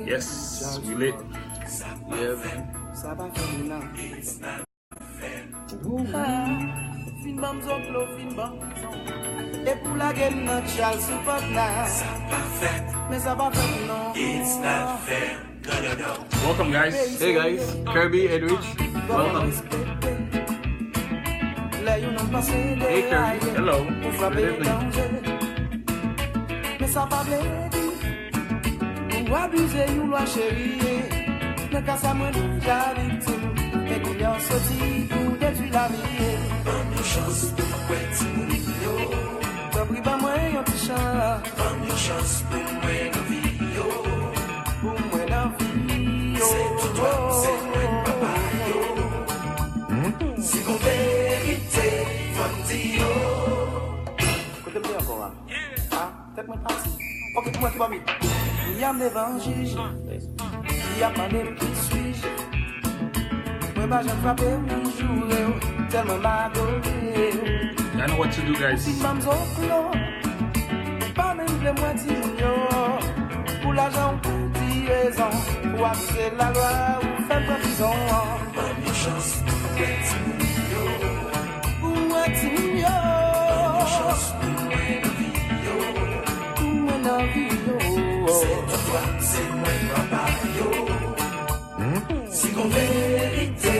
Yes, we lit. Yeah, man. Fin bam zoklo, fin bam prison. Et pour la game, notre chal support now. Mais ça va faire non. It's not fair. No. Welcome, guys. Hey guys, Kirby, Edwidge, welcome. Hey Kirby. Hello. Good evening. Mais ça va bledi. Ou abuser, ou loi chérie. Mais quand ça me déjà victime. Mais qu'on y a sorti pour détruire la vie. Bonne chance pour moi, Timounio. T'as pris pas moi un petit chat. Bonne chance pour moi, la vie. Pour moi la vie. C'est tout toi, c'est moi, papa. C'est mon vérité, Fantio. Côté bien encore. Ah, peut-être parti. Ok, moi qui va mis. Il y a l'évangile. Il y a pas de qui suis-je. Moi, bah, j'aime pas permis jouer. Tellement m'adorer. I know what to do, guys. Si mam zoklo, pas même les moitiés mignon. Pour l'argent, petit raison. Pour abuser la loi ou faire prison. Bonne chance pour moi, Timounio. Pour moi, Timio. Bonne chance pour moi, la vie. Pour moi, la vie. C'est tout toi, c'est moi, papa. C'est mon vérité,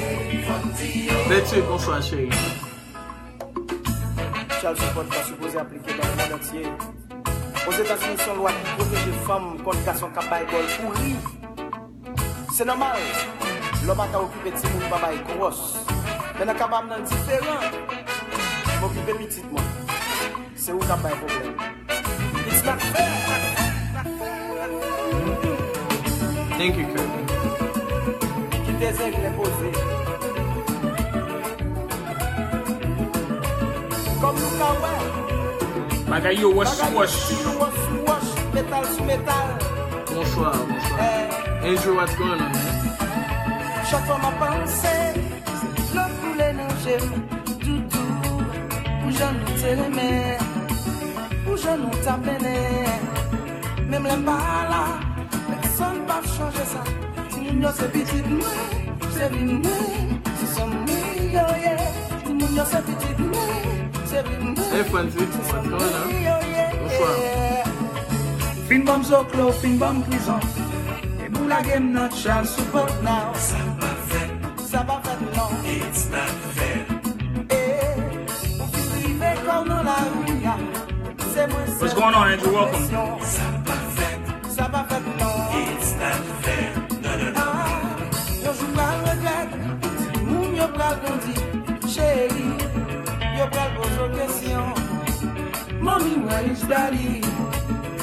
Fantio. Betty, bonsoir chérie. Charles Support va supposé appliquer dans le monde entier. Aux États-Unis, son loi qui protège les femmes contre garçons capables pourri. C'est normal. L'homme a occupé de mon papa et grosse. Mais dans capable d'un différent. M'occuper petit moi. C'est où capable un problème. It's not fair. Thank you, Kirby. Qui désire les poser. Comme nous kawaii. Like, you wash. Wash, métal sous métal. Bonsoir. Andrew, what's going on, man? Chaque fois ma pensée, l'eau coulée dans j'aime tout. Où j'en nous t'aimais, où j'en nous t'appelais. Même les pas là, personne va changer ça. Si nous c'est petit moi, c'est venu moi. Si c'est moi, yeah. Si nous c'est petit moi, c'est venu moi. Hey, Fancy, what's going on? Bonsoir. Fin bam zoklo, fin bam prison. Et pour la game, notre chal support now. Ça va faire. Non. It's not fair. On finit privé comme dans la rue. C'est moi. What's going on, Andrew? Welcome. Ça va faire. Non. It's not fair. No. Yo joue pas le regret. Moun yo pral grandi. Chérie, yo pral pose question. Mommy, where is daddy?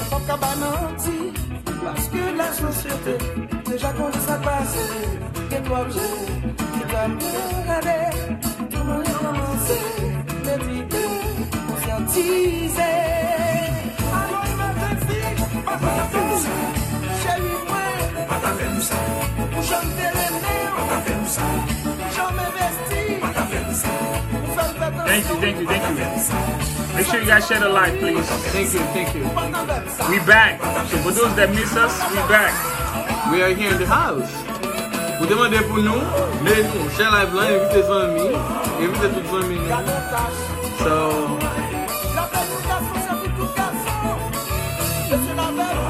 Faut qu'à mentir. Parce que la société, déjà qu'on ça passe. Et toi, tu dois me regarder. Tout le monde a commencé. Méditer, conscientiser. Alors il m'a fait fille, pas ta ça. Chérie, moi, Pas ta fait ça. où j'en t'ai aimé. Pas ta fait ça. J'en m'investis. Pas ta fait ça. Pour faire attention. Thank you. Make sure you guys share the live, please. Thank you. We back. So for those that miss us, we back. We are here in the house. Vous demandez pour nous, mais nous, share live là, invitez les amis, invitez toutes les amis. So, La belle éducation, c'est pour tout garçon. Je suis la belle.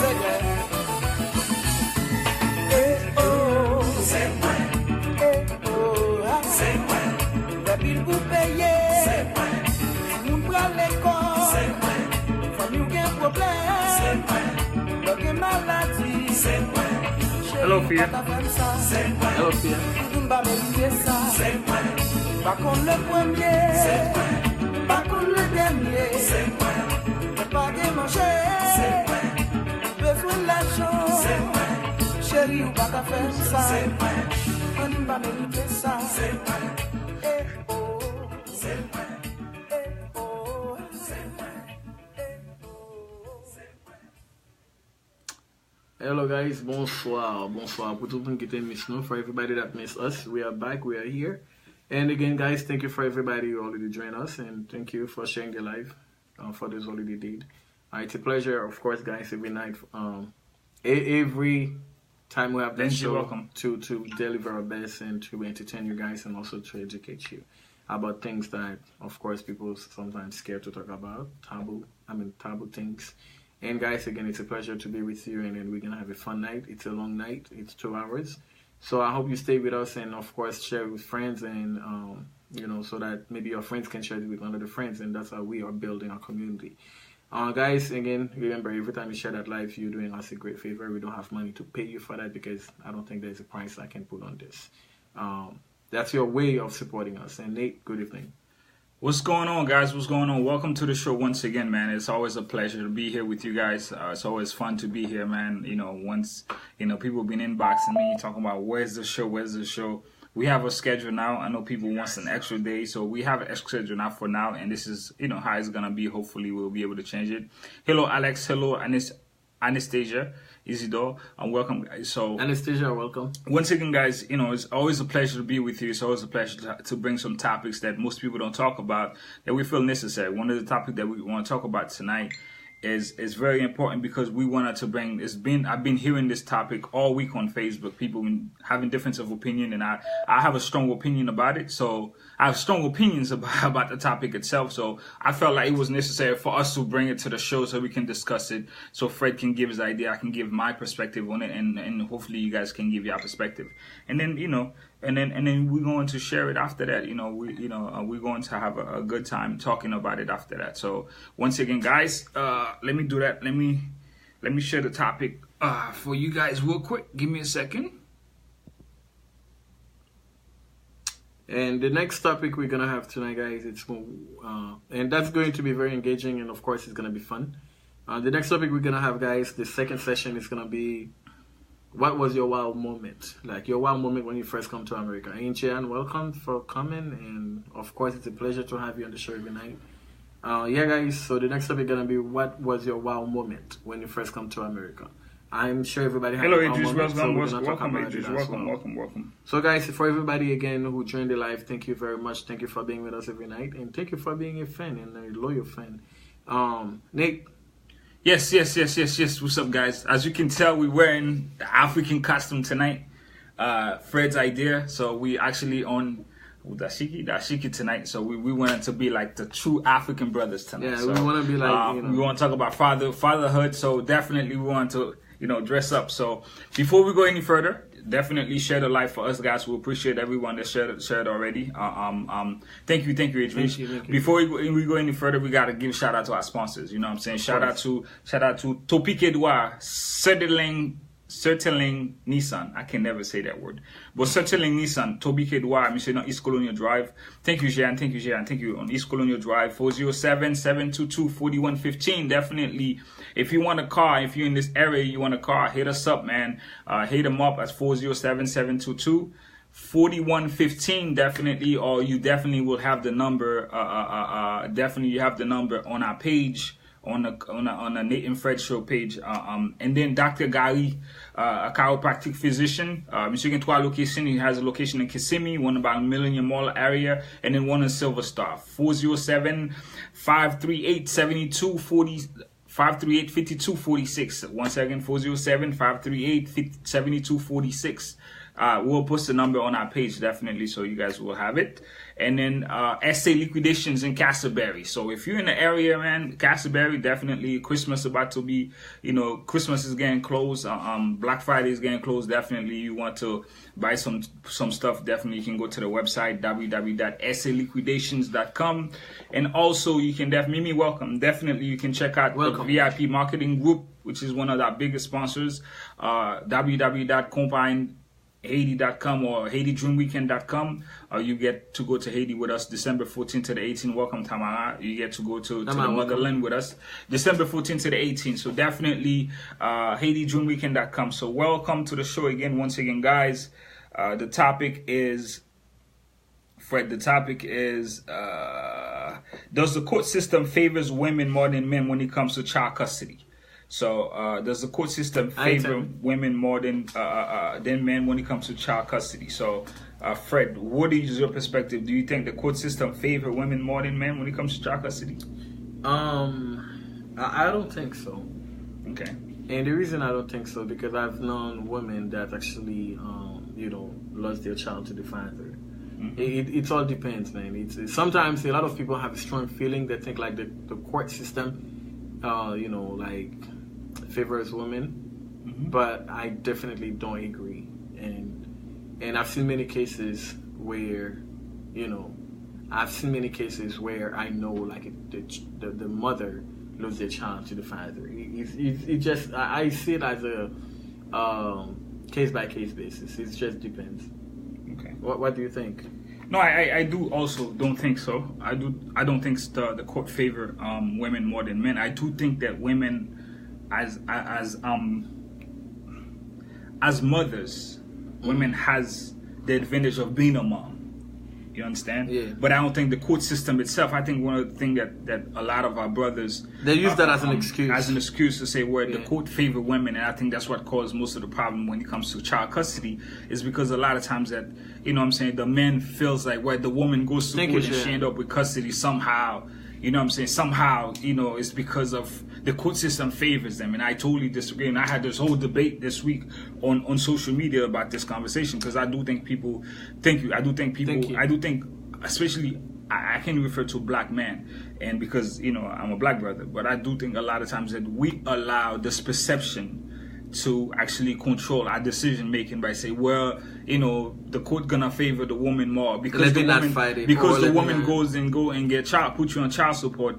C'est vrai. C'est moi. C'est moi. La bille vous payez. C'est moi. Moun pral l'école. C'est moi. Famille ou gen problème. C'est moi. L'on gen maladie. C'est moi. Hello, Fia. C'est moi. hello, Fia. C'est moi. Pas qu'on le premier. C'est moi. Pas qu'on le dernier. C'est moi. Pas de manger. C'est moi. Besoin de l'argent. C'est moi. Chérie, ou pas ta faire ça. C'est moi. On ne va mériter ça. C'est moi. Eh oh. C'est moi. Eh oh. C'est moi. Hello guys, bonsoir. Pour tout le monde qui t'a miss nous, for everybody that missed us, we are back, we are here. And again, guys, thank you for everybody who already joined us, and thank you for sharing the live for those already did. It's a pleasure, of course, guys, every night, every time we have this show to deliver our best and to entertain you guys and also to educate you about things that, of course, people sometimes scared to talk about, taboo things. And guys, again, it's a pleasure to be with you, and then we're gonna have a fun night. It's a long night, it's 2 hours. So I hope you stay with us and, of course, share with friends and, so that maybe your friends can share it with one of the friends, and that's how we are building our community. Guys, again, remember, every time you share that live, you're doing us a great favor. We don't have money to pay you for that because I don't think there's a price I can put on this. That's your way of supporting us. And Nate, good evening. What's going on, guys? What's going on? Welcome to the show once again, man. It's always a pleasure to be here with you guys. It's always fun to be here, man. Once, people been inboxing me, talking about where's the show? We have a schedule now. I know people want an extra day, so we have an extra schedule now for now, and this is, how it's going to be. Hopefully, we'll be able to change it. Hello, Alex. Hello, Anastasia. Isidore, and welcome, guys. So Anastasia, welcome. Once again, guys, it's always a pleasure to be with you. It's always a pleasure to bring some topics that most people don't talk about that we feel necessary. One of the topics that we want to talk about tonight is very important because we wanted to bring. I've been hearing this topic all week on Facebook. People been having difference of opinion, and I have a strong opinion about it. So I have strong opinions about the topic itself. So I felt like it was necessary for us to bring it to the show so we can discuss it. So Fred can give his idea, I can give my perspective on it, and hopefully you guys can give your perspective. And then and then we're going to share it after that. We're going to have a good time talking about it after that. So once again, guys, let me do that. Let me share the topic for you guys real quick. Give me a second. And the next topic we're gonna have tonight, guys, and that's going to be very engaging, and of course it's gonna be fun. The next topic we're gonna have, guys, the second session is gonna be, what was your wow moment? Like your wow moment when you first come to America. Incheon, welcome for coming, and of course it's a pleasure to have you on the show every night. Yeah, guys. So the next topic is gonna be, what was your wow moment when you first come to America? I'm sure everybody has a wow moment. Welcome, Idris. Welcome. So, guys, for everybody again who joined the live, thank you very much. Thank you for being with us every night, and thank you for being a fan and a loyal fan. Nate. Yes. What's up, guys? As you can tell, we're wearing the African costume tonight. Fred's idea. So we actually on dashiki tonight. So we wanted to be like the true African brothers tonight. Yeah, so, we want to be like, we want to talk about fatherhood. So definitely we want to, dress up. So before we go any further, definitely share the live for us, guys. We appreciate everyone that shared already. Thank you, Idris. Before we go any further, we gotta give shout out to our sponsors. You know what I'm saying? Shout out to Topik Edouard, Certeling Nissan. I can never say that word. But Certeling Nissan, Tobik Edouard, Monsieur on East Colonial Drive. Thank you, Jean. Thank you on East Colonial Drive, 407-722-4115. Definitely, if you want a car, if you're in this area, you want a car, hit us up, man. Hit them up at 407-722-4115. Definitely, or you definitely will have the number. Definitely, you have the number on our page. On a Nate and Fred show page, and then Dr. Gary, a chiropractic physician. Monsieur can 3 locations. He has a location in Kissimmee, one about Millennium Mall area, and then one in Silver Star. 407-538-5246. Once again, 407-538-7246. We'll post the number on our page, definitely, so you guys will have it. And then SA Liquidations in Castleberry. So if you're in the area, man, Castleberry, definitely. Christmas about to be, Christmas is getting close. Black Friday is getting close. Definitely, you want to buy some stuff. Definitely, you can go to the website www.saliquidations.com. And also, you can definitely welcome. Definitely, you can check out the VIP Marketing Group, which is one of our biggest sponsors. www.combine.Haiti.com or HaitiDreamWeekend.com. You get to go to Haiti with us December 14th to the 18th. Welcome, Tamara. You get to go to the motherland with us December 14th to the 18th. So definitely HaitiDreamWeekend.com. So welcome to the show again. Once again, guys, the topic is, Fred, does the court system favors women more than men when it comes to child custody? So does the court system favor women more than men when it comes to child custody? So Fred, what is your perspective? Do you think the court system favor women more than men when it comes to child custody? I don't think so. Okay. And the reason I don't think so, because I've known women that actually, lost their child to the father. It all depends, man. It's sometimes a lot of people have a strong feeling. They think like the court system, favors women, but I definitely don't agree. And I've seen many cases where, I know like the mother lose their child to the father. It just, I see it as a case by case basis. It just depends. Okay. What do you think? No, I do also don't think so. I don't think the court favor women more than men. I do think that women as mothers, women has the advantage of being a mom. You understand? Yeah. But I don't think the court system itself. I think one of the things that a lot of our brothers they use that as an excuse. As an excuse to say where the court favor women, and I think that's what caused most of the problem when it comes to child custody, is because a lot of times that the man feels like where the woman goes to court and she end up with custody somehow. Somehow, it's because of the court system favors them, and I totally disagree. And I had this whole debate this week on social media about this conversation, because I do think people. Thank you. I do think, especially, I can refer to black men, and because I'm a black brother, but I do think a lot of times that we allow this perception to actually control our decision making by saying, well, the court gonna favor the woman more because the woman goes and get put you on child support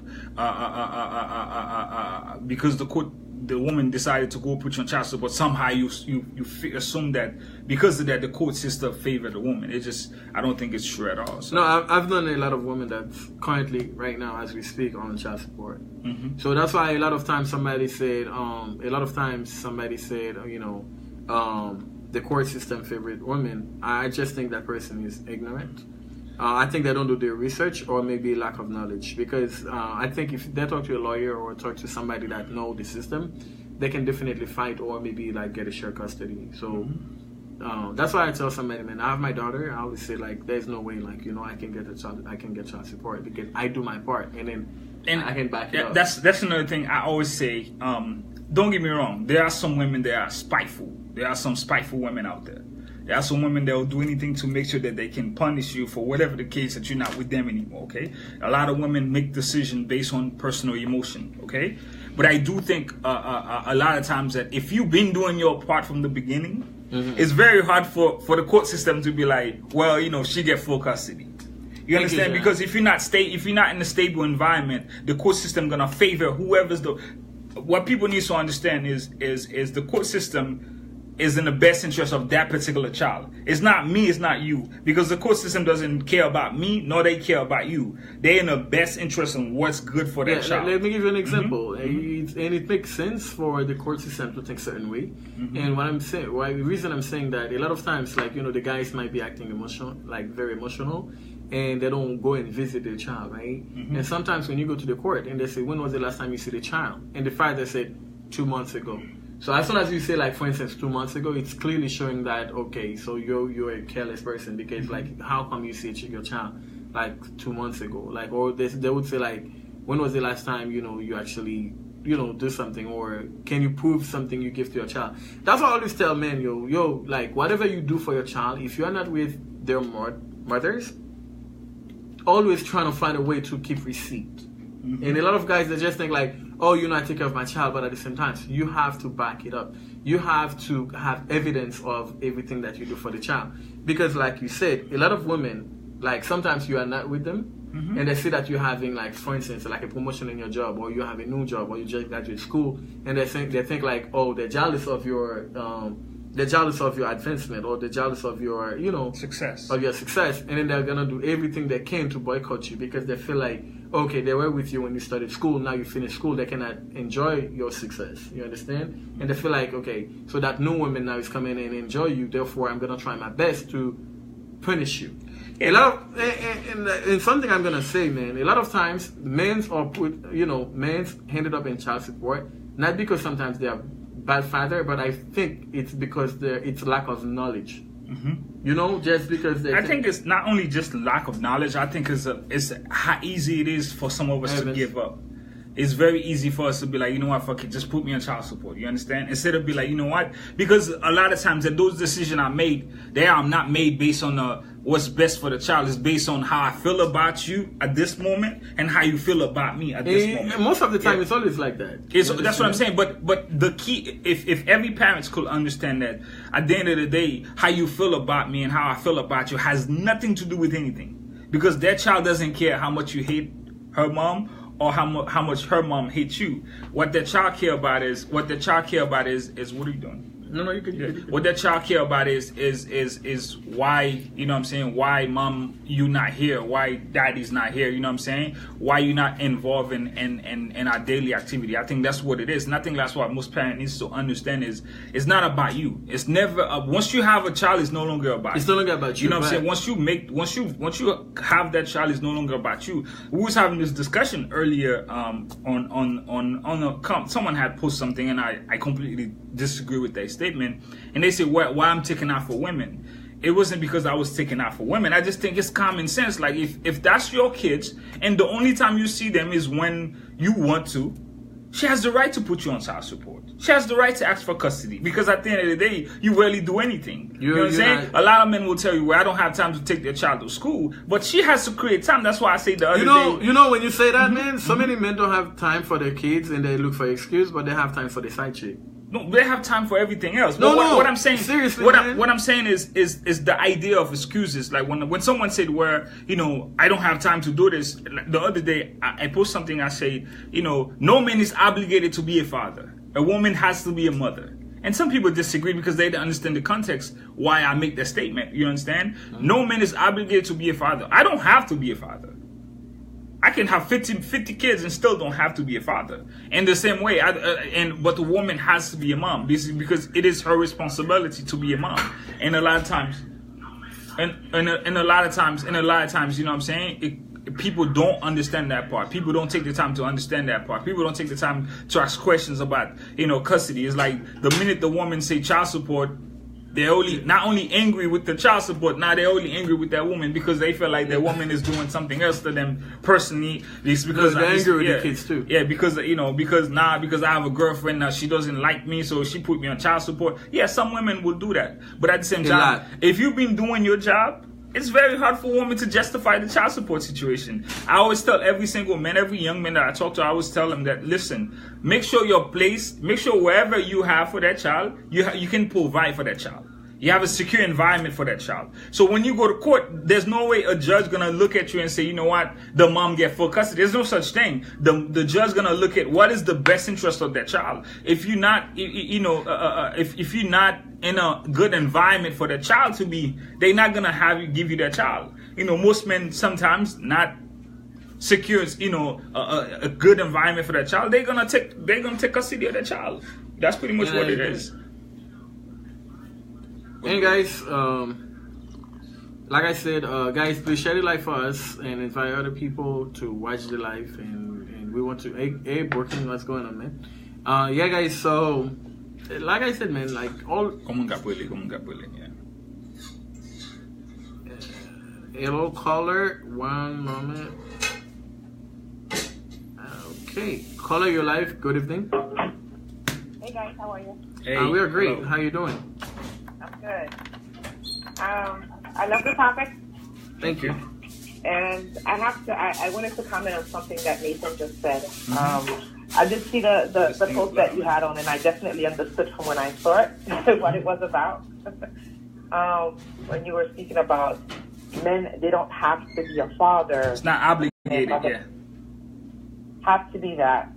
because the woman decided to go put you on child support. Somehow you assume that because of that the court system favor the woman. I don't think it's true at all. So. No, I've known a lot of women that's currently right now as we speak on child support. Mm-hmm. So that's why a lot of times somebody said the court system favored women. I just think that person is ignorant. I think they don't do their research, or maybe lack of knowledge, because I think if they talk to a lawyer or talk to somebody that know the system, they can definitely fight or maybe like get a shared custody. So that's why I tell somebody, man, I have my daughter. I always say like, there's no way like I can get child support because I do my part, and I can back it up. That's another thing I always say. Don't get me wrong. There are some women that are spiteful. There are some spiteful women out there. There are some women that will do anything to make sure that they can punish you for whatever the case that you're not with them anymore, okay? A lot of women make decisions based on personal emotion, okay? But I do think a lot of times that if you've been doing your part from the beginning, it's very hard for the court system to be like, well, she get full custody. You understand? Because if you're not in a stable environment, the court system gonna favor whoever's what people need to understand is the court system is in the best interest of that particular child. It's not me, it's not you. Because the court system doesn't care about me, nor they care about you. They're in the best interest in what's good for that child. Let me give you an example. And it makes sense for the court system to think a certain way. And the reason I'm saying that, a lot of times, like, the guys might be acting emotional, like very emotional, and they don't go and visit their child, right? And sometimes when you go to the court and they say, when was the last time you see the child? And the father said, 2 months ago. So as soon as you say, like, for instance, 2 months ago, it's clearly showing that, okay, so you're a careless person, because, like, how come you see your child, like, 2 months ago? Like, or they would say, like, when was the last time, you actually, do something, or can you prove something you give to your child? That's what I always tell men, like, whatever you do for your child, if you're not with their mothers, always trying to find a way to keep receipt. And a lot of guys, they just think like, oh, I take care of my child, but at the same time, you have to back it up. You have to have evidence of everything that you do for the child. Because like you said, a lot of women, like sometimes you are not with them, and they see that you're having, like, for instance, like a promotion in your job, or you have a new job, or you just graduate school, and they think like, oh, they're jealous of your advancement, or they're jealous of your, success. Of your success, and then they're gonna do everything they can to boycott you, because they feel like, okay, they were with you when you started school, now you finish school, they cannot enjoy your success. You understand? And they feel like, okay, so that new woman now is coming in and enjoy you, therefore I'm gonna try my best to punish you. A lot of, and something I'm gonna say, man, a lot of times men's ended up in child support, not because sometimes they are bad father, but I think it's because it's lack of knowledge. You know, just because they I think it's not only just lack of knowledge. I think it's how easy it is for some of us to give up. It's very easy for us to be like, you know what, fuck it, just put me on child support. You understand? Instead of be like, you know what? Because a lot of times that those decisions I made, they are not made based on what's best for the child. It's based on how I feel about you at this moment and how you feel about me at this moment. Most of the time, it's always like that. That's what I'm saying. But the key, if every parent could understand that, at the end of the day, how you feel about me and how I feel about you has nothing to do with anything. Because that child doesn't care how much you hate her mom or how much her mom hates you. What the child care about is what are you doing? No, you can. What that child care about is why, you know what I'm saying, why mom you not here, why daddy's not here, you know what I'm saying, why you not involved in our daily activity. I think that's what it is. And I think that's what most parents needs to understand is it's not about you. It's never once you have a child, it's no longer about you. It's no longer about you. You know what I'm saying? Once you have that child, it's no longer about you. We was having this discussion earlier someone had posted something and I completely disagree with that statement, and they said why I'm taking out for women. It wasn't because I was taking out for women. I just think it's common sense. Like if that's your kids and the only time you see them is when you want to, she has the right to put you on child support. She has the right to ask for custody because at the end of the day, you rarely do anything. You know what I'm saying? A lot of men will tell you, well, I don't have time to take their child to school, but she has to create time. That's why I say the other day. You know, when you say that, man, so many men don't have time for their kids and they look for excuse, but they have time for the side chick. No, they have time for everything else. No, what I'm saying, seriously, what I'm saying is the idea of excuses. Like when someone said, "Where I don't have time to do this." The other day, I posted something. I said, no man is obligated to be a father. A woman has to be a mother. And some people disagree because they don't understand the context why I make that statement. You understand? Mm-hmm. No man is obligated to be a father. I don't have to be a father. I can have 50 kids and still don't have to be a father. In the same way, but the woman has to be a mom because it is her responsibility to be a mom. And a lot of times, and a lot of times, you know what I'm saying? People don't understand that part. People don't take the time to understand that part. People don't take the time to ask questions about, custody. It's like the minute the woman say child support, they're not only angry with the child support, now they're only angry with that woman because they feel like that woman is doing something else to them personally. It's because they're angry with the kids too. Yeah, because I have a girlfriend now, she doesn't like me, so she put me on child support. Yeah, some women will do that, but at the same time, if you've been doing your job, it's very hard for women to justify the child support situation. I always tell every single man, every young man that I talk to, I always tell them that, listen, make sure wherever you have for that child, you can provide for that child. You have a secure environment for that child. So when you go to court, there's no way a judge gonna look at you and say, you know what, the mom get full custody. There's no such thing. The judge gonna look at what is the best interest of that child. If you're not, if you're not in a good environment for the child to be, they're not gonna give you that child. Most men sometimes not secures, a good environment for that child. They're gonna take custody of that child. That's pretty much what it is. And guys, like I said, guys, please share the live for us and invite other people to watch the live. And we want to, Abe, working, what's going on, man? Yeah, guys. So, like I said, man, like all. Yeah. Hello, caller. One moment. Okay, caller, you're live. Good evening. Hey guys, how are you? Hey, we are great. hello. How you doing? I'm good. I love the topic. Thank you. And I wanted to comment on something that Nathan just said. I did see the post that you had on, and I definitely understood from when I saw it what it was about. When you were speaking about men, they don't have to be a father. It's not obligated, yeah. Have to be that.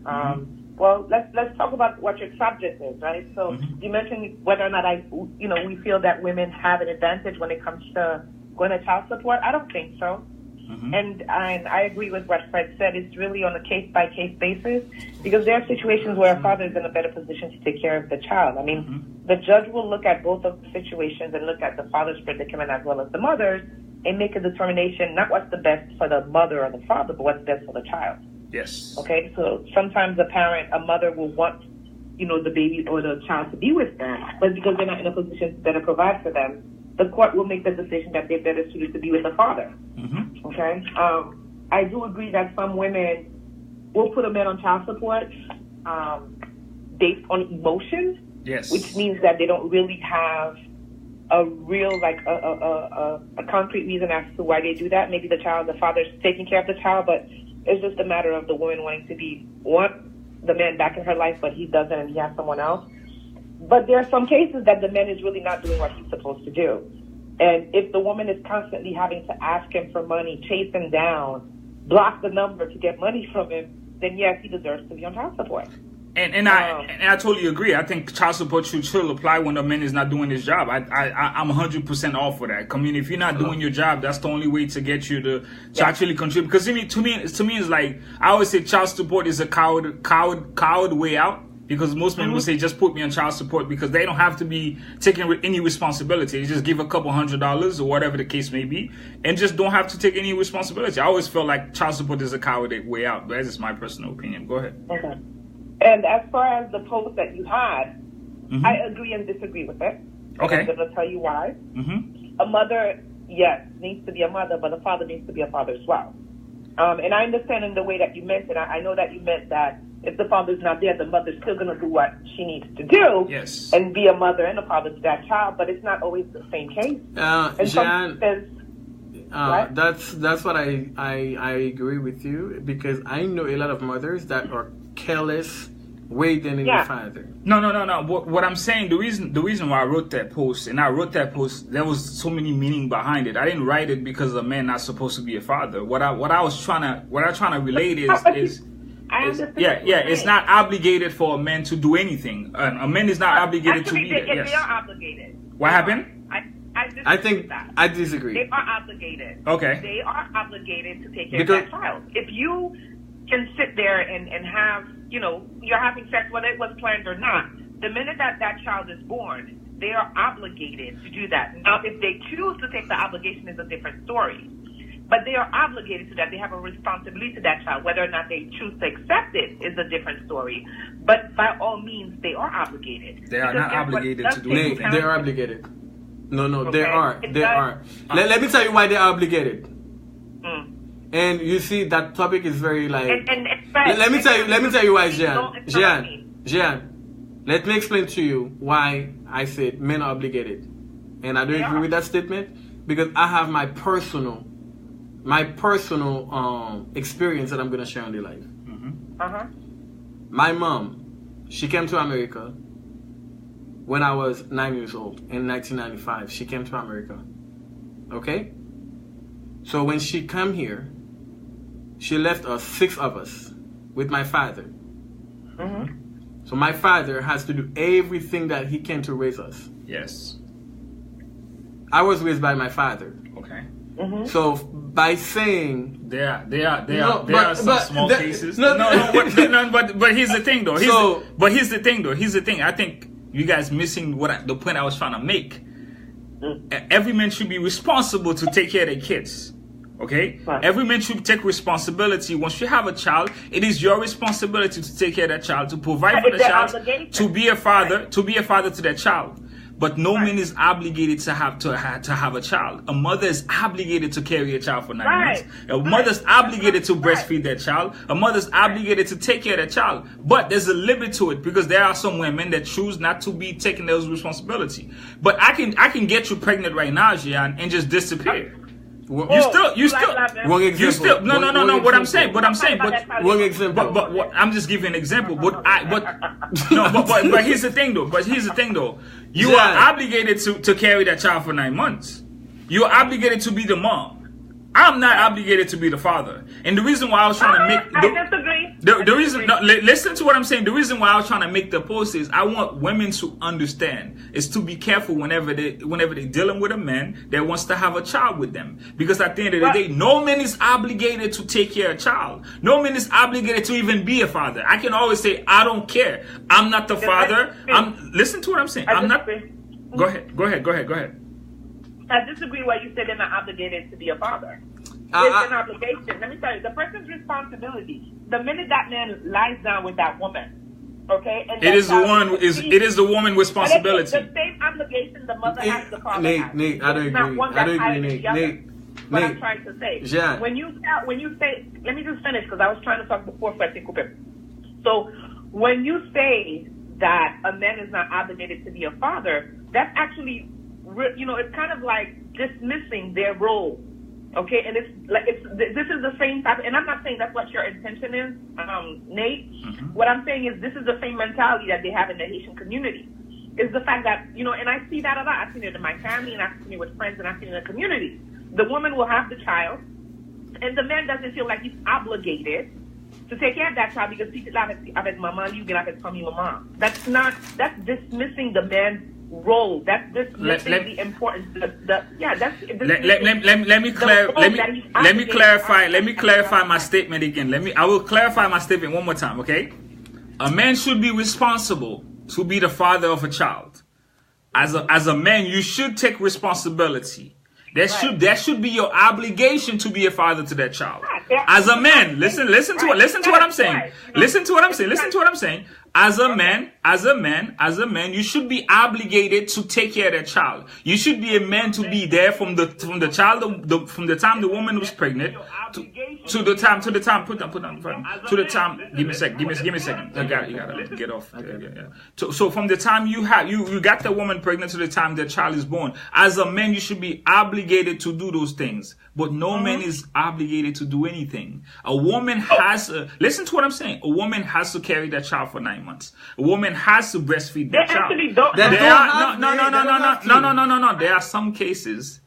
Well, let's talk about what your subject is, right? So you mentioned whether or not we feel that women have an advantage when it comes to going to child support. I don't think so. And I agree with what Fred said. It's really on a case-by-case basis because there are situations where a father is in a better position to take care of the child. I mean, the judge will look at both of the situations and look at the father's predicament as well as the mother's and make a determination, not what's the best for the mother or the father, but what's best for the child. Yes. Okay, so sometimes a mother will want, the baby or the child to be with them, but because they're not in a position to better provide for them, the court will make the decision that they're better suited to be with the father. Mm-hmm. Okay? I do agree that some women will put a man on child support based on emotions, Yes. which means that they don't really have a real, like, a concrete reason as to why they do that. Maybe the father's taking care of the child, but it's just a matter of the woman wanting to want the man back in her life, but he doesn't and he has someone else. But there are some cases that the man is really not doing what he's supposed to do. And if the woman is constantly having to ask him for money, chase him down, block the number to get money from him, then yes, he deserves to be on child support. And I totally agree. I think child support should apply when the man is not doing his job. I'm 100% all for that. I mean, if you're not doing your job, that's the only way to get you to actually contribute. Because to me, it's like, I always say child support is a coward way out. Because most men will say, just put me on child support, because they don't have to be taking any responsibility. They just give a couple $100 or whatever the case may be, and just don't have to take any responsibility. I always felt like child support is a coward way out. But that's just my personal opinion. Go ahead. Okay. And as far as the post that you had, I agree and disagree with it. Okay. And I'm going to tell you why. Mm-hmm. A mother, yes, needs to be a mother, but a father needs to be a father as well. And I understand in the way that you meant it. I know that you meant that if the father's not there, the mother's still going to do what she needs to do, Yes, and be a mother and a father to that child. But it's not always the same case. And Jan, what? that's what I agree with you, because I know a lot of mothers that are careless way than the father. No. What I'm saying, the reason why I wrote that post, there was so many meaning behind it. I didn't write it because a man not supposed to be a father. What I'm trying to relate is it's not obligated for a man to do anything. A man is not obligated to be there. Yes. They are obligated. What happened? I think I disagree. They are obligated. Okay. They are obligated to take care of that child. If you can sit there and have, you're having sex, whether it was planned or not, the minute that child is born, they are obligated to do that. Now, if they choose to take the obligation is a different story. But they are obligated to that. They have a responsibility to that child. Whether or not they choose to accept it is a different story. But by all means, they are obligated. They are not obligated to do anything. They are obligated. No, Okay. they are. They are. Let me tell you why they are obligated. And you see, that topic is very like. Let me tell you why, Jean. Let me explain to you why I said men are obligated, and I don't agree with that statement, because I have my personal experience that I'm gonna share on the life. My mom, she came to America when I was 9 years old in 1995. She came to America. Okay? So when she came here, she left us, 6 of us, with my father. So my father has to do everything that he can to raise us. Yes. I was raised by my father. Okay. So by saying There are some small cases. But here's the thing, though. Here's the thing. I think you guys missing the point I was trying to make. Every man should be responsible to take care of their kids. Okay? Right. Every man should take responsibility. Once you have a child, it is your responsibility to take care of that child, to provide for the child, to be a father to that child. But no man is obligated to have a child. A mother is obligated to carry a child for 9 months. A mother's obligated to breastfeed that child. A mother's obligated to take care of that child. But there's a limit to it, because there are some women that choose not to be taking those responsibility. But I can get you pregnant right now, Gian, and just disappear. Wrong example. No. What I'm saying, wrong example. But what, I'm just giving an example. But here's the thing, though. You are obligated to carry that child for 9 months. You are obligated to be the mom. I'm not obligated to be the father. And the reason why I was trying to make I disagree. Listen to what I'm saying. The reason why I was trying to make the post is I want women to understand is to be careful whenever they're dealing with a man that wants to have a child with them. Because at the end of the day, no man is obligated to take care of a child. No man is obligated to even be a father. I can always say, I don't care. I'm not the father. Listen to what I'm saying. Go ahead. I disagree where you said they're not obligated to be a father. It's an obligation. Let me tell you, the person's responsibility. The minute that man lies down with that woman, Okay, and It is the one. It is the woman's responsibility. The same obligation the mother has, the father has. Nate, I don't It's not agree. one I don't that's higher agree, than the other. Nate. What I'm Nate. trying to say. Jean. When you say, let me just finish because I was trying to talk before Fletcher Cooper. So when you say that a man is not obligated to be a father, that's actually, it's kind of like dismissing their role. Okay, and this is the same type, and I'm not saying that's what your intention is, Nate. Mm-hmm. What I'm saying is this is the same mentality that they have in the Haitian community. Is the fact that, and I see that a lot. I've seen it in my family, and I've seen it with friends, and I've seen it in the community. The woman will have the child, and the man doesn't feel like he's obligated to take care of that child because he's avec maman, you get avec famille maman. That's dismissing the man's role. That's dismissing the importance. Let me clarify my statement again. I will clarify my statement one more time, okay? A man should be responsible to be the father of a child. As a man, you should take responsibility. That should be your obligation to be a father to that child. As a man, listen to what I'm saying. Listen to what I'm saying. As a man, you should be obligated to take care of that child. You should be a man to be there from the time the woman was pregnant to the time. Put down. To the time. Give me a second. You gotta get off. Yeah. So from the time you got the woman pregnant to the time the child is born, as a man, you should be obligated to do those things. But no man is obligated to do anything. A woman has listen to what I'm saying. A woman has to carry that child for 9 months. A woman has to breastfeed that child. No. There are some cases.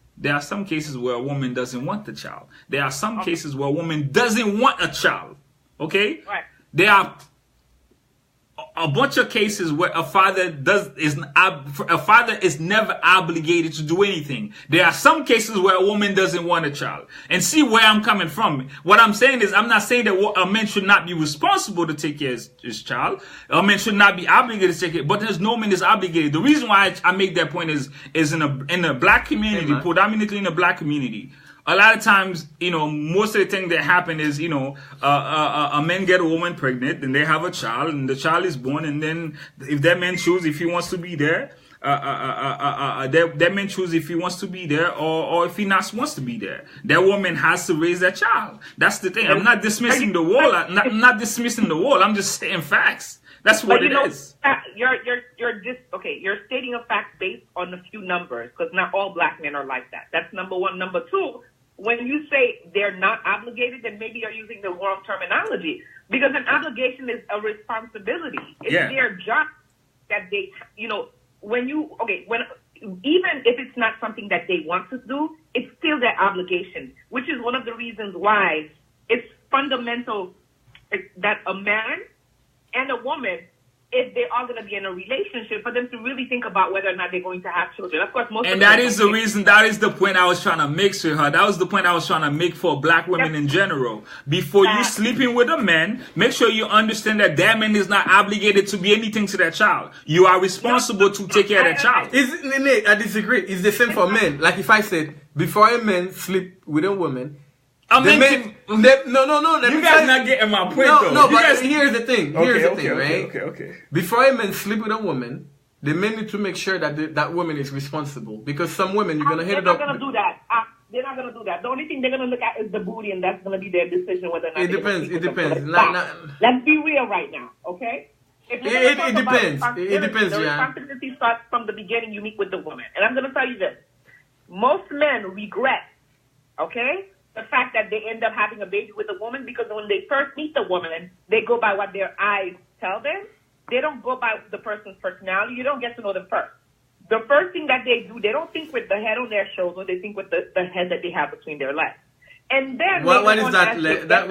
Where a woman doesn't want the child. There are some cases where a woman doesn't want a child. Okay? Right. There are a bunch of cases where a father is never obligated to do anything. There are some cases where a woman doesn't want a child. And see where I'm coming from. What I'm saying is, I'm not saying that a man should not be responsible to take care of his child. A man should not be obligated to take care, but there's no man is obligated. The reason why I make that point is in the black community, predominantly in the black community. A lot of times, most of the things that happen is, a man get a woman pregnant, and they have a child, and the child is born, and then if that man chooses if he wants to be there, that man chooses if he wants to be there or if he not wants to be there. That woman has to raise that child. That's the thing. I'm not dismissing the wall. I'm not dismissing the wall. I'm just saying facts. That's what it is. You're stating a fact based on a few numbers because not all black men are like that. That's number one. Number two, when you say they're not obligated, then maybe you're using the wrong terminology because an obligation is a responsibility. It's their job that they, when even if it's not something that they want to do, it's still their obligation, which is one of the reasons why it's fundamental that a man and a woman, if they are going to be in a relationship, for them to really think about whether or not they're going to have children. Of course, that is the point I was trying to make to her. That was the point I was trying to make for black women in general. Before you sleeping with a man, make sure you understand that man is not obligated to be anything to that child. You are responsible to take care of that child. I disagree. It's the same for men. Like if I said, before a man sleep with a woman, no. You guys not getting my point though. No, but here's the thing. Right? Okay. Before a man sleep with a woman, the men need to make sure that that woman is responsible. Because some women, you're gonna hit it up. They're not gonna do that. They're not gonna do that. The only thing they're gonna look at is the booty, and that's gonna be their decision whether or not. It depends. Let's be real right now, okay? It depends. The responsibility starts from the beginning. You meet with the woman, and I'm gonna tell you this: most men regret, okay, the fact that they end up having a baby with a woman because when they first meet the woman, they go by what their eyes tell them. They don't go by the person's personality. You don't get to know them first. The first thing that they do, they don't think with the head on their shoulder. They think with the head that they have between their legs. And then what is that head though?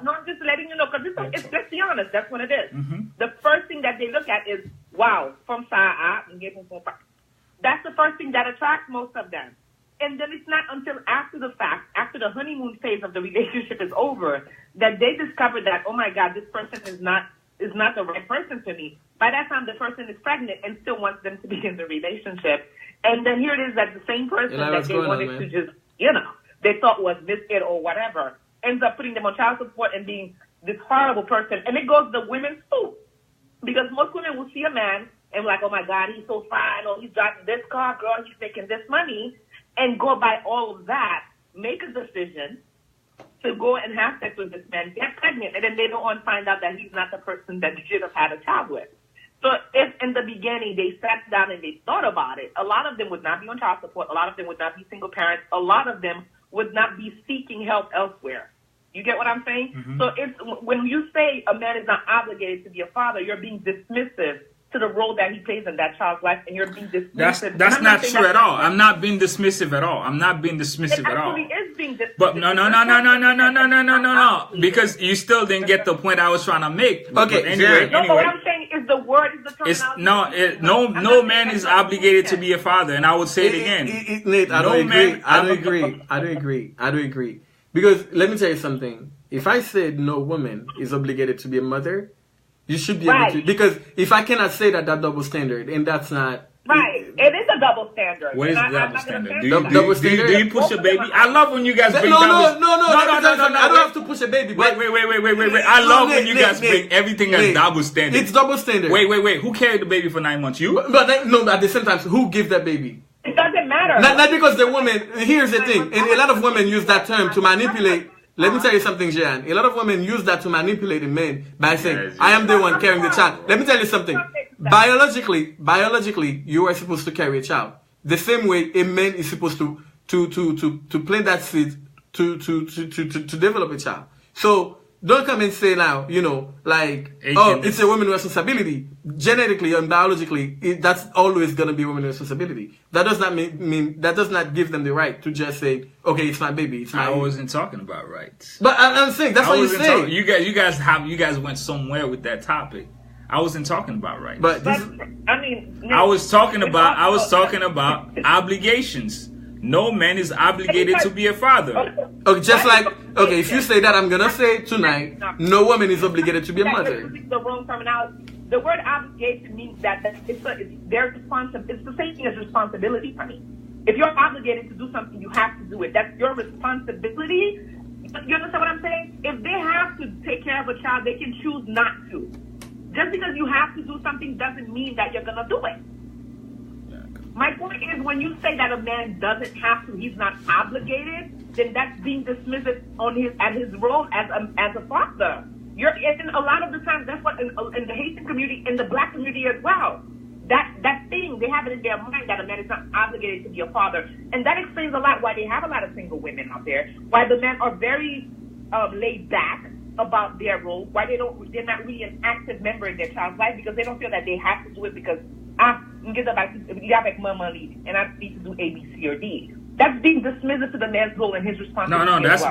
No, I'm just letting you know because let's be honest, that's what it is. Mm-hmm. The first thing that they look at is wow, from side and get from. That's the first thing that attracts most of them. And then it's not until after the fact, after the honeymoon phase of the relationship is over, that they discover that, oh my God, this person is not the right person for me. By that time, the person is pregnant and still wants them to be in the relationship. And then here it is that the same person that they wanted to just, they thought was misfit or whatever, ends up putting them on child support and being this horrible person. And it goes the women's too. Because most women will see a man and like, oh my God, he's so fine, or he's driving this car, girl, he's making this money, and go by all of that, make a decision to go and have sex with this man, get pregnant, and then later on find out that he's not the person that you should have had a child with. So if in the beginning they sat down and they thought about it, a lot of them would not be on child support, a lot of them would not be single parents, a lot of them would not be seeking help elsewhere. You get what I'm saying? Mm-hmm. So it's when you say a man is not obligated to be a father, you're being dismissive to the role that he plays in that child's life, and you're being dismissive. That's not true at all. I'm not being dismissive at all. I'm not being dismissive at all. It actually is being dismissive. But no. Because you still didn't get the point I was trying to make. Okay, But anyway. No, but what I'm saying is the word is the terminology. No man is obligated to be a father, and I would say it again. Nate, I don't agree. Because let me tell you something. If I said no woman is obligated to be a mother, you should be able to. Because if I cannot say that double standard, and that's not. Right. It is a double standard. What is double standard? Do you push a baby? I love when you guys bring No. double. I don't have to push a baby. Wait. I love when you guys bring everything as double standard. It's double standard. Wait. Who carried the baby for 9 months? You? But at the same time, who gave that baby? It doesn't matter. Not because the woman. Here's the thing, and a lot of women use that term to manipulate. Let me tell you something, Jean. A lot of women use that to manipulate a man by saying, "I am the one carrying the child." Let me tell you something. Biologically, you are supposed to carry a child. The same way a man is supposed to plant that seed to develop a child. So don't come and say now, it's a woman's responsibility. Genetically and biologically, that's always going to be a woman's responsibility. That does not mean that does not give them the right to just say, okay, it's my baby. It's my. I wasn't talking about rights. But I'm saying that's what you say. You guys went somewhere with that topic. I wasn't talking about rights. But I was talking about obligations. No man is obligated to be a father. Okay, if you say that, I'm gonna say tonight, no woman is obligated to be a mother. The wrong terminology. The word obligation means that it's their responsibility. It's the same thing as responsibility, honey. If you're obligated to do something, you have to do it. That's your responsibility. You understand what I'm saying? If they have to take care of a child, they can choose not to. Just because you have to do something doesn't mean that you're gonna do it. My point is, when you say that a man doesn't have to, he's not obligated, then that's being dismissive at his role as a father. And a lot of the times, that's what in the Haitian community, in the black community as well. That thing, they have it in their mind that a man is not obligated to be a father, and that explains a lot why they have a lot of single women out there. Why the men are very laid back about their role. Why they're not really an active member in their child's life, because they don't feel that they have to do it because and I need to do A, B, C, or D. That's being dismissive to the man's role and his responsibility. That's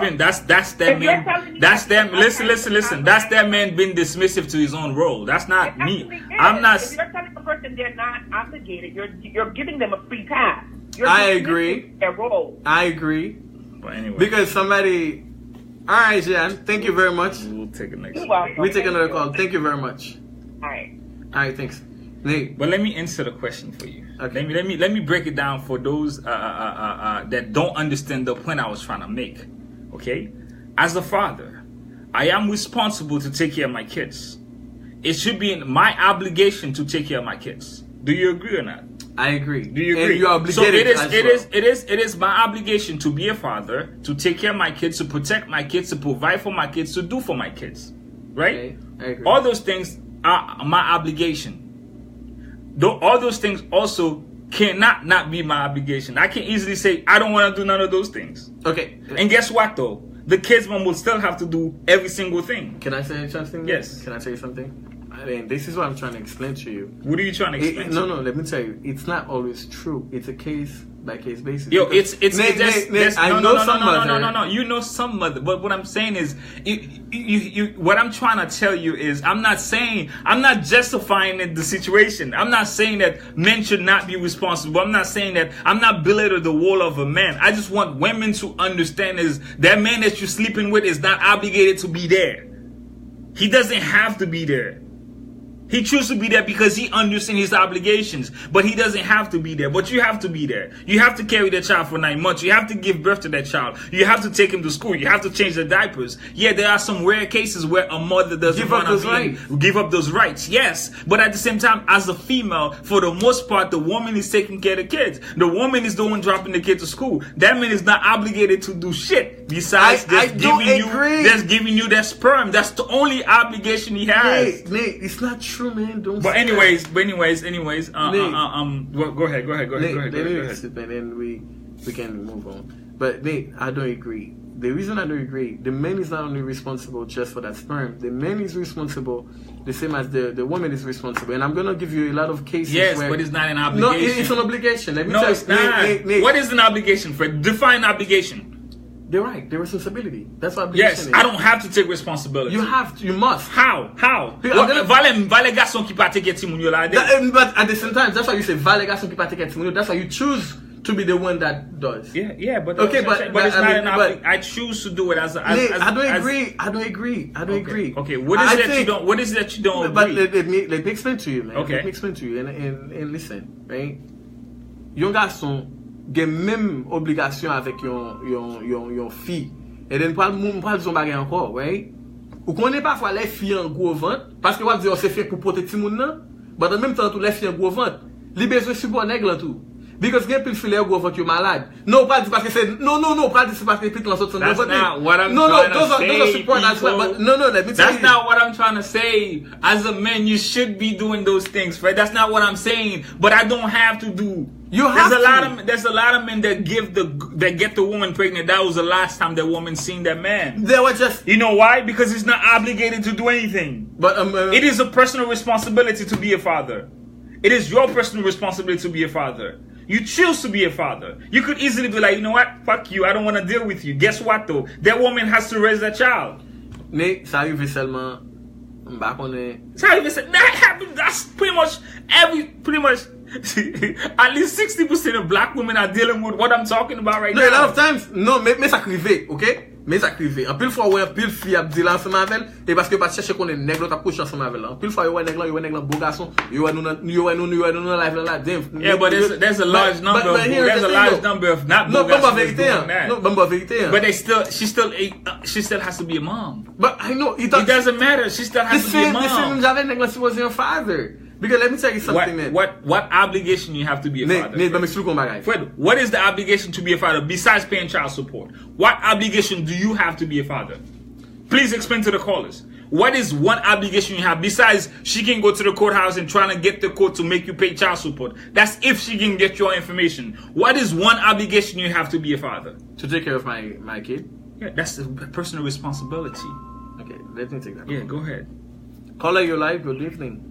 that man. That's them. Listen. That's that man being dismissive to his own role. That's not me. I'm not. If you're telling a person they're not obligated, you're giving them a free pass. I agree. Their role. I agree. But anyway, because somebody. All right, Jan. Thank you very much. We'll take a next. We take another call. Thank you very much. All right. Thanks. Nate. But let me answer the question for you. Okay. Let me break it down for those that don't understand the point I was trying to make. Okay, as a father, I am responsible to take care of my kids. It should be my obligation to take care of my kids. Do you agree or not? I agree. Do you agree? And you're obligated. So it is my obligation to be a father, to take care of my kids, to protect my kids, to provide for my kids, to do for my kids. Right? Okay, I agree. All those things are my obligation. Though all those things also cannot not be my obligation. I can easily say I don't want to do none of those things. Okay. And guess what though? The kids mom will still have to do every single thing. Can I say something? Yes. Can I tell you something? I mean, this is what I'm trying to explain to you. What are you trying to explain? No, let me tell you. It's not always true. It's a case by case basis. Yo, it's I know some mother. No. You know some mother, but what I'm saying is, what I'm trying to tell you is, I'm not justifying the situation. I'm not saying that men should not be responsible. I'm not saying that. I'm not belittling the role of a man. I just want women to understand is that man that you're sleeping with is not obligated to be there. He doesn't have to be there. He chooses to be there because he understands his obligations. But he doesn't have to be there. But you have to be there. You have to carry the child for 9 months. You have to give birth to that child. You have to take him to school. You have to change the diapers. Yeah, there are some rare cases where a mother doesn't Give up those rights. give up those rights. Yes. But at the same time, as a female, for the most part, the woman is taking care of the kids. The woman is the one dropping the kid to school. That man is not obligated to do shit besides giving you that sperm. That's the only obligation he has. Nate, it's not true, man. Don't. But anyways. Go ahead. Let me sit and then we can move on. But Nate, I don't agree. The reason I don't agree, the man is not only responsible just for that sperm. The man is responsible the same as the woman is responsible. And I'm gonna give you a lot of cases. Yes, where, but it's not an obligation. No, it's an obligation. Let me tell you. It's not. Nate, what is an obligation, Fred? Define obligation. They're right. The responsibility. That's what obligation is. Yes, I don't have to take responsibility. You have to. You must. How? Vale garçon qui pa take ti moun yo la de. But at the same time, that's why you say vale garçon qui pa take ti moun yo. That's why you choose to be the one that does. Yeah, but okay, but it's not an obligation. I choose to do it as I don't agree. Okay, what is it that you don't agree? But let me explain to you, man. Okay. Let me explain to you and listen, right? Yon garçon gen même obligation avec yon fille. Et then pas son bagay encore, right? Ou connaît parfois les filles en gros ventre parce que on dit c'est fait pour porter ti moun nan, but en même temps tout les filles en gros ventre, li besoin support nègre tout. Because gen pile fille en gros ventre yo malade. Non, pas dit parce que c'est non, pas dit parce que pile dans sorte That's not what I'm trying to say. That's not what I'm trying to say. As a man, you should be doing those things, right? That's not what I'm saying. But I don't have to do. There's a lot of men that get the woman pregnant. That was the last time that woman seen that man. They were just. You know why? Because he's not obligated to do anything. But it is a personal responsibility to be a father. It is your personal responsibility to be a father. You choose to be a father. You could easily be like, you know what? Fuck you. I don't want to deal with you. Guess what though? That woman has to raise that child. Mais ça arrive seulement. That happens. That's pretty much at least 60% of black women are dealing with what I'm talking about right now. A lot of times, non, mais ça crive, ok? Mais ça crive. En pile fois, ouais, pile fille a dit l'ensemble avec et parce que pas chercher qu'on est nègre, t'as couché ensemble avec elle. En pile fois, yo nègre, beau garçon, yo live là, yeah, but there's a large number of not beau garçons. But she still has to be a mom. But I know it doesn't matter. She still has to be a mom. The same j'avais nègre si was your father. Because let me tell you something, what obligation you have to be a father? Fred, what is the obligation to be a father besides paying child support? What obligation do you have to be a father? Please explain to the callers. What is one obligation you have besides she can go to the courthouse and trying to get the court to make you pay child support? That's if she can get your information. What is one obligation you have to be a father? To take care of my kid? Yeah, that's a personal responsibility. Okay, let me take that. Yeah, go ahead. Caller, you're live. Good evening.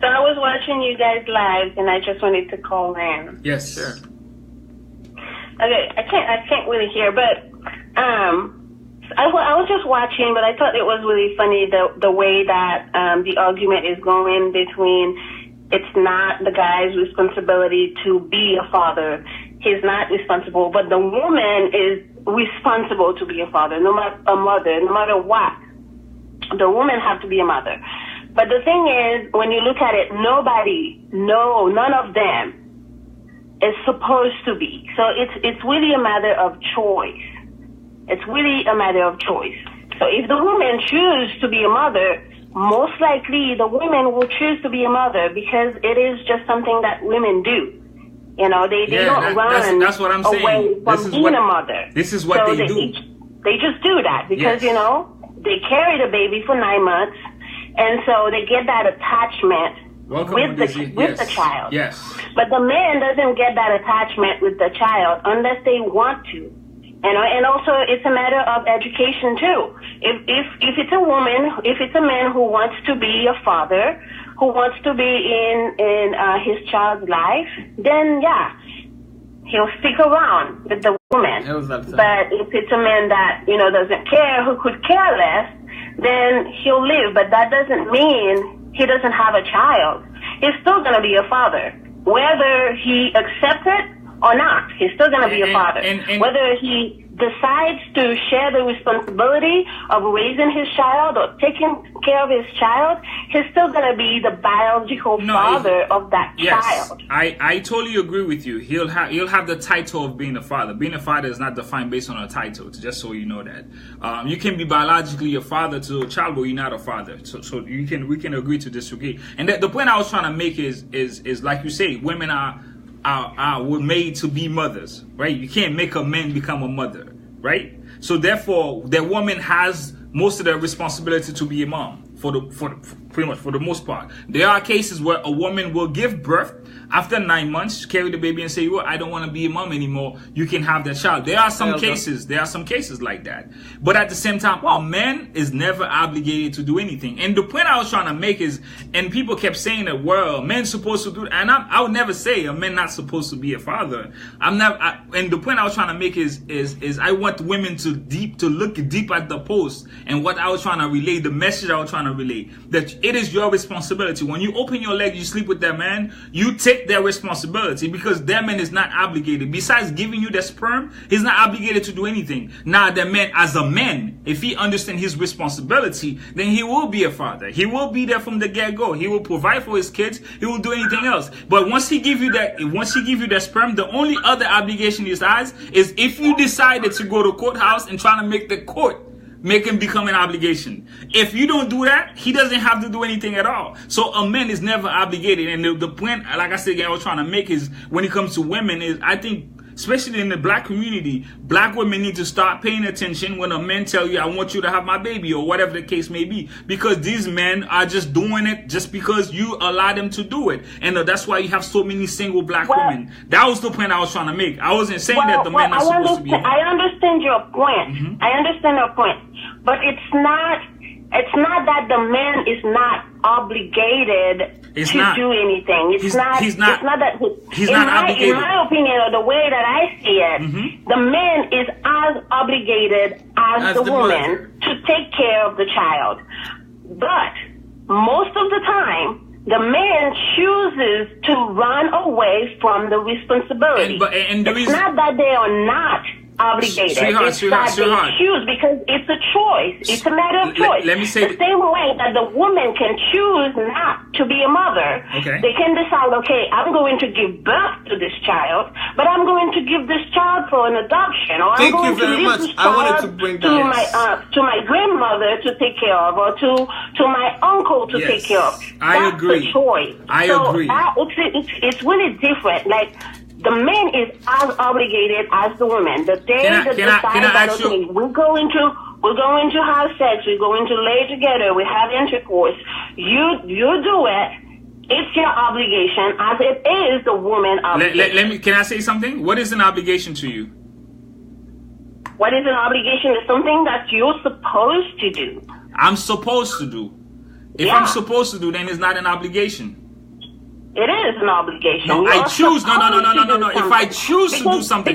So I was watching you guys live, and I just wanted to call in. Yes, sure. Okay, I can't really hear, but I was just watching, but I thought it was really funny the way that the argument is going between it's not the guy's responsibility to be a father. He's not responsible, but the woman is responsible to be a father, no matter what. The woman have to be a mother. But the thing is, when you look at it, none of them is supposed to be. So it's really a matter of choice. It's really a matter of choice. So if the woman chooses to be a mother, most likely the women will choose to be a mother because it is just something that women do. You know, they don't run that's what I'm saying. Away from being a mother. This is what they do. They just do that because, you know, they carry the baby for 9 months. And so they get that attachment with the child. Yes. But the man doesn't get that attachment with the child unless they want to. And also it's a matter of education too. If it's a woman, if it's a man who wants to be a father, who wants to be in his child's life, then yeah, he'll stick around with the woman. But if it's a man that, you know, doesn't care, who could care less, then he'll live. But that doesn't mean he doesn't have a child. He's still going to be a father. Whether he accepts it or not. He's still going to be a father. And whether he decides to share the responsibility of raising his child or taking care of his child, he's still going to be the biological father of that child. I totally agree with you. He'll have the title of being a father. Being a father is not defined based on a title, just so you know that. You can be biologically a father to a child, but you're not a father. So we can agree to disagree. And the point I was trying to make is like you say, women were made to be mothers, right? You can't make a man become a mother, right? So therefore, the woman has most of the responsibility to be a mom pretty much for the most part. There are cases where a woman will give birth after 9 months, carry the baby and say, well, I don't want to be a mom anymore. You can have that child. There are some cases like that. But at the same time, a man is never obligated to do anything. And the point I was trying to make is, and people kept saying that, well, men's supposed to do, and I would never say a man not supposed to be a father. And the point I was trying to make is I want women to look deep at the post and what I was trying to relay, the message I was trying to relay, that it is your responsibility. When you open your leg, you sleep with that man, you take their responsibility, because that man is not obligated. Besides giving you the sperm, he's not obligated to do anything. Now, the man, as a man, if he understands his responsibility, then he will be a father. He will be there from the get-go. He will provide for his kids. He will do anything else. But once he give you that sperm, the only other obligation he has is if you decided to go to courthouse and try to make the court make him become an obligation. If you don't do that, he doesn't have to do anything at all. So a man is never obligated. And the point, like I said again, I was trying to make is, when it comes to women, is I think, especially in the black community, black women need to start paying attention when a man tell you, I want you to have my baby, or whatever the case may be. Because these men are just doing it just because you allow them to do it. And that's why you have so many single black women. That was the point I was trying to make. I wasn't saying that the men are supposed to be. I understand your point. Mm-hmm. I understand your point. But it's not that the man is not obligated to do anything. He's not obligated. In my opinion, or the way that I see it, mm-hmm. the man is as obligated as the woman to take care of the child. But most of the time, the man chooses to run away from the responsibility. It's not that they are not obligated. It's that they choose, because it's a choice. It's a matter of choice. Let me say the same way that the woman can choose not to be a mother. Okay. They can decide, okay, I'm going to give birth to this child, but I'm going to give this child for an adoption, or I'm going to leave this child to my grandmother to take care of, or to my uncle to take care of. That's the choice. I agree. It's really different. Like, the man is as obligated as the woman. The day that decide that, okay, we're going to have sex, we're going to lay together, we have intercourse, you do it. It's your obligation, as it is the woman obligation. Can I say something? What is an obligation to you? What is an obligation? Is something that you're supposed to do. I'm supposed to do. If I'm supposed to do, then it's not an obligation. It is an obligation. No, I choose. No. If I choose to do something,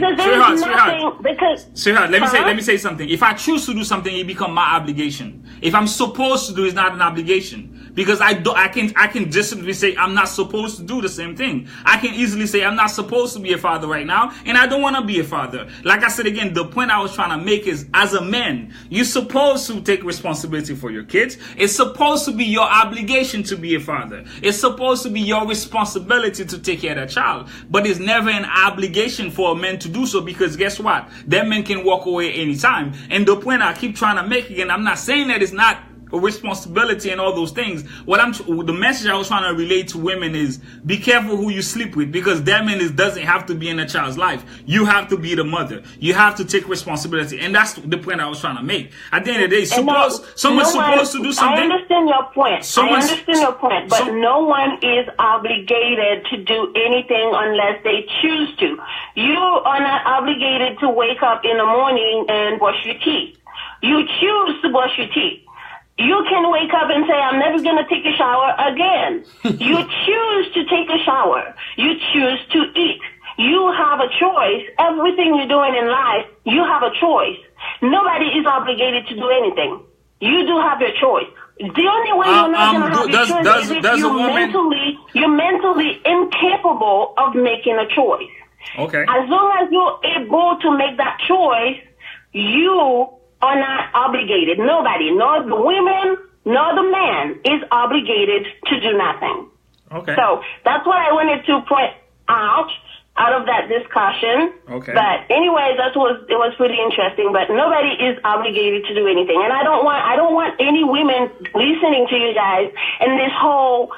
sweetheart, let me say something. If I choose to do something, it becomes my obligation. If I'm supposed to do, it's not an obligation. Because I can just simply say I'm not supposed to do the same thing. I can easily say I'm not supposed to be a father right now, and I don't want to be a father. Like I said again, the point I was trying to make is, as a man, you're supposed to take responsibility for your kids. It's supposed to be your obligation to be a father. It's supposed to be your responsibility to take care of that child. But it's never an obligation for a man to do so, because guess what? That man can walk away anytime. And the point I keep trying to make again, I'm not saying that it's not a responsibility and all those things. The message I was trying to relate to women is, be careful who you sleep with, because that man doesn't have to be in a child's life. You have to be the mother. You have to take responsibility, and that's the point I was trying to make. At the end of the day, someone's supposed to do something. I understand your point. But no one is obligated to do anything unless they choose to. You are not obligated to wake up in the morning and brush your teeth. You choose to brush your teeth. You can wake up and say, I'm never going to take a shower again. You choose to take a shower. You choose to eat. You have a choice. Everything you're doing in life, you have a choice. Nobody is obligated to do anything. You do have your choice. The only way you're not going to have your choice is if you're mentally incapable of making a choice. Okay. As long as you're able to make that choice, you are not obligated. Nobody, nor the women, nor the man is obligated to do nothing. Okay. So that's what I wanted to point out of that discussion. Okay. But anyway, it was pretty interesting. But nobody is obligated to do anything, and I don't want any women listening to you guys in this whole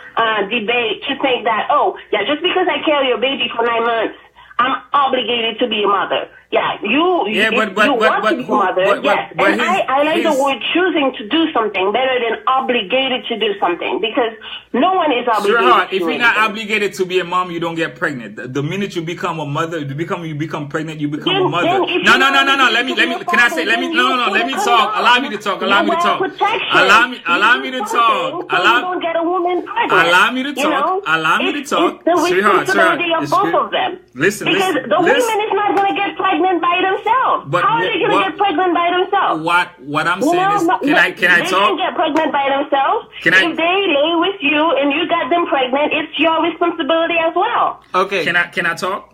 debate to think that, oh yeah, just because I carry a baby for 9 months, I'm obligated to be a mother. Yeah, you want to be a mother, yes. And I like the word choosing to do something better than obligated to do something, because no one is obligated Sweetheart, to if do you're not anything. obligated to be a mom, you don't get pregnant. The minute you become a mother, you become pregnant, you become a mother. Then if No. you're not Let me. obligated to Can I be a say? Let me. father, No. then Let you me put talk. it Allow on. me to talk. You Allow me to wear talk. protection. Allow me to You do talk. something so you don't get a woman pregnant. Allow me to You know? talk. Allow me to It's talk. the Sweetheart, responsibility of it's both good. of them. Listen, because listen, the listen. woman is not going to get pregnant by themselves. But How are they going to what- get pregnant by themselves? What I'm saying is, can I They talk? can get pregnant by themselves. Can I- If they lay with you and you got them pregnant, it's your responsibility as well. Okay. Can I talk?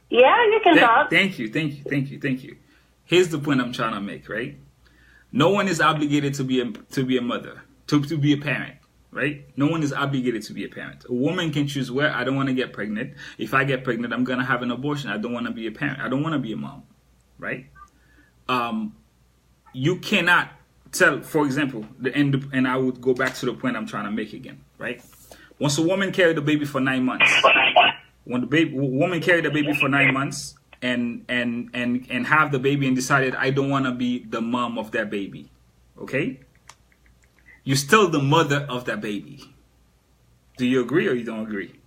Yeah, you can talk. Thank you. Here's the point I'm trying to make, right? No one is obligated to be a mother, to be a parent, right? No one is obligated to be a parent. A woman can choose where I don't want to get pregnant. If I get pregnant, I'm gonna have an abortion. I don't want to be a parent. I don't want to be a mom, right? You cannot tell, for example, and I would go back to the point I'm trying to make again, right? Once a woman carried the baby for 9 months, when the woman carried the baby for 9 months and have the baby and decided I don't want to be the mom of that baby, okay? You're still the mother of that baby. Do you agree or you don't agree?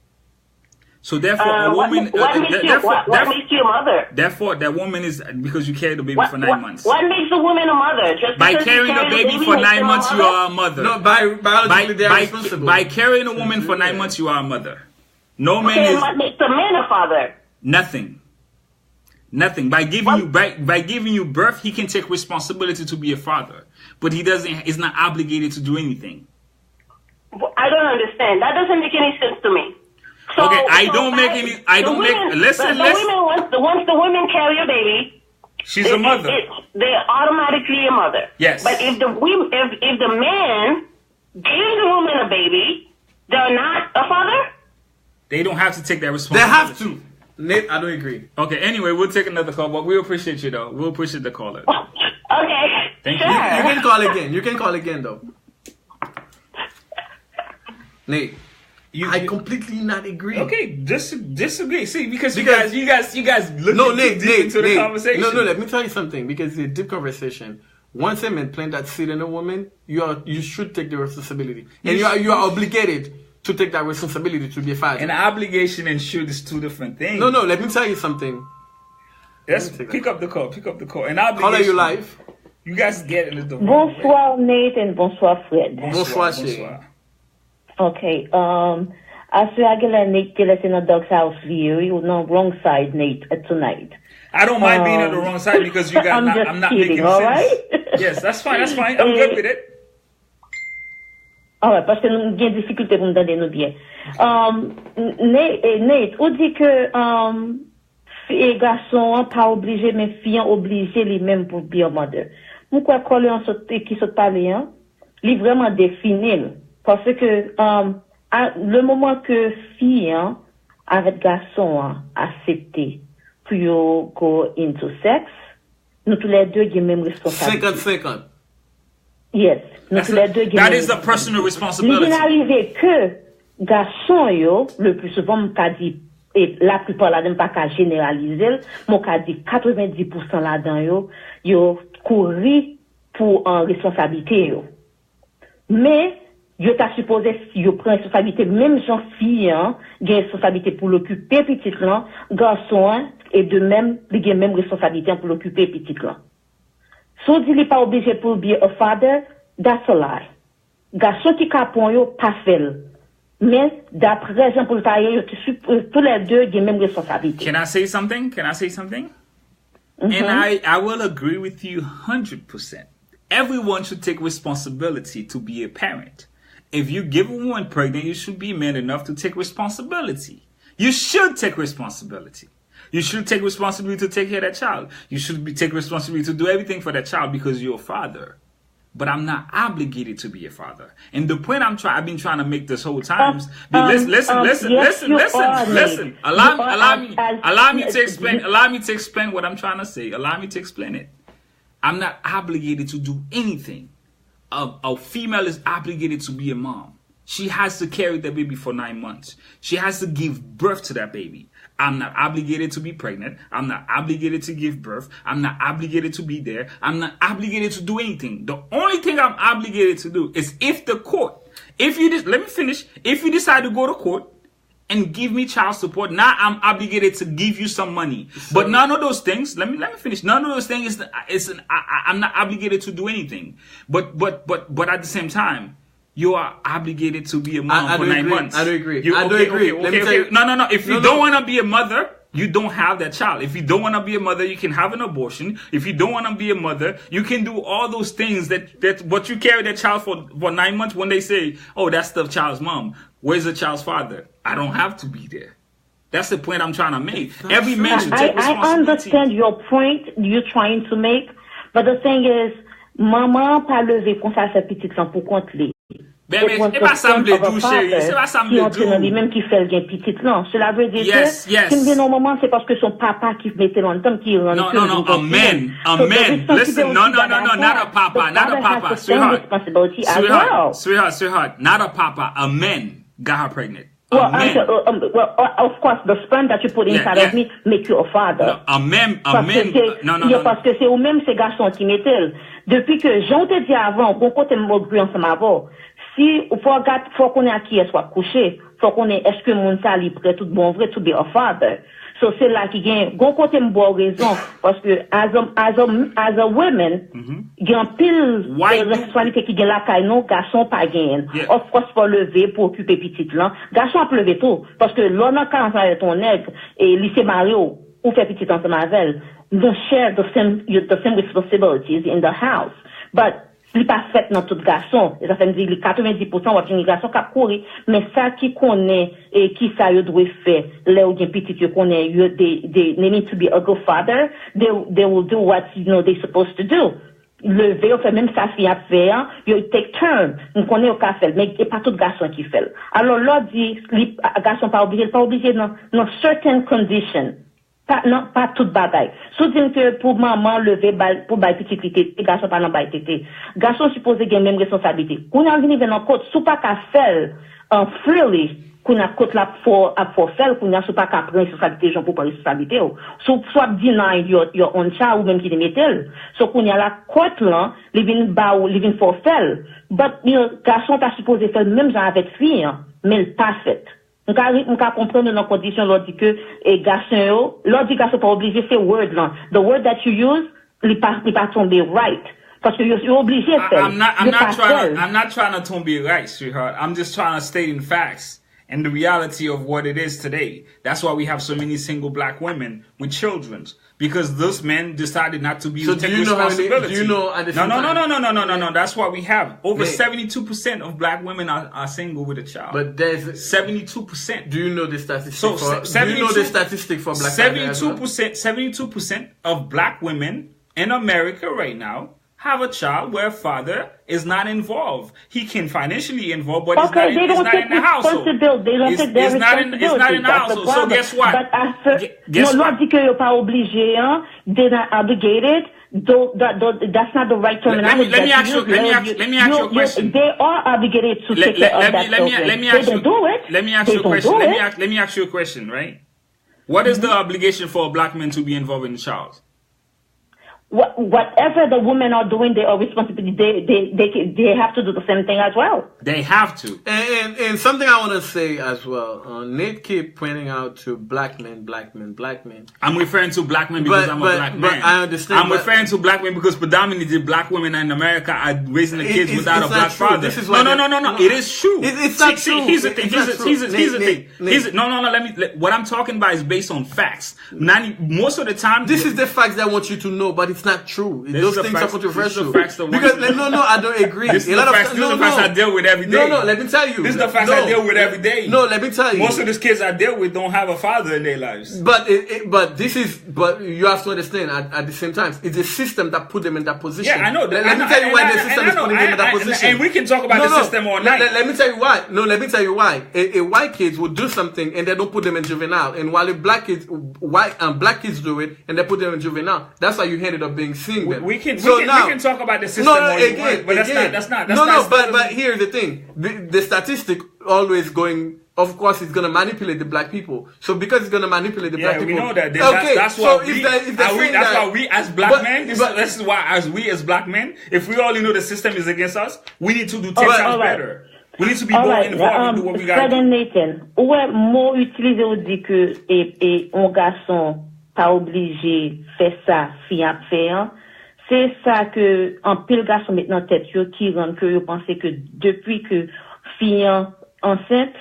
So therefore, a woman. What makes you a mother? Therefore, that woman is because you carried the baby for 9 months. What makes a woman a mother? Just By because carrying you the carry baby for makes 9 them a months, you mother? are a mother. No, biologically they are responsible. By carrying a woman for 9 months, you are a mother. No man Okay, is what makes a man a father? nothing. By giving you birth, he can take responsibility to be a father, but he doesn't. Is not obligated to do anything. I don't understand. That doesn't make any sense to me. Okay, I don't make any. Listen. Once the women carry a baby, She's a mother. They're automatically a mother. Yes. But if the man gives the woman a baby, they're not a father? They don't have to take that They responsibility. have to. Nate, I don't agree. Okay, anyway, we'll take another call, but we appreciate you, though. We'll appreciate the caller. Okay. Thank sure. you. You can call again. You can call again, though. Nate, I completely not agree. Okay, disagree. See, because you guys look Nate, into the conversation. No, let me tell you something. Because it's a deep conversation. Once a man plant that seed in a woman, you should take the responsibility, and you are obligated to take that responsibility to be a father. And obligation and should is two different things. No, let me tell you something. Let's pick up the call. And obligation. Caller, you live? You guys get it the Bonsoir Nate and bonsoir Fred. Bonsoir, chérie. Okay. As we are going Nate tell us in a dog's house view, you're on wrong side, Nate, tonight. I don't mind being on the wrong side because you guys. I'm not kidding, making all sense. right? Yes, that's fine. I'm good with it. Alright, parce que nous avons des difficultés pour nous entendre nous bien. Nate, on dit que les garçons pas obligés, mais filles obligés lui-même pour be a mother. Moi, quoi qu'on qui se parle, hein, il vraiment défini. Parce que le moment que filles avec garçons accepté pour go into sex, nous tous les deux avons même responsabilité. 50-50. Yes. That is a personal responsibility. Il est arrivé que garçon yo le plus souvent m'ka dit et la plupart là même pas qu'à généraliser, m'ka dit 90% là-dedans yo couru pour en responsabilité yo. Mais yo t'a supposé si yo prend responsabilité même jeune fille gagne responsabilité pour l'occuper petite là, garçon et de même il gagne même responsabilité pour l'occuper petite là. So dit il pas obligé pour be a father, that's a lie. Garçon qui capon yo pas fait. Mais d'après Jean-Paul Taillé, tous les deux ont même responsabilité. Can I say something? And I will agree with you 100%. Everyone should take responsibility to be a parent. If you give a woman pregnant, you should be man enough to take responsibility. You should take responsibility. You should take responsibility to take care of that child. You should take responsibility to do everything for that child because you're a father. But I'm not obligated to be a father. And the point I've been trying to make this whole time is, listen. Allow me to explain what I'm trying to say. Allow me to explain it. I'm not obligated to do anything. A female is obligated to be a mom. She has to carry the baby for 9 months. She has to give birth to that baby. I'm not obligated to be pregnant. I'm not obligated to give birth. I'm not obligated to be there. I'm not obligated to do anything. The only thing I'm obligated to do is if the court, let me finish. If you decide to go to court and give me child support, now I'm obligated to give you some money. But none of those things, let me finish. None of those things I'm not obligated to do anything. But at the same time, you are obligated to be a mom for 9 months. I do agree. Okay. No. If you don't want to be a mother, you don't have that child. If you don't want to be a mother, you can have an abortion. If you don't want to be a mother, you can do all those things but you carry that child for 9 months. When they say, oh, that's the child's mom, where's the child's father? I don't have to be there. That's the point I'm trying to make. Every man should take responsibility. I understand your point you're trying to make, but the thing is, maman pas levé comme ça fait petit sans pour compte les. Ben, mais c'est pas ça me le dit, chérie. C'est pas ça me le dit. Même qui fait le petit non. Cela veut dire que, si me dit non, maman, c'est parce que son papa qui mettait longtemps qui rend. No, amen. Listen, no, not a papa. Sweetheart, not a papa. A man got her pregnant. Well, of course, the sperm that you put inside of me make you a father. No, a man. Parce que c'est ou même ces garçons qui mettent. Depuis que j'en te dit avant, bon côté me brûle ensemble avant. Si, faut qu'on ait à qui elle soit couché, faut qu'on ait, est-ce que mon ça li prêt tout bon vrai to be a father. So c'est là qui gagne, bon côté me boit raison, parce que as a woman, gagne pile de responsabilité qui gagne la caille, non, garçon pas gagne. Of course, faut lever pour occuper petite là. Garçon a lever tout, parce que l'on a 40 ans avec ton nègre, et lycée Mario, ou fait petite ensemble avec elle, don't share the same responsibilities in the house. But, li pas fait dans tout garçon. Ça fait me dire, 90% ou une garçon qui a couru, mais ça qui connaît et qui ça yo doit faire, là où bien petit yo connaît, they need to be a good father, they will do what they're supposed to do. Lever, on fait même sa fille à faire, you take turn. On connaît au cas fait, mais c'est pas tout garçon qui fait. Alors là, dit, garçon pas obligé dans certain conditions. Pas toute bagaille. Soudain que pour maman lever pour bail petit tété, garçon pas dans bail tété. Garçon supposé gagner même responsabilité. Qu'on a venu dans côte, sous pas qu'à faire freely, qu'on a côte là pour faire, qu'on a sous pas qu'à prendre responsabilité, j'en pour pas responsabilité. Soit deny your own child ou même qui les mettent. So qu'on a la côte là, les vinn for faire. But garçon pas supposé faire même genre avec fille, mais il pas fait. On peut comprendre dans condition lors dit que garçon pas obligé c'est word là. The word that you use, il pas tomber right. Parce que you're obligé de faire. I'm not trying to tomber right, sweetheart. I'm just trying to state in facts and the reality of what it is today. That's why we have so many single black women with children. Because those men decided not to take responsibility. Do you know at the same time? No. That's what we have. Over 72% of black women are single with a child. But there's 72%. Do you know the statistic? Do you know the statistic for black 72% of black women in America right now have a child where father is not involved. He can financially involve, but he's not in the household. They don't take their responsibility. It's not in the household. So guess what? But after, l'on dit que you're pas obligé, they're not obligated. That's not the right terminology. Let me ask you a question. They are obligated to take care of that children. They don't do it. Let me ask you a question. Let me ask you a question, right? What is the obligation for a black man to be involved in the child? Whatever the women are doing, they are responsible. They have to do the same thing as well. They have to. And something I want to say as well. Nate keep pointing out to black men. I'm referring to black men because I'm a black man. But I understand. I'm referring to black men because predominantly black women in America are raising the kids without a black father. No. It is true. It's not true. Here's the thing. No. What I'm talking about is based on facts. Most of the time, this is the facts that I want you to know. But it's not true. This Those is the things are facts- controversial. this is the facts that Because one- no, I don't agree. This is A the lot of facts, times- this is the facts I deal with every day. No, let me tell you. This is the facts No. I deal with every day. No, let me tell you. Most of these kids I deal with don't have a father in their lives. But but you have to understand at the same time, it's a system that put them in that position. Yeah, I know. Let me tell you why the system is putting them in that position. And we can talk about the system all night. Let me tell you why. No, let me tell you why. A white kids will do something and they don't put them in juvenile, and while black kids do it and they put them in juvenile, that's why you ended up being seeing them. We can talk about the system all you want, but that's not. But here's the thing: the statistic always going. Of course, it's gonna manipulate the black people. So because it's gonna manipulate the black people, we know that. Okay, that's so why we as black men. This is why we as black men, if we only know the system is against us, we need to do 10 times better. We need to be more involved in what we got. Fred and Nathan, ouais, mot utilisé ou dit que et un garçon pas obligé faire ça, fille à faire. C'est ça que en pile garçon maintenant tête yo qui rend que yo penser que depuis que fille enceinte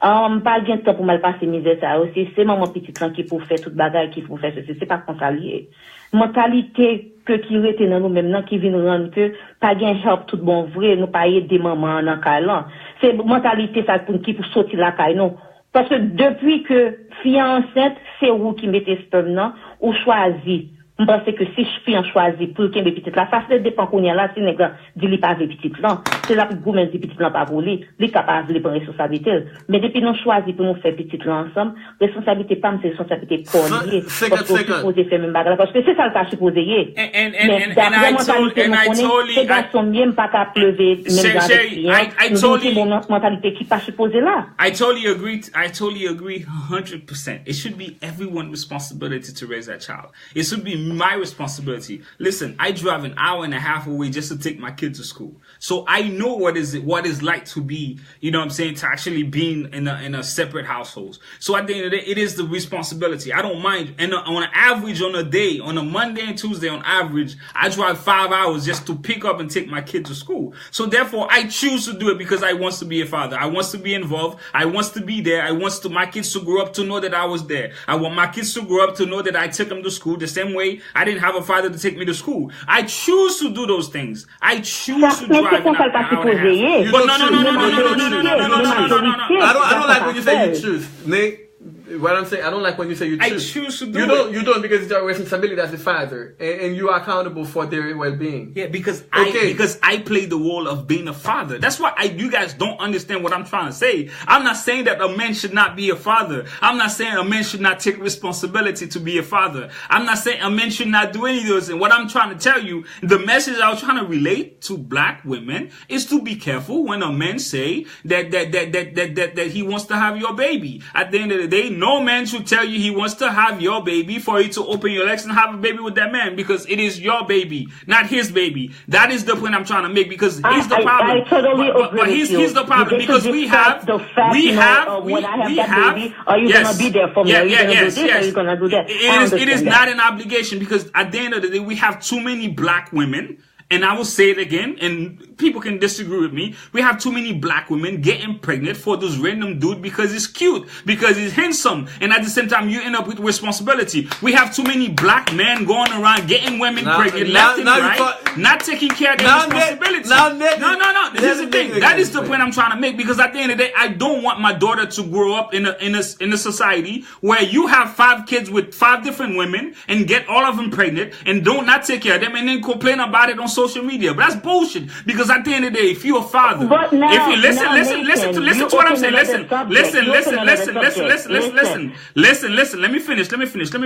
pas gain temps pour mal passer misère ça aussi c'est maman petite là qui pour faire toute bagarre qui pour faire ceci c'est pas comme ça lié mentalité que qui rete dans nous même qui vient rendre que pas gain help tout bon vrai nous pas aider maman dans calan c'est mentalité ça pour qui pour sortir la caille non parce que depuis que fille enceinte c'est vous qui mettez sperme non ou choisi je pense que si je suis en choisi pour qu'il y ait des petites là, ça dépend qu'on y a là, si les gars disent pas des petites là, c'est là que vous mettez des petites là pas pour lui, les capables de prendre responsabilité. Mais depuis nous choisi pour nous faire petites là ensemble, responsabilité pas, c'est responsabilité pour lui. Parce qu'on supposé faire même bagarre, parce que c'est ça le cas supposé y est. Mais d'après mentalité, nous connaissons, ces gars sont même pas qu'à pleurer, même dans les clients, nous mentalité qui pas supposé là. I totally agree 100%. It should be everyone's responsibility to raise that child. It should be my responsibility. Listen, I drive an hour and a half away just to take my kid to school. So I know what is like to be, you know what I'm saying, to actually being in a separate household. So at the end of the day, it is the responsibility. I don't mind. And on an average, on a day, on a Monday and Tuesday, on average, I drive 5 hours just to pick up and take my kid to school. So therefore, I choose to do it because I want to be a father. I want to be involved. I want to be there. I want my kids to grow up to know that I was there. I want my kids to grow up to know that I took them to school the same way I didn't have a father to take me to school. I choose to do those things. I choose to drive an hour and a half. But no. I don't like when you say you choose, Nick. What I'm saying, I don't like when you say you choose. I choose to do it. You don't because it's your responsibility as a father, and you are accountable for their well-being. Yeah, because I play the role of being a father. That's why you guys don't understand what I'm trying to say. I'm not saying that a man should not be a father. I'm not saying a man should not take responsibility to be a father. I'm not saying a man should not do any of those. And what I'm trying to tell you, the message I was trying to relate to black women is to be careful when a man say that he wants to have your baby. At the end of the day, no man should tell you he wants to have your baby for you to open your legs and have a baby with that man because it is your baby, not his baby. That is the point I'm trying to make because he's the problem. I totally agree but he's the problem because we have when I have that baby, are you gonna be there for me? Are you gonna do this? Are you gonna do that? It is not an obligation because at the end of the day we have too many black women. And I will say it again, and people can disagree with me. We have too many black women getting pregnant for this random dude because he's cute, because he's handsome, and at the same time you end up with responsibility. We have too many black men going around getting women pregnant left and right, not taking care of their responsibility. No. This is the thing. That is the point I'm trying to make because at the end of the day, I don't want my daughter to grow up in a society where you have 5 kids with 5 different women and get all of them pregnant and not take care of them and then complain about it on social media. But that's bullshit because at the end of the day, if you're a father, if you listen to what I'm saying, listen, let me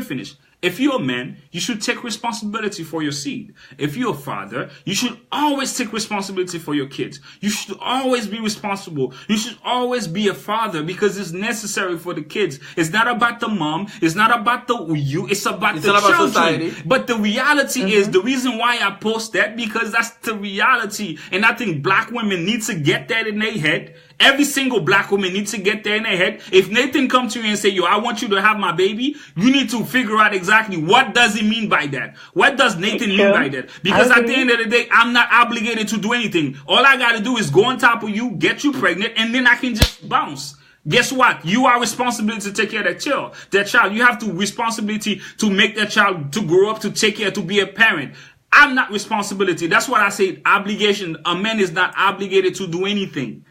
finish. If you're a man, you should take responsibility for your seed. If you're a father, you should always take responsibility for your kids. You should always be responsible. You should always be a father because it's necessary for the kids. It's not about the mom. It's not about it's about the children. Society. But the reality is the reason why I post that because that's the reality. And I think black women need to get that in their head. Every single black woman needs to get that in their head. If Nathan comes to you and say, yo, I want you to have my baby, you need to figure out exactly what does he mean by that. What does Nathan mean by that? Because at the end of the day, I'm not obligated to do anything. All I got to do is go on top of you, get you pregnant, and then I can just bounce. guess what? You are responsible to take care of that child. You have to responsibility to make that child to grow up, to take care, to be a parent. I'm not responsibility. That's what I say. Obligation. A man is not obligated to do anything.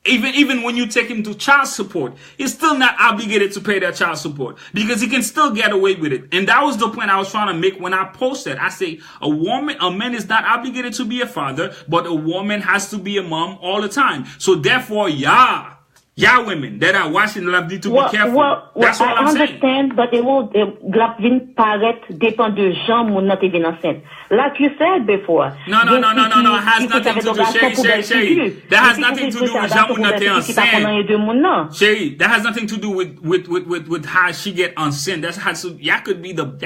Even when you take him to child support, he's still not obligated to pay that child support because he can still get away with it. And that was the point I was trying to make when I posted. I say a man is not obligated to be a father, but a woman has to be a mom all the time. So therefore, y'all women that are watching love need to be careful. That's what I'm saying. I understand, but it will paraître dépend de gens mon nan te vin enceinte. Like you said before. No. It has nothing to do. Sherry. That has nothing to do with gens moun nan te enceinte. Sherry, that has nothing to do with how she get enceinte. Y'all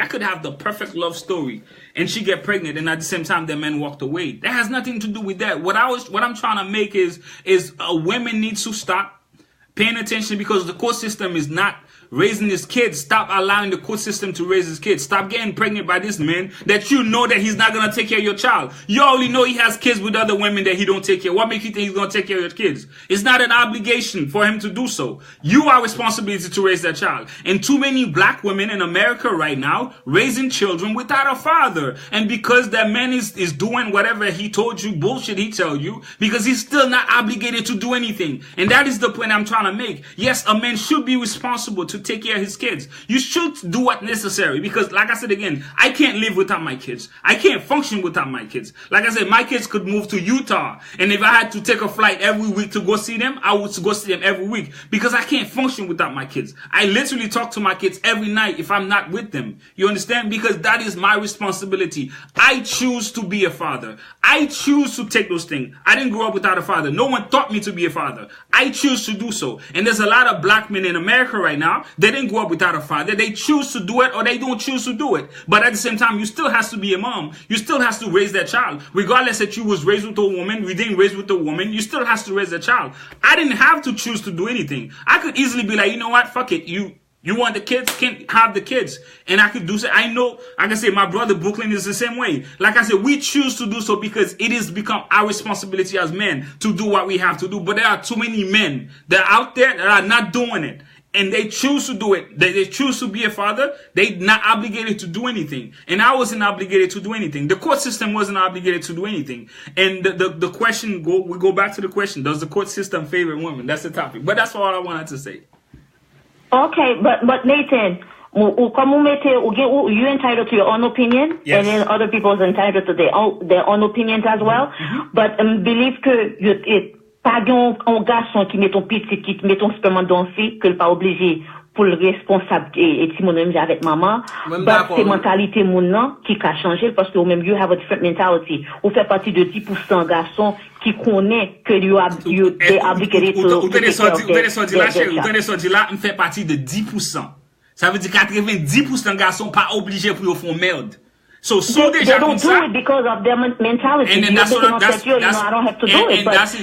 could have the perfect love story and she get pregnant and at the same time the man walked away. That has nothing to do with that. What I'm trying to make is women need to stop paying attention because the court system is not raising his kids. Stop allowing the court system to raise his kids. Stop getting pregnant by this man that you know that he's not going to take care of your child. You already know he has kids with other women that he don't take care. What makes you think he's going to take care of your kids? It's not an obligation for him to do so. You are responsible to raise that child. And too many black women in America right now raising children without a father. And because that man is doing whatever he told you, bullshit he tell you, because he's still not obligated to do anything. And that is the point I'm trying to make. Yes, a man should be responsible to take care of his kids. You should do what's necessary because, like I said again, I can't live without my kids. I can't function without my kids. Like I said, my kids could move to Utah, and if I had to take a flight every week to go see them, I would go see them every week because I can't function without my kids. I literally talk to my kids every night if I'm not with them. You understand? Because that is my responsibility. I choose to be a father. I choose to take those things. I didn't grow up without a father. No one taught me to be a father. I choose to do so. And there's a lot of black men in America right now. They didn't grow up without a father. They choose to do it or they don't choose to do it. But at the same time, you still has to be a mom. You still has to raise that child. Regardless that you was raised with a woman, we didn't raise with a woman, you still has to raise that child. I didn't have to choose to do anything. I could easily be like, you know what? Fuck it. You want the kids? Can't have the kids. And I could do so. I know, I can say my brother Brooklyn is the same way. Like I said, we choose to do so because it has become our responsibility as men to do what we have to do. But there are too many men that are out there that are not doing it. And they choose to do it. They choose to be a father. They're not obligated to do anything. And I wasn't obligated to do anything. The court system wasn't obligated to do anything. And the question, we go back to the question, does the court system favor women? That's the topic. But that's all I wanted to say. Okay, but Nathan, you're entitled to your own opinion, yes. And then other people are entitled to their own opinions as well. Mm-hmm. But believe que pas un garçon qui met ton petit, qui met ton sperme dans fille, que pas obligé pour le responsable et si mon ami avec maman. But c'est mentalité mon nan qui a changé parce que même you have a different mentality. Ou fait partie de 10% garçons qui connaît que they obligated to. Ou tenez sorti là, on fait partie de 10%. Ça veut dire 90% garçons pas obligés pour ils font merde. So they don't do it because of their mentality. And then that's I don't have to do it. But that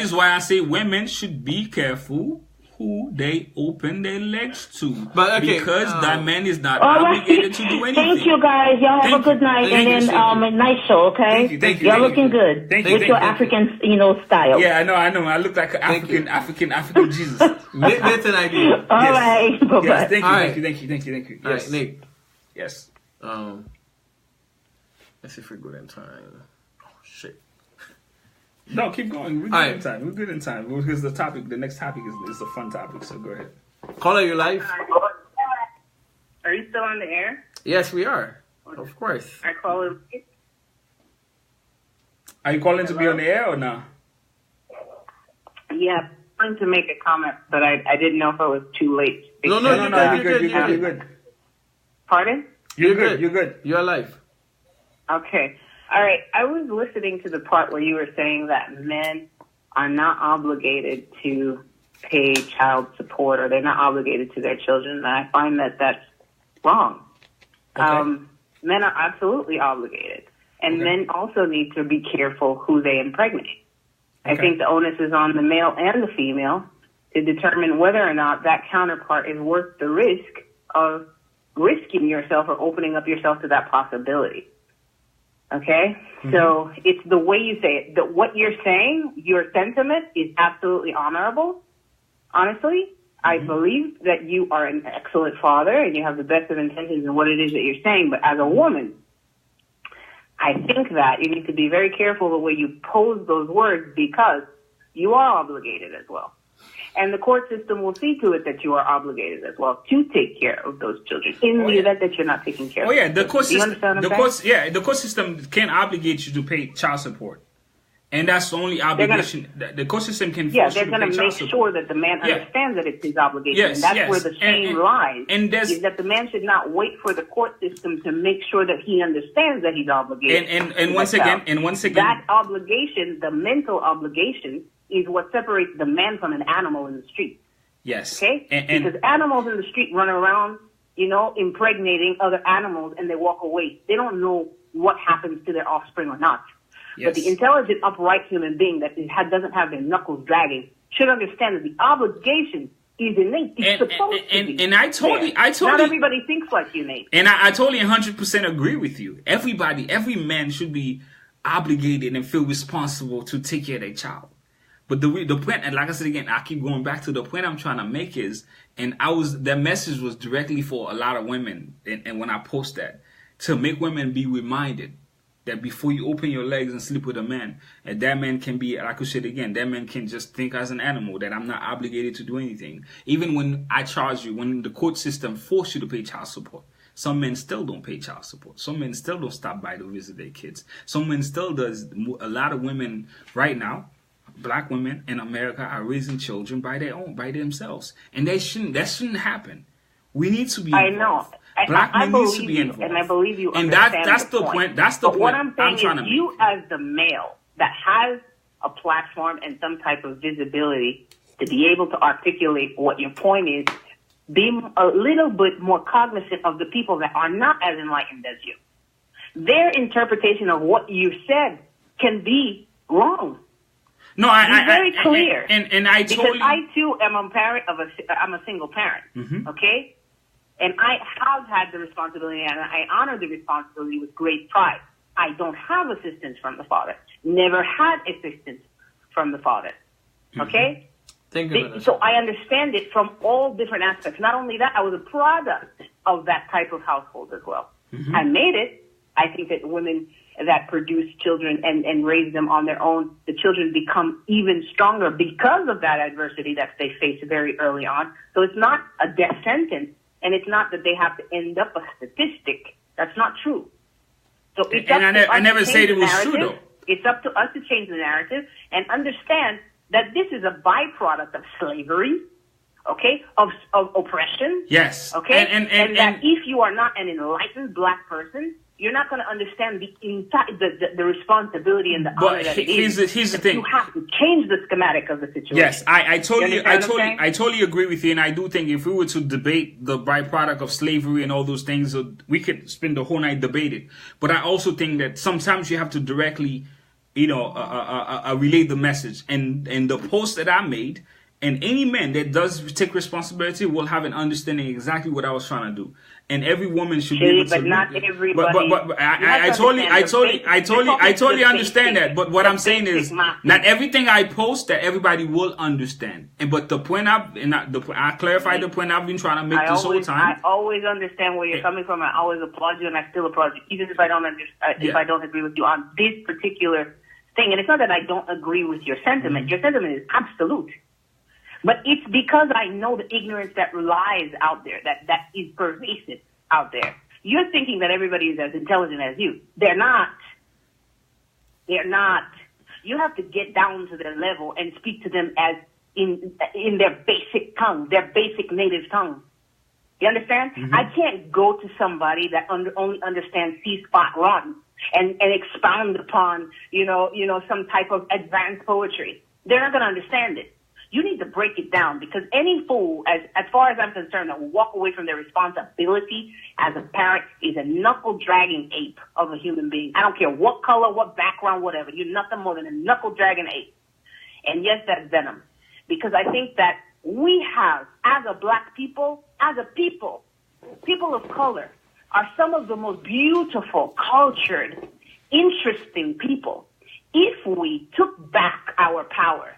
is why I say women should be careful who they open their legs to. But okay, because that man is not obligated to do anything. Thank you guys. Y'all have a good night and then a nice show, okay? Thank you. Y'all looking good. With your African, style. Yeah, I know. I look like an African Jesus. That's an idea. All right. Bye-bye. Yes, thank you. All yes. right, Nick. Yes. Let's see if we're good in time. Oh, shit. No, keep going. We're good in time. We're good in time. Because the next topic is a fun topic, so go ahead. Caller, you live? Are you still on the air? Yes, we are. Of course. I call him. Are you calling to be on the air or not? Yeah, I wanted to make a comment, but I didn't know if it was too late. No, you're good. Pardon? You're good. You're alive. Okay. All right. I was listening to the part where you were saying that men are not obligated to pay child support or they're not obligated to their children. And I find that that's wrong. Okay. Men are absolutely obligated. And men also need to be careful who they impregnate. Okay. I think the onus is on the male and the female to determine whether or not that counterpart is worth the risk of risking yourself or opening up yourself to that possibility. Okay? So it's the way you say it. What you're saying, your sentiment is absolutely honorable. Honestly, I believe that you are an excellent father and you have the best of intentions in what it is that you're saying. But as a woman, I think that you need to be very careful the way you pose those words because you are obligated as well. And the court system will see to it that you are obligated as well to take care of those children in the event that you're not taking care of them. The court Do you system. understand what I'm saying? The court system can obligate you to pay child support, and that's the only obligation. The court system can force they're you to going pay to child make support. sure that the man understands that it's his obligation. Yes, and that's yes. where the shame And lies. and that's- is that the man should not wait for the court system to make sure that he understands that he's obligated. And once again, that obligation, the mental obligation, is what separates the man from an animal in the street. Yes. Okay? And because animals in the street run around, impregnating other animals and they walk away. They don't know what happens to their offspring or not. Yes. But the intelligent, upright human being that doesn't have their knuckles dragging should understand that the obligation is innate. It's supposed to be. And I totally, Not everybody thinks like you, Nate. And I totally 100% agree with you. Every man should be obligated and feel responsible to take care of their child. But the point, and like I said again, I keep going back to the point I'm trying to make is, that message was directly for a lot of women, and when I post that, to make women be reminded that before you open your legs and sleep with a man, and that man can be, like I said again, that man can just think as an animal, that I'm not obligated to do anything. Even when I charge you, when the court system force you to pay child support, some men still don't pay child support. Some men still don't stop by to visit their kids. Some men still does. A lot of women right now, black women in America, are raising children by themselves, and that shouldn't happen. We need to be involved. I know. Black men need to be you, involved, and I believe you. And understand that's the point. That's the but point. What I'm saying trying is, to you as the male that has a platform and some type of visibility to be able to articulate what your point is, be a little bit more cognizant of the people that are not as enlightened as you. Their interpretation of what you said can be wrong. No, Be very clear. And I totally, because I too am a parent I'm a single parent. Mm-hmm. Okay, and I have had the responsibility, and I honor the responsibility with great pride. I don't have assistance from the father. Never had assistance from the father. Okay. Think of it. So I understand it from all different aspects. Not only that, I was a product of that type of household as well. Mm-hmm. I made it. I think that women that produce children and raise them on their own, the children become even stronger because of that adversity that they face very early on. So it's not a death sentence, and it's not that they have to end up a statistic. That's not true. So it's I never said it was true, though. It's up to us to change the narrative and understand that this is a byproduct of slavery, okay, of oppression. Yes. Okay, and that if you are not an enlightened black person, you're not going to understand the responsibility and the honor that it is. Here's the thing. You have to change the schematic of the situation. Yes, I totally agree with you, and I do think if we were to debate the byproduct of slavery and all those things, we could spend the whole night debating. But I also think that sometimes you have to directly, relay the message. And the post that I made, and any man that does take responsibility will have an understanding exactly what I was trying to do. And every woman should be able to. But not everybody. But I totally understand that. But what I'm saying is, not everything I post that everybody will understand. But the point I clarified the point I've been trying to make this whole time. I always understand where you're coming from. I always applaud you, and I still applaud you, even if I don't if I don't agree with you on this particular thing. And it's not that I don't agree with your sentiment. Your sentiment is absolute. But it's because I know the ignorance that lies out there, that is pervasive out there. You're thinking that everybody is as intelligent as you. They're not. They're not. You have to get down to their level and speak to them as in their basic tongue, their basic native tongue. You understand? Mm-hmm. I can't go to somebody that only understands C-spot run and expound upon, some type of advanced poetry. They're not going to understand it. You need to break it down, because any fool, as far as I'm concerned, that will walk away from their responsibility as a parent is a knuckle-dragging ape of a human being. I don't care what color, what background, whatever. You're nothing more than a knuckle-dragging ape. And yes, that's venom. Because I think that we have, as a black people, people of color, are some of the most beautiful, cultured, interesting people, if we took back our power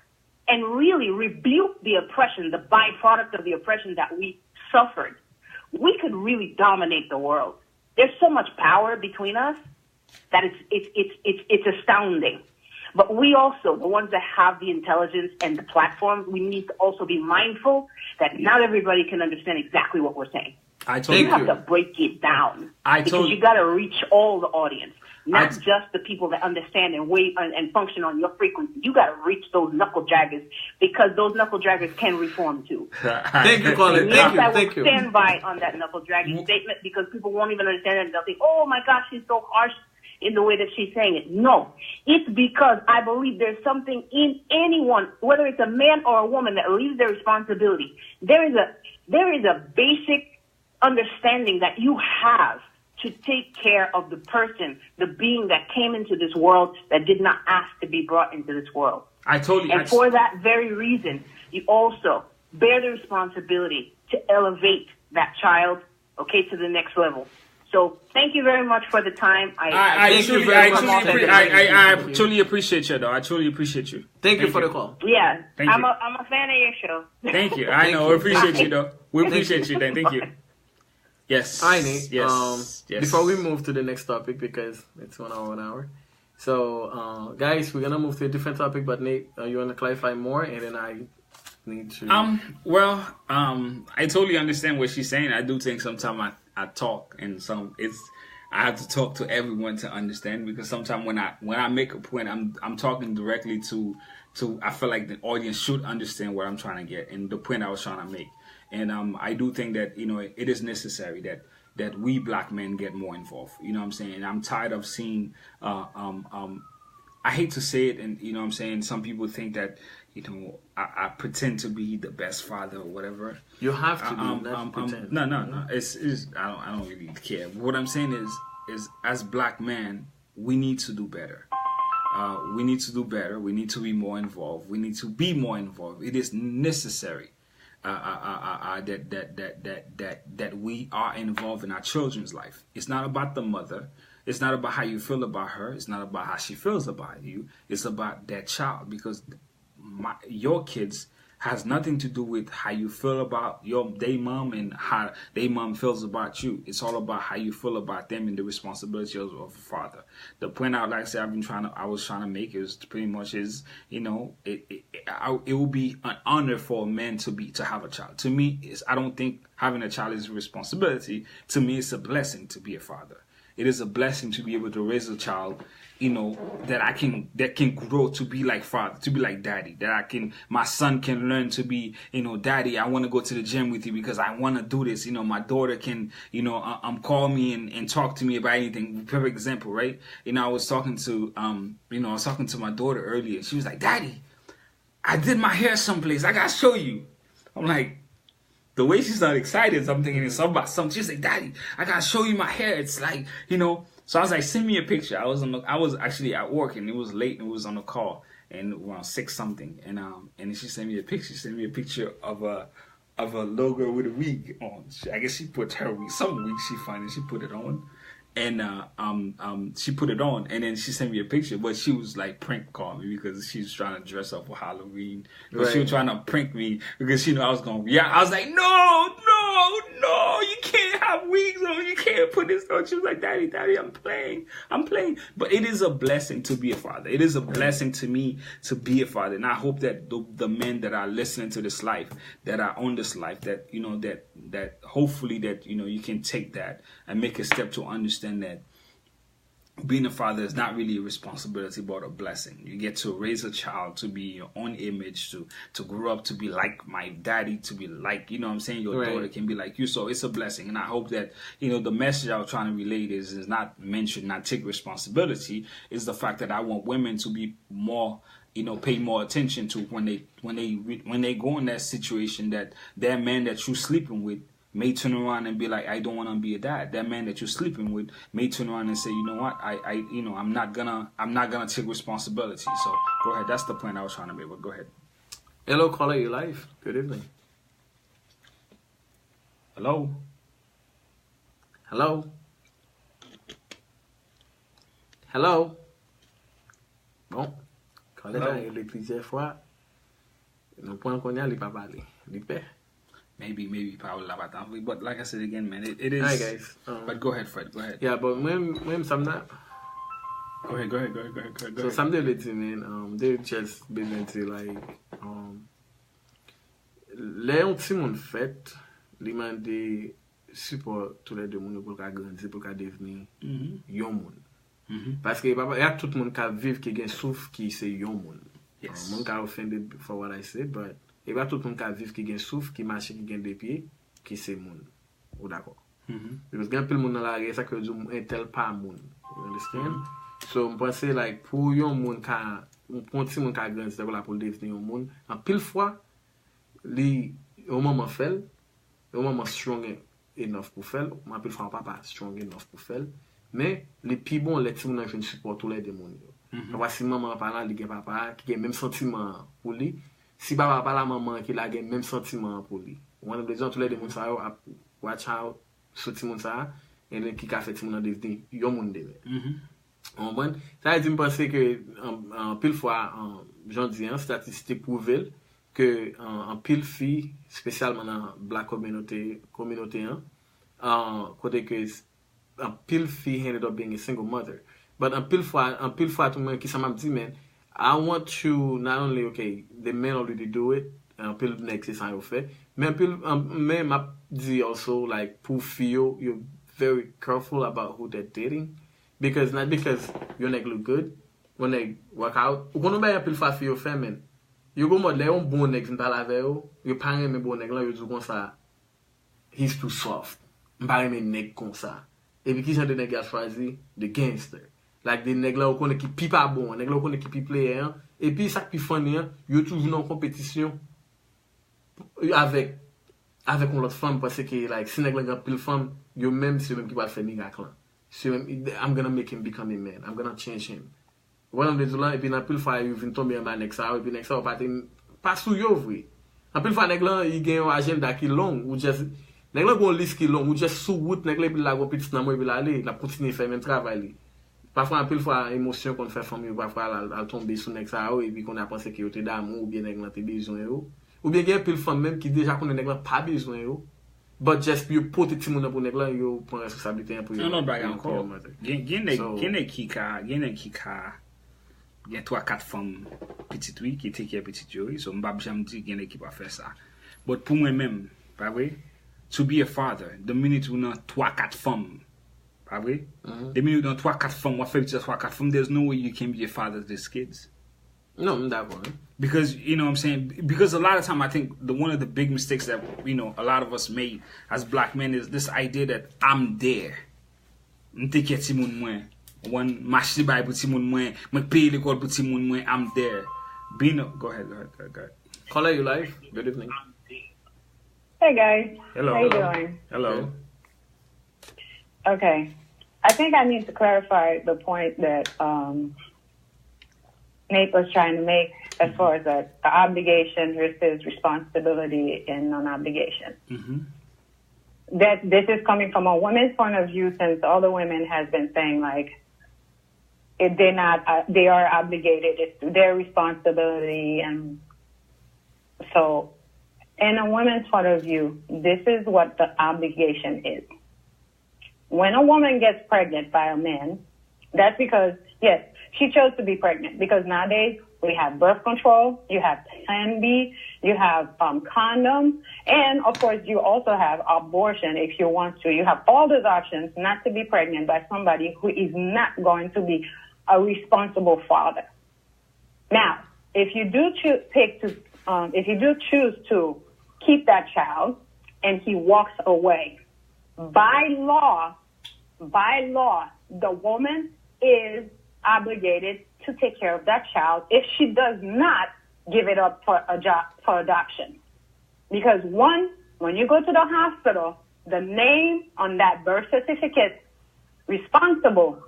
and really rebuked the oppression, the byproduct of the oppression that we suffered, we could really dominate the world. There's so much power between us that it's astounding. But we also, the ones that have the intelligence and the platform, we need to also be mindful that not everybody can understand exactly what we're saying. You have to break it down because you got to reach all the audience, not just the people that understand and wait and function on your frequency. You got to reach those knuckle draggers because those knuckle draggers can reform too. Thank you, Colin. Thank you. Stand by on that knuckle dragging statement because people won't even understand it. They'll think, "Oh my gosh, she's so harsh in the way that she's saying it." No, it's because I believe there's something in anyone, whether it's a man or a woman, that leaves their responsibility. There is a basic understanding that you have to take care of the person, the being that came into this world that did not ask to be brought into this world. And for that very reason, you also bear the responsibility to elevate that child, to the next level. So thank you very much for the time. I truly appreciate you, though. I truly appreciate you. Thank you for the call. Yeah, I'm a fan of your show. Thank you. I know. We appreciate you, though. We appreciate you, then. Thank you. Yes. Hi, Nate. Yes. Before we move to the next topic, because it's 1 hour. So, guys, we're gonna move to a different topic. But Nate, you want to clarify more, and then I need to. I totally understand what she's saying. I do think sometimes I talk, and I have to talk to everyone to understand, because sometimes when I make a point, I'm talking directly to I feel like the audience should understand what I'm trying to get and the point I was trying to make. And I do think that it is necessary that we black men get more involved. You know what I'm saying? And I'm tired of seeing I hate to say it, and you know what I'm saying, some people think that I pretend to be the best father or whatever. You have to not pretend. No. It's I don't really care. What I'm saying is as black men, we need to do better. We need to do better. We need to be more involved. We need to be more involved. It is necessary that we are involved in our children's life. It's not about the mother. It's not about how you feel about her. It's not about how she feels about you. It's about that child, because your kids has nothing to do with how you feel about their mom and how their mom feels about you. It's all about how you feel about them and the responsibility of a father. The point I was trying to make is pretty much is, it will be an honor for a man to have a child. To me, I don't think having a child is a responsibility. To me, it's a blessing to be a father. It is a blessing to be able to raise a child, that can grow to be like father, to be like daddy. My son can learn to be, daddy, I want to go to the gym with you because I want to do this. My daughter can, call me and talk to me about anything. Perfect example, right? I was talking to, my daughter earlier. She was like, "Daddy, I did my hair someplace. I gotta show you." I'm like, the way she's not excited, I'm thinking it's about something. She's like, "Daddy, I gotta show you my hair." It's like, So I was like, "Send me a picture." I was actually at work, and it was late, and it was on a call, and around 6 something, and she sent me a picture. She sent me a picture of a logo with a wig on. I guess she put her wig. Some wig she found, and she put it on. And she put it on, and then she sent me a picture, but she was like prank calling me because she was trying to dress up for Halloween. But right. She was trying to prank me because she knew I was going to react. I was like, no, you can't have wigs on, you can't put this on. She was like, Daddy, I'm playing. But it is a blessing to be a father. It is a blessing to me to be a father, and I hope that the men that are listening to this life, that are on this life, that that hopefully that you can take that and make a step to understand that being a father is not really a responsibility but a blessing. You get to raise a child to be your own image, to grow up to be like my daddy, to be like, your right. daughter can be like you. So it's a blessing, and I hope that the message I was trying to relate is not mention, not take responsibility, is the fact that I want women to be more, pay more attention to when they go in that situation, that that man that you're sleeping with may turn around and be like, "I don't want to be a dad." That man that you're sleeping with may turn around and say, "You know what? I'm not gonna take responsibility." So go ahead. That's the point I was trying to make. But go ahead. Hello, caller, you live. Good evening. Hello. Hello. Bon, quand on a eu plusieurs fois, nous pouvons qu'on y a, il pas parler. Il paie. Maybe probably about that. But like I said again, man, it is. Hi guys. But go ahead, Fred. Go ahead. Yeah, but when some that. Go ahead. So some they man, they just been into like les petits monde fait, li mande support tous les deux monde pour qu'a grandir pour qu'a devenir yon monde. Parce que y a tout le monde qui vivre qui gen souffre qui c'est yon monde. Yes. Mon ka offended for what I said, but y a tout le monde qui vivre qui gen souffre qui marche qui gen des pieds qui c'est monde. Ou d'accord. Because gen pile monde dans la rue ça que un tel pas monde. You understand? So je pense like pour yon monde ka pour petit monde ka grandir pour devenir yon monde, en pile fois li au moment fait, au moment strong enough pour faire, moi pile fois papa strong enough pour faire. Mais les plus bons les petits monde je support tous les démons. Voici maman parlant li gen papa qui gen même sentiment pour lui. Si papa pas la maman qui la gen même sentiment pour lui. One of the gens tous les démons ça watch out ce petit monde ça et le qui ka fait petit monde devenir yon monde de. On bon, ça dit me penser que en pile fois j'en dis en statistique prouve que en pile fille spécialement dans black communauté côté que a pile fille ended up being a single mother. But a pile fois tout le monde qui ça m'a dit, man, I want to not only, okay, the men already do it, un pile next ça yo fait, mais un pile, mais m'a dit also, like, pour fille, you're very careful about who they're dating, because not because your neck look good, when they work out, ou konon ba un pile fois fille fait, man, you go mode, un bon neck, n'ta la veille, you parle mais bon neck, là, you dis comme ça, he's too soft, m'parle mais neck comme ça. Et puis qui genre de nèg a choisi the gangster. Like des nèg là on qui pi pas bon, nèg là on qui pi player et puis ça qui funny yo toujours en compétition avec une autre femme parce que like si nèg là a pile femme, yo même c'est même qui va faire miracle. C'est même I'm gonna make him become a man. I'm gonna change him. One of the là et puis na pile fois yo vinn tomber en next ça et puis next ça pas sou yo vrai. En pile fois nèg là il gagne un agenda qui long ou just nèg la gon liste qui long ou just sous route nèg la la gon petit nan moi la aller la continuer faire même travail parfois un peu fois émotion qu'on fait famille parfois elle tomber sous nèg ça et puis qu'on a pensé que yo te d'amour ou bien nèg la te besoin yo ou bien gen pile femme même qui déjà connaît nèg la pas besoin yo but just you put it moun pour nèg la yo prend responsabilité pour yo non bagarre encore gen qui ka gen 3-4 femmes petites oui qui take care petite yo so m'pa jamais dit gen qui pas faire ça but pour moi même pas vrai. To be a father, the minute you know 3-4 femmes, pas vrai? The minute you know 3-4 femmes, what fait 3-4 femmes, there's no way you can be a father to these kids. No, that one. Because, you know what I'm saying? Because a lot of time I think one of the big mistakes that, you know, a lot of us made as black men is this idea that I'm there. M'teke ti moun mwen. One machi bay pou ti moun mwen. Mwen pay l'école pou ti moun mwen. I'm there. Go ahead. Caller, you live? Good evening. Hey guys. Hello. How you doing? Hello. Okay. I think I need to clarify the point that Nate was trying to make as far as the obligation versus responsibility and non-obligation. That this is coming from a woman's point of view, since all the women has been saying like if they are obligated, it's their responsibility, and so. In a woman's point of view, this is what the obligation is. When a woman gets pregnant by a man, that's because, yes, she chose to be pregnant, because nowadays we have birth control, you have Plan B, you have condoms, and of course you also have abortion if you want to. You have all those options not to be pregnant by somebody who is not going to be a responsible father. Now, if you do choose to keep that child and he walks away, by law, the woman is obligated to take care of that child if she does not give it up for adoption. Because one, when you go to the hospital, the name on that birth certificate, responsible,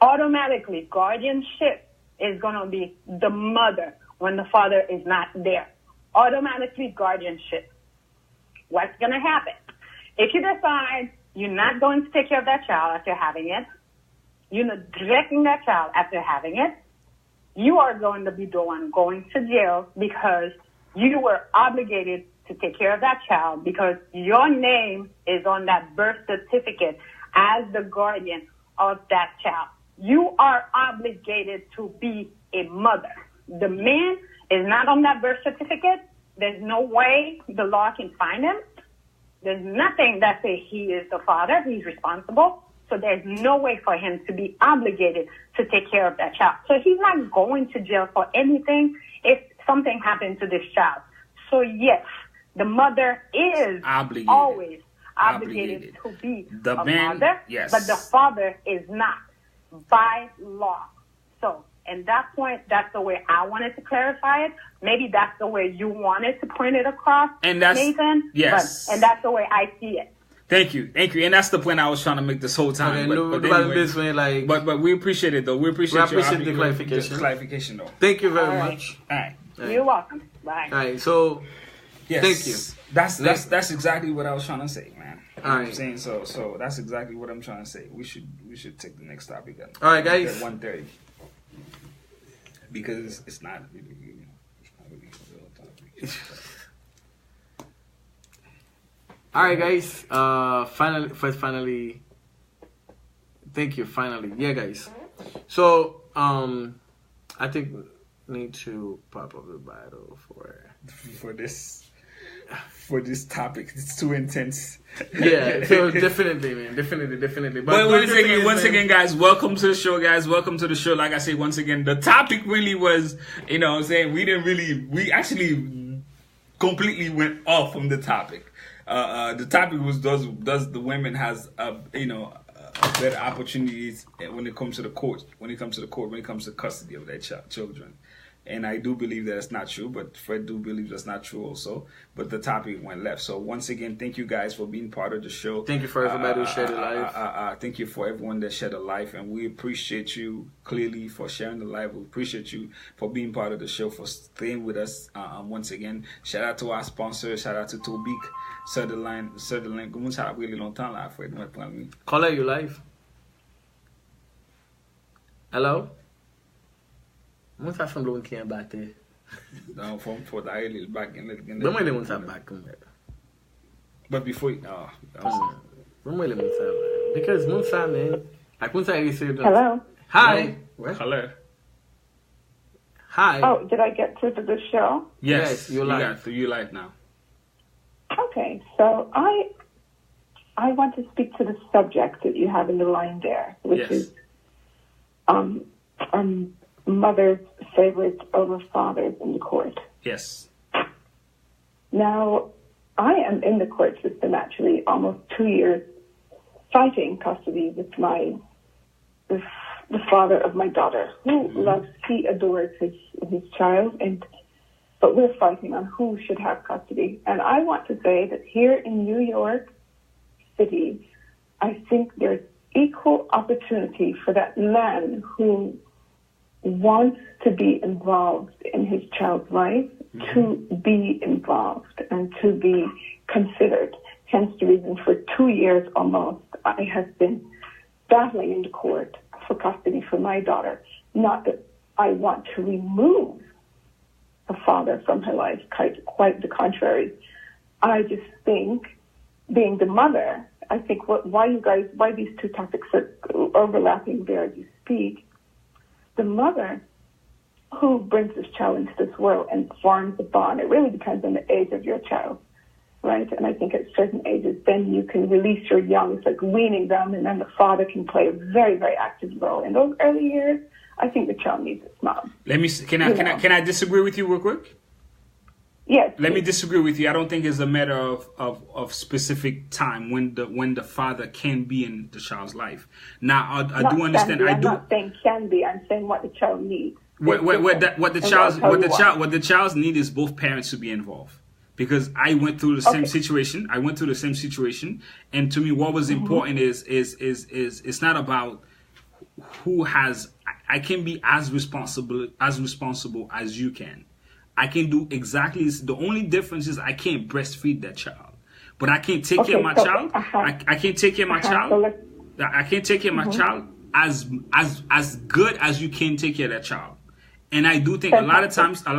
automatically guardianship is going to be the mother when the father is not there. Automatically guardianship. What's going to happen? If you decide you're not going to take care of that child after having it, you neglecting that child after having it, you are going to be the one going to jail because you were obligated to take care of that child because your name is on that birth certificate as the guardian of that child. You are obligated to be a mother. The man is not on that birth certificate. There's no way the law can find him. There's nothing that says he is the father. He's responsible. So there's no way for him to be obligated to take care of that child. So he's not going to jail for anything if something happened to this child. So yes, the mother is always obligated to be a mother, yes. But the father is not by law. So, and that's the way I wanted to clarify it. Maybe that's the way you wanted to point it across, and that's, Nathan. Yes. And that's the way I see it. Thank you. And that's the point I was trying to make this whole time. But we appreciate it, though. We appreciate the clarification. Though. Thank you very much. All right. You're welcome. Bye. All right. So, yes. Thank you. That's exactly what I was trying to say, man. All right. I'm saying so that's exactly what I'm trying to say. We should take the next topic. All right, guys. At 1:30. Because it's not really, it's not really a real topic. All right, guys. Finally, thank you. Finally, yeah, guys. So, I think we need to pop up the battle for this topic. It's too intense. Yeah, so definitely, man. Definitely. But once again, guys, welcome to the show, guys. Welcome to the show. Like I say, once again, the topic really was, you know what I'm saying, we actually completely went off from the topic. The topic was, does the women has, better opportunities when it comes to the court, when it comes to custody of their children. And I do believe that it's not true, but Fred do believe that's not true also. But the topic went left. So once again, thank you guys for being part of the show. Thank you for everybody who shared a life. Thank you for everyone that shared a life. And we appreciate you clearly for sharing the life. We appreciate you for being part of the show, for staying with us once again. Shout out to our sponsors. Shout out to Tobique, Sutherland. Comment ça a really longtemps là, Fred? Caller, you live? Hello? Moun sa semble un ki yon bate. Non, from for the little back in Don't really want to back. But before don't really want to because moun sa man. I couldn't say hello. Hi. Hello. Hi. Oh, did I get through to the show? Yes, you're live. You're live now. Okay, so I want to speak to the subject that you have in the line there, which is mothers' favorites over fathers in the court. Yes. Now, I am in the court system actually almost 2 years fighting custody with the father of my daughter, who he adores his child, but we're fighting on who should have custody. And I want to say that here in New York City, I think there's equal opportunity for that man who wants to be involved in his child's life to be involved and to be considered. Hence the reason for 2 years almost I have been battling in the court for custody for my daughter. Not that I want to remove the father from her life, quite the contrary. I just think, being the mother, I think why these two topics are overlapping there as you speak. The mother who brings this child into this world and forms a bond, it really depends on the age of your child, right? And I think at certain ages, then you can release your young. It's like weaning them, and then the father can play a very, very active role. In those early years, I think the child needs its mom. Can I disagree with you real quick? Yes. Let me disagree with you. I don't think it's a matter of specific time when the father can be in the child's life. Now, I do understand. I'm not saying can be. I'm saying what the child needs. What the child's need is both parents to be involved. Because I went through the same situation. And to me, what was important is it's not about who has. I can be as responsible as you can. I can do exactly. The only difference is I can't breastfeed that child, but I can't take care of my child. I can't take care of my child. I can't take care of my child as good as you can take care of that child. And I do think a lot of times, a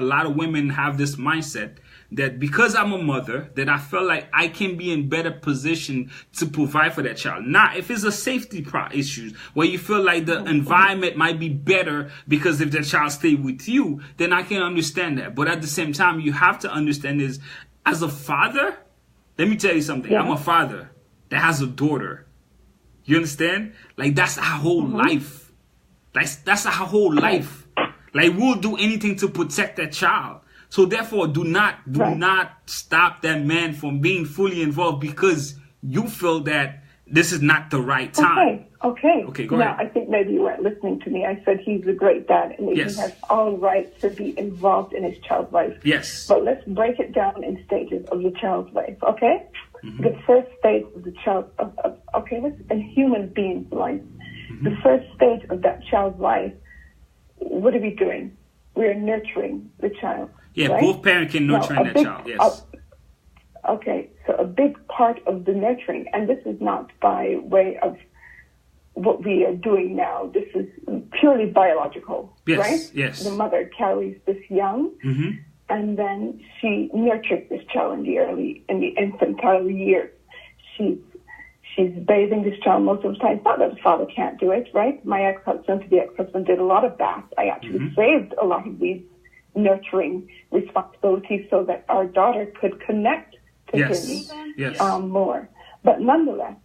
lot of women have this mindset that because I'm a mother, that I feel like I can be in better position to provide for that child. Now, if it's a safety issue where you feel like the environment might be better because if the child stay with you, then I can understand that. But at the same time, you have to understand is, as a father, let me tell you something. I'm a father that has a daughter. You understand? Like, that's our whole life. That's our whole life. Like, we'll do anything to protect that child. So therefore, do not stop that man from being fully involved because you feel that this is not the right time. Okay, go now, ahead. I think maybe you weren't listening to me. I said he's a great dad and that he has all rights to be involved in his child's life. Yes. But let's break it down in stages of the child's life, okay? The first stage of the child, a human being's life. The first stage of that child's life, what are we doing? We're nurturing the child. Yeah, right? both parents can nurture that child, yes. Okay, so a big part of the nurturing, and this is not by way of what we are doing now, this is purely biological, right? Yes. The mother carries this young, and then she nurtures this child in the infantile years. She's bathing this child most of the time. It's not that the father can't do it, right? My ex-husband did a lot of baths. I actually saved a lot of these nurturing responsibilities so that our daughter could connect to him more. But nonetheless,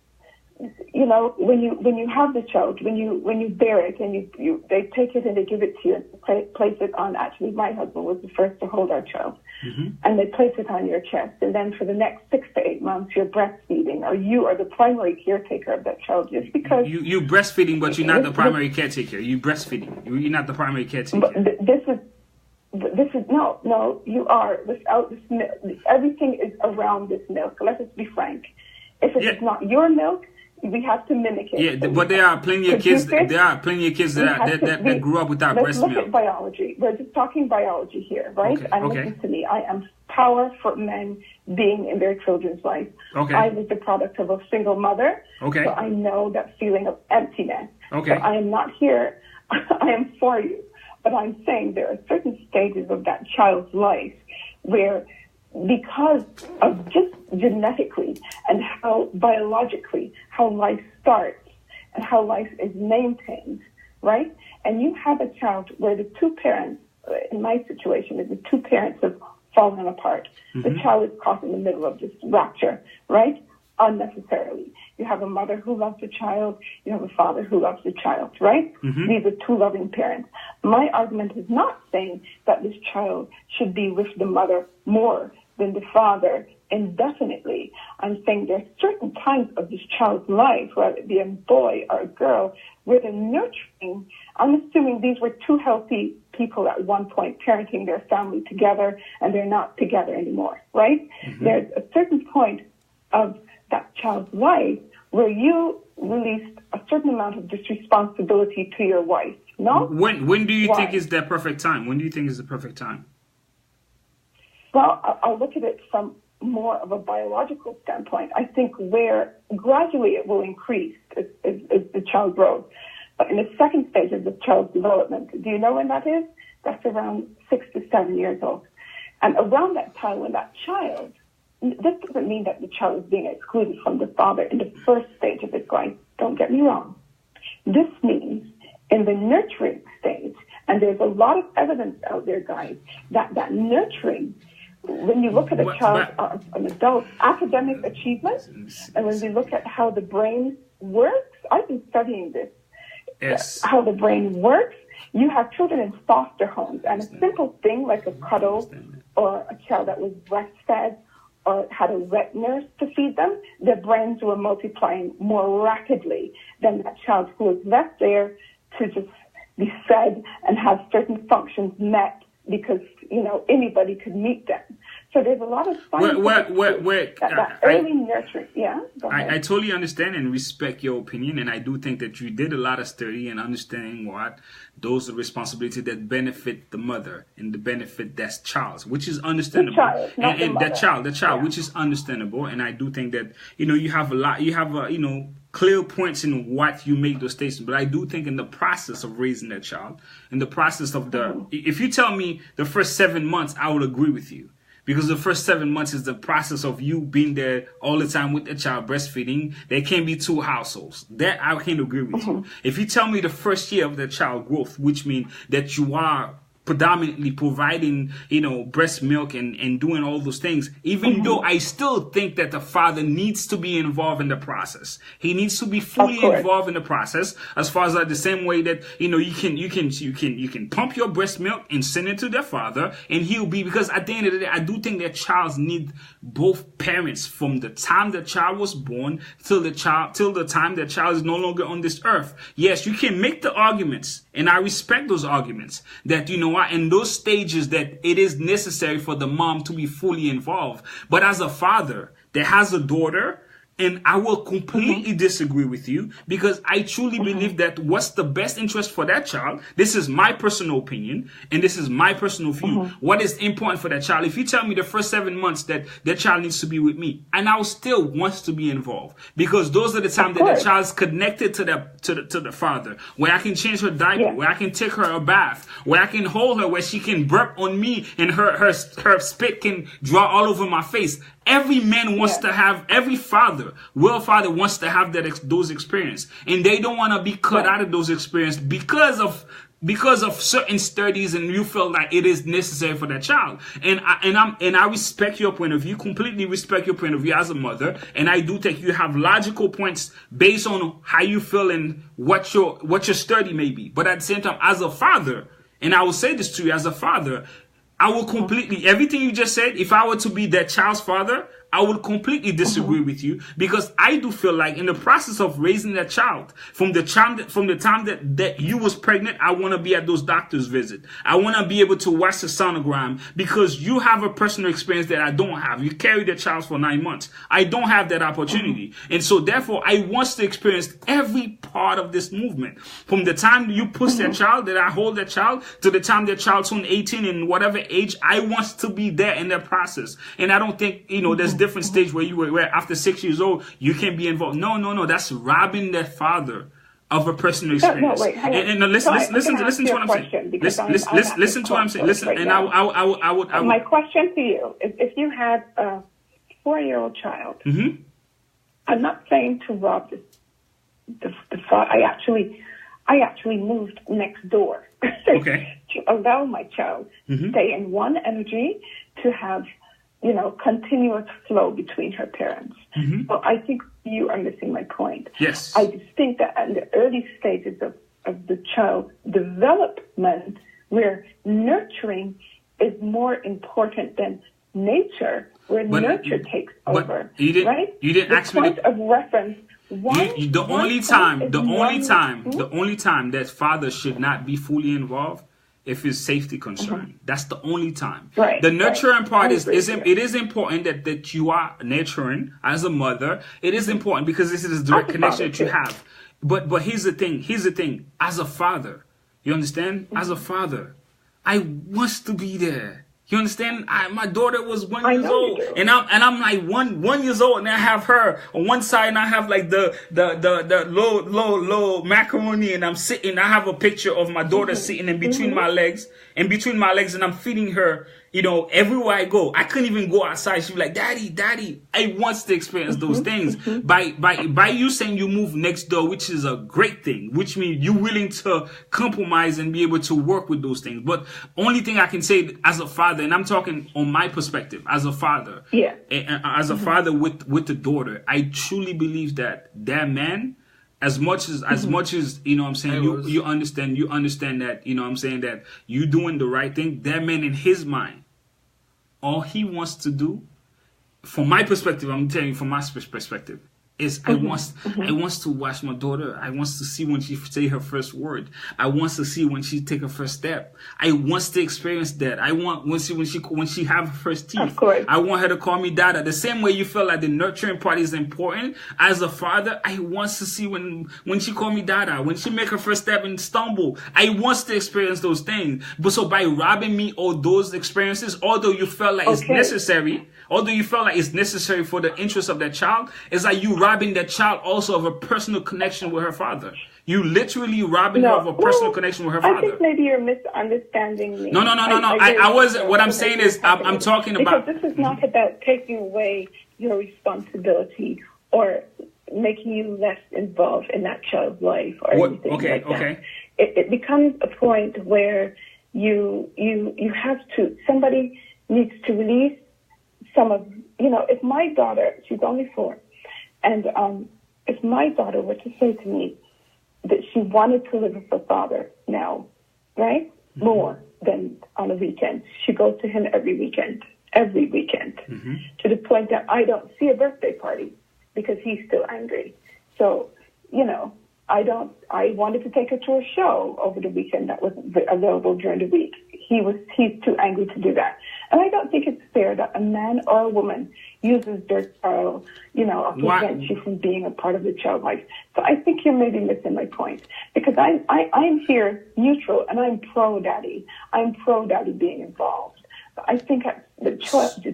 you know, when you have the child, when you bear it and they take it and they give it to you and place it on. Actually, my husband was the first to hold our child, and they place it on your chest, and then for the next 6 to 8 months, you're breastfeeding, or you are the primary caretaker of that child, just because you breastfeeding, but you're not the primary caretaker. You breastfeeding, you're not the primary caretaker. But this is no. You are without this milk. Everything is around this milk. Let us be frank. If it is not your milk, we have to mimic it. Yeah, but there are plenty of kids. There are plenty of kids that grew up without breast milk. Let's look at biology. We're just talking biology here, right? And listen to me. I am power for men being in their children's life. I was the product of a single mother, so I know that feeling of emptiness. So I am not here. I am for you. But I'm saying there are certain stages of that child's life where, because of just genetically and how biologically, how life starts and how life is maintained, right? And you have a child where the two parents, in my situation, is the two parents have fallen apart. The child is caught in the middle of this rupture, right? Unnecessarily. You have a mother who loves the child. You have a father who loves the child, right? These are two loving parents. My argument is not saying that this child should be with the mother more than the father indefinitely. I'm saying there are certain times of this child's life, whether it be a boy or a girl, where the nurturing, I'm assuming these were two healthy people at one point parenting their family together, and they're not together anymore, right? There's a certain point of that child's life where you released a certain amount of this responsibility to your wife, no? When do you think is that perfect time? When do you think is the perfect time? Well, I'll look at it from more of a biological standpoint. I think where gradually it will increase as the child grows. But in the second stage of the child's development, do you know when that is? That's around 6 to 7 years old. And around that time when that child, this doesn't mean that the child is being excluded from the father in the first stage of his life. Don't get me wrong. This means in the nurturing stage, and there's a lot of evidence out there, guys, that nurturing, when you look at a child, an adult's academic achievement, and when we look at how the brain works, I've been studying this, how the brain works. You have children in foster homes, and a simple thing like a cuddle or a child that was breastfed or had a wet nurse to feed them, their brains were multiplying more rapidly than that child who was left there to just be fed and have certain functions met because, you know, anybody could meet them. So there's a lot of that early nurturing. Yeah, go ahead. I totally understand and respect your opinion, and I do think that you did a lot of study and understanding what those are responsibilities that benefit the mother and the benefit that's child's, which is understandable. The child, and the child, yeah. Which is understandable. And I do think that, you have clear points in what you make those statements. But I do think in the process of raising that child, in the process of if you tell me the first 7 months, I will agree with you. Because the first 7 months is the process of you being there all the time with the child, breastfeeding. There can be two households. That I can agree with you. If you tell me the first year of the child growth, which means that you are predominantly providing, breast milk and doing all those things, even though I still think that the father needs to be involved in the process. He needs to be fully involved in the process, as far as the same way that, you can pump your breast milk and send it to their father, and he'll be, because at the end of the day, I do think that childs need both parents from the time the child was born till the time the child is no longer on this earth. Yes, you can make the arguments, and I respect those arguments, that, in those stages that it is necessary for the mom to be fully involved. But as a father that has a daughter, and I will completely disagree with you, because I truly believe that what's the best interest for that child, this is my personal opinion, and this is my personal view. What is important for that child? If you tell me the first 7 months that that child needs to be with me, and I still wants to be involved, because those are the times that the child's connected to the father, where I can change her diaper, where I can take her a bath, where I can hold her, where she can burp on me, and her spit can draw all over my face. Every man wants to have, every father, real father wants to have those experiences, and they don't want to be cut out of those experiences because of certain studies, and you feel like it is necessary for that child. And I respect your point of view, completely respect your point of view as a mother, and I do think you have logical points based on how you feel and what your study may be. But at the same time, as a father, and I will say this to you as a father, I will completely, everything you just said, if I were to be that child's father, I would completely disagree with you, because I do feel like in the process of raising that child, from the time that you was pregnant, I want to be at those doctors' visits. I want to be able to watch the sonogram, because you have a personal experience that I don't have. You carried the child for 9 months. I don't have that opportunity. And so therefore, I want to experience every part of this movement. From the time you push that child, that I hold that child, to the time that child's on 18 and whatever age, I want to be there in that process. And I don't think, there's different stage where after 6 years old you can be involved. No, that's robbing that father of a personal experience. Listen to what I'm saying. Listen to what I'm saying. Listen, and I would. My question to you is: if you had a 4-year-old child, I'm not saying to rob the father. I actually moved next door to allow my child to stay in one energy, to have continuous flow between her parents. So I think you are missing my point. Yes. I just think that in the early stages of the child's development, where nurturing is more important than nature, where nurture takes over. You didn't ask me point of reference. The only time that father should not be fully involved, if it's safety concern. That's the only time. Right. The nurturing part it is important that you are nurturing as a mother. It is important because this is a direct connection that you have. But here's the thing. As a father, you understand? As a father, I want to be there. You understand? My daughter was 1 year old, and I'm like one years old, and I have her on one side, and I have like the low macaroni, and I'm sitting. I have a picture of my daughter sitting in between my legs, and I'm feeding her. Everywhere I go, I couldn't even go outside. She'd be like, Daddy, I want to experience those things. By you saying you move next door, which is a great thing, which means you're willing to compromise and be able to work with those things. But only thing I can say as a father, and I'm talking on my perspective as a father, as a father with the daughter, I truly believe that man, as much as you know what I'm saying, you understand that, you know what I'm saying, that you doing the right thing, that man in his mind, all he wants to do, from my perspective, I'm telling you from my perspective, is I wants to watch my daughter. I wants to see when she say her first word. I wants to see when she take her first step. I wants to experience that. I want when she have her first teeth. Of course. I want her to call me Dada. The same way you feel like the nurturing part is important. As a father, I wants to see when she call me Dada, when she make her first step and stumble. I wants to experience those things. But so by robbing me all those experiences, although you felt like it's necessary. Although you felt like it's necessary for the interest of that child, it's like you robbing that child also of a personal connection with her father. You literally robbing her of a personal connection with her father. I think maybe you're misunderstanding me. No. I wasn't. What I'm saying is, I'm talking about. Because this is not about taking away your responsibility or making you less involved in that child's life or anything like that. It becomes a point where you have to. Somebody needs to release some of, if my daughter, she's only 4, and if my daughter were to say to me that she wanted to live with her father now, right, more than on a weekend, she goes to him every weekend, to the point that I don't see a birthday party because he's still angry. So, I wanted to take her to a show over the weekend that wasn't available during the week. He's too angry to do that. And I don't think it's fair that a man or a woman uses their child, or prevents you from being a part of the child life. So I think you're maybe missing my point. Because I'm here neutral and I'm pro-daddy. I'm pro-daddy being involved. I think the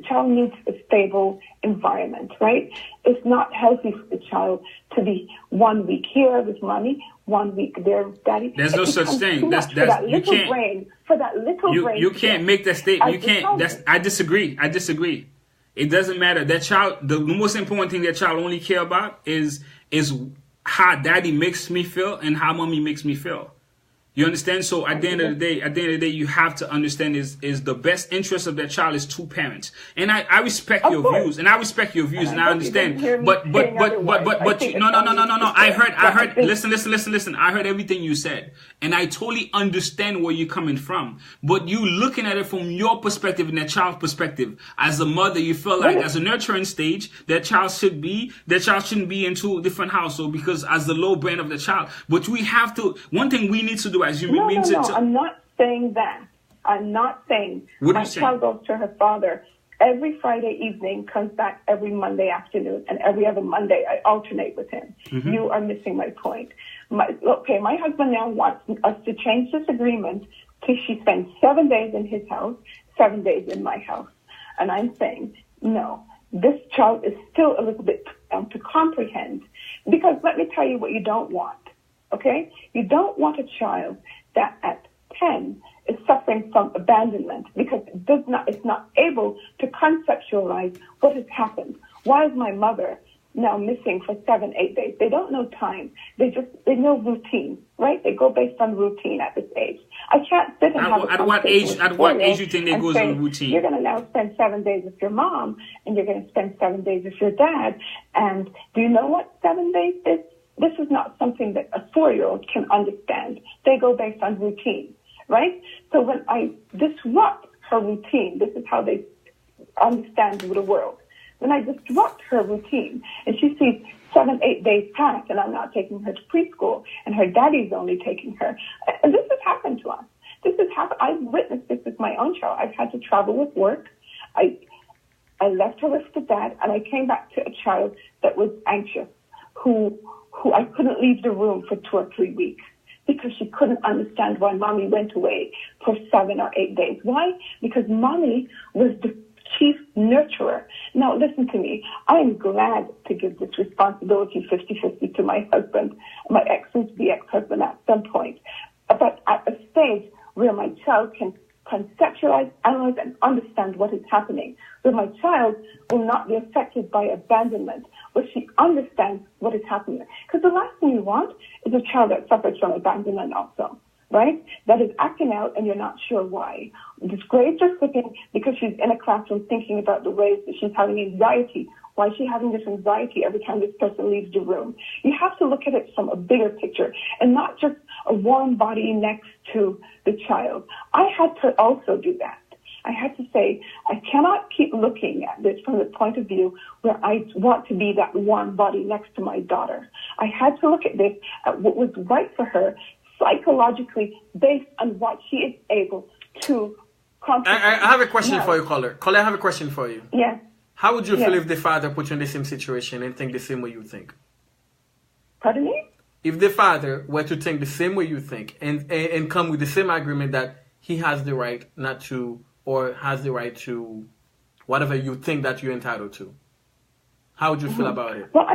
child needs a stable environment, right? It's not healthy for the child to be 1 week here with mommy, 1 week there with daddy. There's no such thing. For that little brain. You can't make that statement. You can't. I disagree. It doesn't matter. That child, the most important thing that child only care about is how daddy makes me feel and how mommy makes me feel. You understand? So at the end of the day, you have to understand is the best interest of that child is 2 parents. And I respect your views, and I understand. But no. I heard. Listen. I heard everything you said, and I totally understand where you're coming from. But you looking at it from your perspective and that child's perspective. As a mother, you feel like as a nurturing stage, that child shouldn't be in 2 different households because as the low brain of the child. But we have to. One thing we need to do as human beings. No, I'm not saying that. I'm not saying my child goes to her father every Friday evening, comes back every Monday afternoon, and every other Monday I alternate with him. Mm-hmm. You are missing my point. My husband now wants us to change this agreement to she spends 7 days in his house, 7 days in my house. And I'm saying, no, this child is still a little bit to comprehend. Because let me tell you what you don't want. Okay? You don't want a child that at 10 is suffering from abandonment because it's not able to conceptualize what has happened. Why is my mother now missing for 7-8 days? They don't know time. They know routine, right? They go based on routine at this age. I can't sit and have a conversation. At what age you think they goes on routine? You're going to now spend 7 days with your mom, and you're going to spend 7 days with your dad. And do you know what 7 days is? This is not something that a 4-year-old can understand. They go based on routine, right? So when I disrupt her routine, this is how they understand the world. When I disrupt her routine and she sees 7-8 days pass and I'm not taking her to preschool and her daddy's only taking her, and this has happened to us. I've witnessed this with my own child. I've had to travel with work. I left her with the dad and I came back to a child that was anxious, who I couldn't leave the room for 2 or 3 weeks because she couldn't understand why mommy went away for 7 or 8 days. Why? Because mommy was the chief nurturer. Now, listen to me. I'm glad to give this responsibility 50-50 to my husband, my ex-soon-to-be ex-husband at some point. But at a stage where my child can conceptualize, analyze, and understand what is happening, where my child will not be affected by abandonment, where she understands what is happening. Because the last thing you want is a child that suffers from abandonment also, right? That is acting out and you're not sure why. This grades are slipping because she's in a classroom thinking about the ways that she's having anxiety. Why is she having this anxiety every time this person leaves the room? You have to look at it from a bigger picture and not just a warm body next to the child. I had to also do that. I had to say, I cannot keep looking at this from the point of view where I want to be that warm body next to my daughter. I had to look at this at what was right for her psychologically based on what she is able to comprehend. I have a question for you, caller. Caller, I have a question for you. Yes. How would you feel if the father put you in the same situation and think the same way you think? Pardon me? If the father were to think the same way you think and come with the same agreement that he has the right not to, or has the right to whatever you think that you're entitled to, how would you feel about it? Well,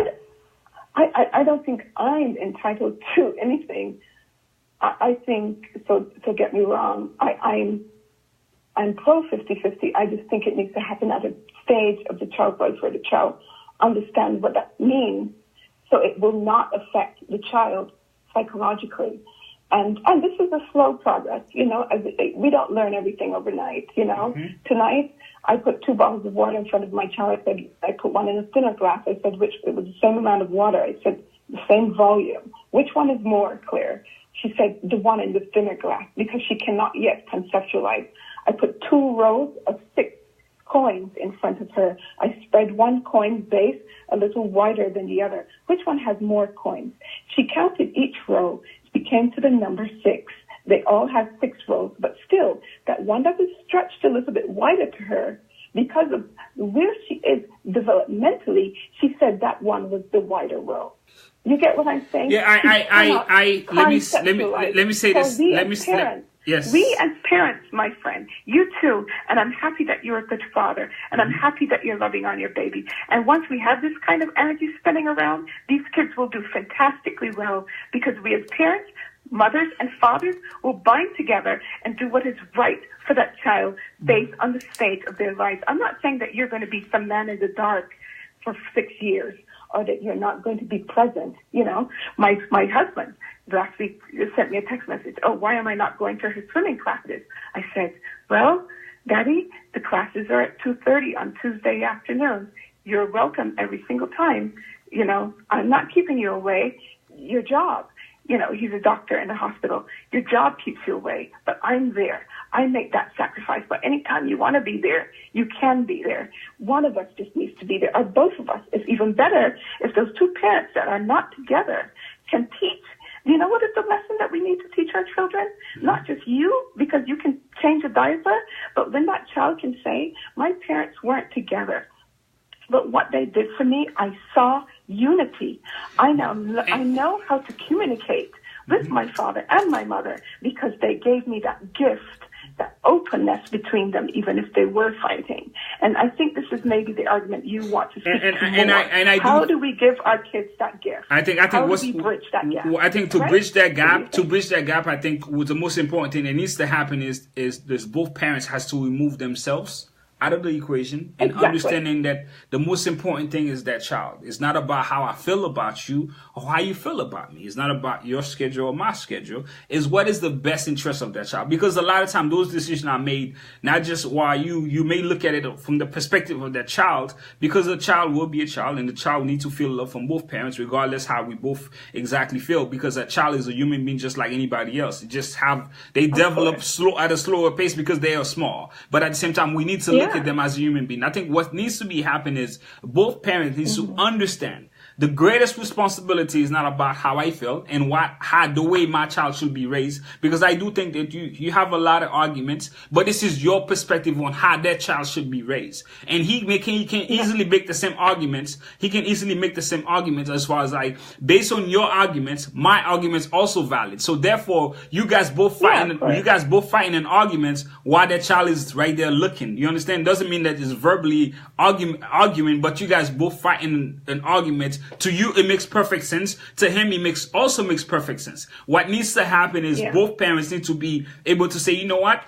I don't think I'm entitled to anything. I think, so get me wrong, I'm pro 50-50. I just think it needs to happen at a stage of the child's life where the child understands what that means, so it will not affect the child psychologically. And this is a slow progress, you know. We don't learn everything overnight, you know. Tonight, I put 2 bottles of water in front of my child. I put one in a thinner glass. I said, it was the same amount of water. I said, the same volume. Which one is more clear? She said, the one in the thinner glass, because she cannot yet conceptualize. I put 2 rows of 6 coins in front of her. I spread one coin base a little wider than the other. Which one has more coins? She counted each row. She came to the number 6. They all have 6 rows, but still, that one that was stretched a little bit wider to her, because of where she is developmentally, she said that one was the wider row. You get what I'm saying? Yeah, let me say this. Yes. We as parents, my friend, you too, and I'm happy that you're a good father, and I'm happy that you're loving on your baby. And once we have this kind of energy spinning around, these kids will do fantastically well, because we as parents, mothers and fathers will bind together and do what is right for that child based on the state of their lives. I'm not saying that you're going to be some man in the dark for 6 years, or that you're not going to be present. You know, my husband last week sent me a text message. Oh, why am I not going to his swimming classes? I said, well, Daddy, the classes are at 2:30 on Tuesday afternoon. You're welcome every single time. You know, I'm not keeping you away. Your job, you know, he's a doctor in a hospital. Your job keeps you away, but I'm there. I make that sacrifice. But anytime you want to be there, you can be there. One of us just needs to be there, or both of us. It's even better if those 2 parents that are not together can teach. You know what is the lesson that we need to teach our children? Not just you, because you can change a diaper, but when that child can say, my parents weren't together, but what they did for me, I saw unity. I know how to communicate with my father and my mother, because they gave me that gift, that openness between them, even if they were fighting. And I think this is maybe the argument you want to speak to. How do we give our kids that gift? How do we bridge that gap? I think to bridge that gap, I think the most important thing that needs to happen is both parents has to remove themselves out of the equation and understanding that the most important thing is that child. It's not about how I feel about you or how you feel about me. It's not about your schedule or my schedule. It's what is the best interest of that child. Because a lot of time those decisions are made not just while you may look at it from the perspective of that child, because the child will be a child and the child needs to feel love from both parents regardless how we both exactly feel, because a child is a human being just like anybody else. They develop at a slower pace because they are small. But at the same time, we need to look at them as a human being. I think what needs to be happening is both parents need to understand the greatest responsibility is not about how I feel and how the way my child should be raised, because I do think that you have a lot of arguments, but this is your perspective on how that child should be raised. And he can easily make the same arguments. He can easily make the same arguments as far as based on your arguments, my arguments also valid. So therefore, you guys both fighting an argument while that child is right there looking. You understand? Doesn't mean that it's verbally arguing, but you guys both fighting an argument. To you, it makes perfect sense. To him, it also makes perfect sense. What needs to happen is both parents need to be able to say, you know what?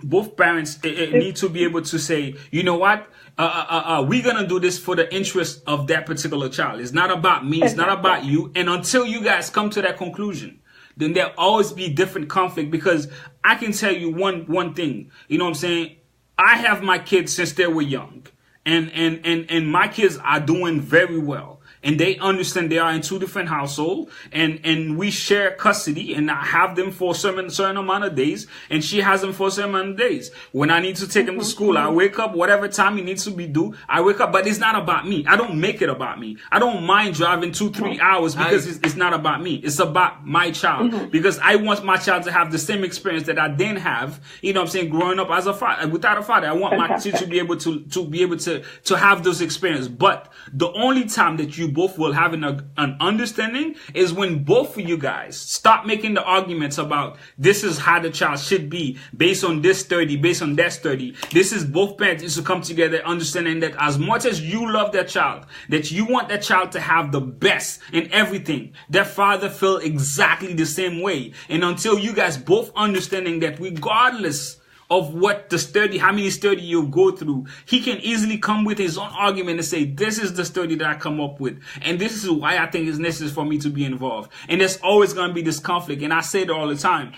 Both parents need to be able to say, you know what? We're going to do this for the interest of that particular child. It's not about me. It's not about you. And until you guys come to that conclusion, then there'll always be different conflict, because I can tell you one thing. You know what I'm saying? I have my kids since they were young. And my kids are doing very well. and they understand they are in 2 different households, and we share custody, and I have them for a certain amount of days, and she has them for a certain amount of days. When I need to take him to school, I wake up, whatever time he needs to be due, I wake up, but it's not about me. I don't make it about me. I don't mind driving 2-3 hours because it's not about me. It's about my child, because I want my child to have the same experience that I didn't have, you know what I'm saying, growing up as a father, without a father. I want my child to be able to have those experiences. But the only time that you both will have an understanding is when both of you guys stop making the arguments about this is how the child should be based on this study, based on that study. This is both parents is to come together understanding that as much as you love that child, that you want that child to have the best in everything, that father feel exactly the same way. And until you guys both understanding that regardless of what the study, how many study you go through, he can easily come with his own argument and say, this is the study that I come up with, and this is why I think it's necessary for me to be involved. And there's always going to be this conflict, and I say it all the time.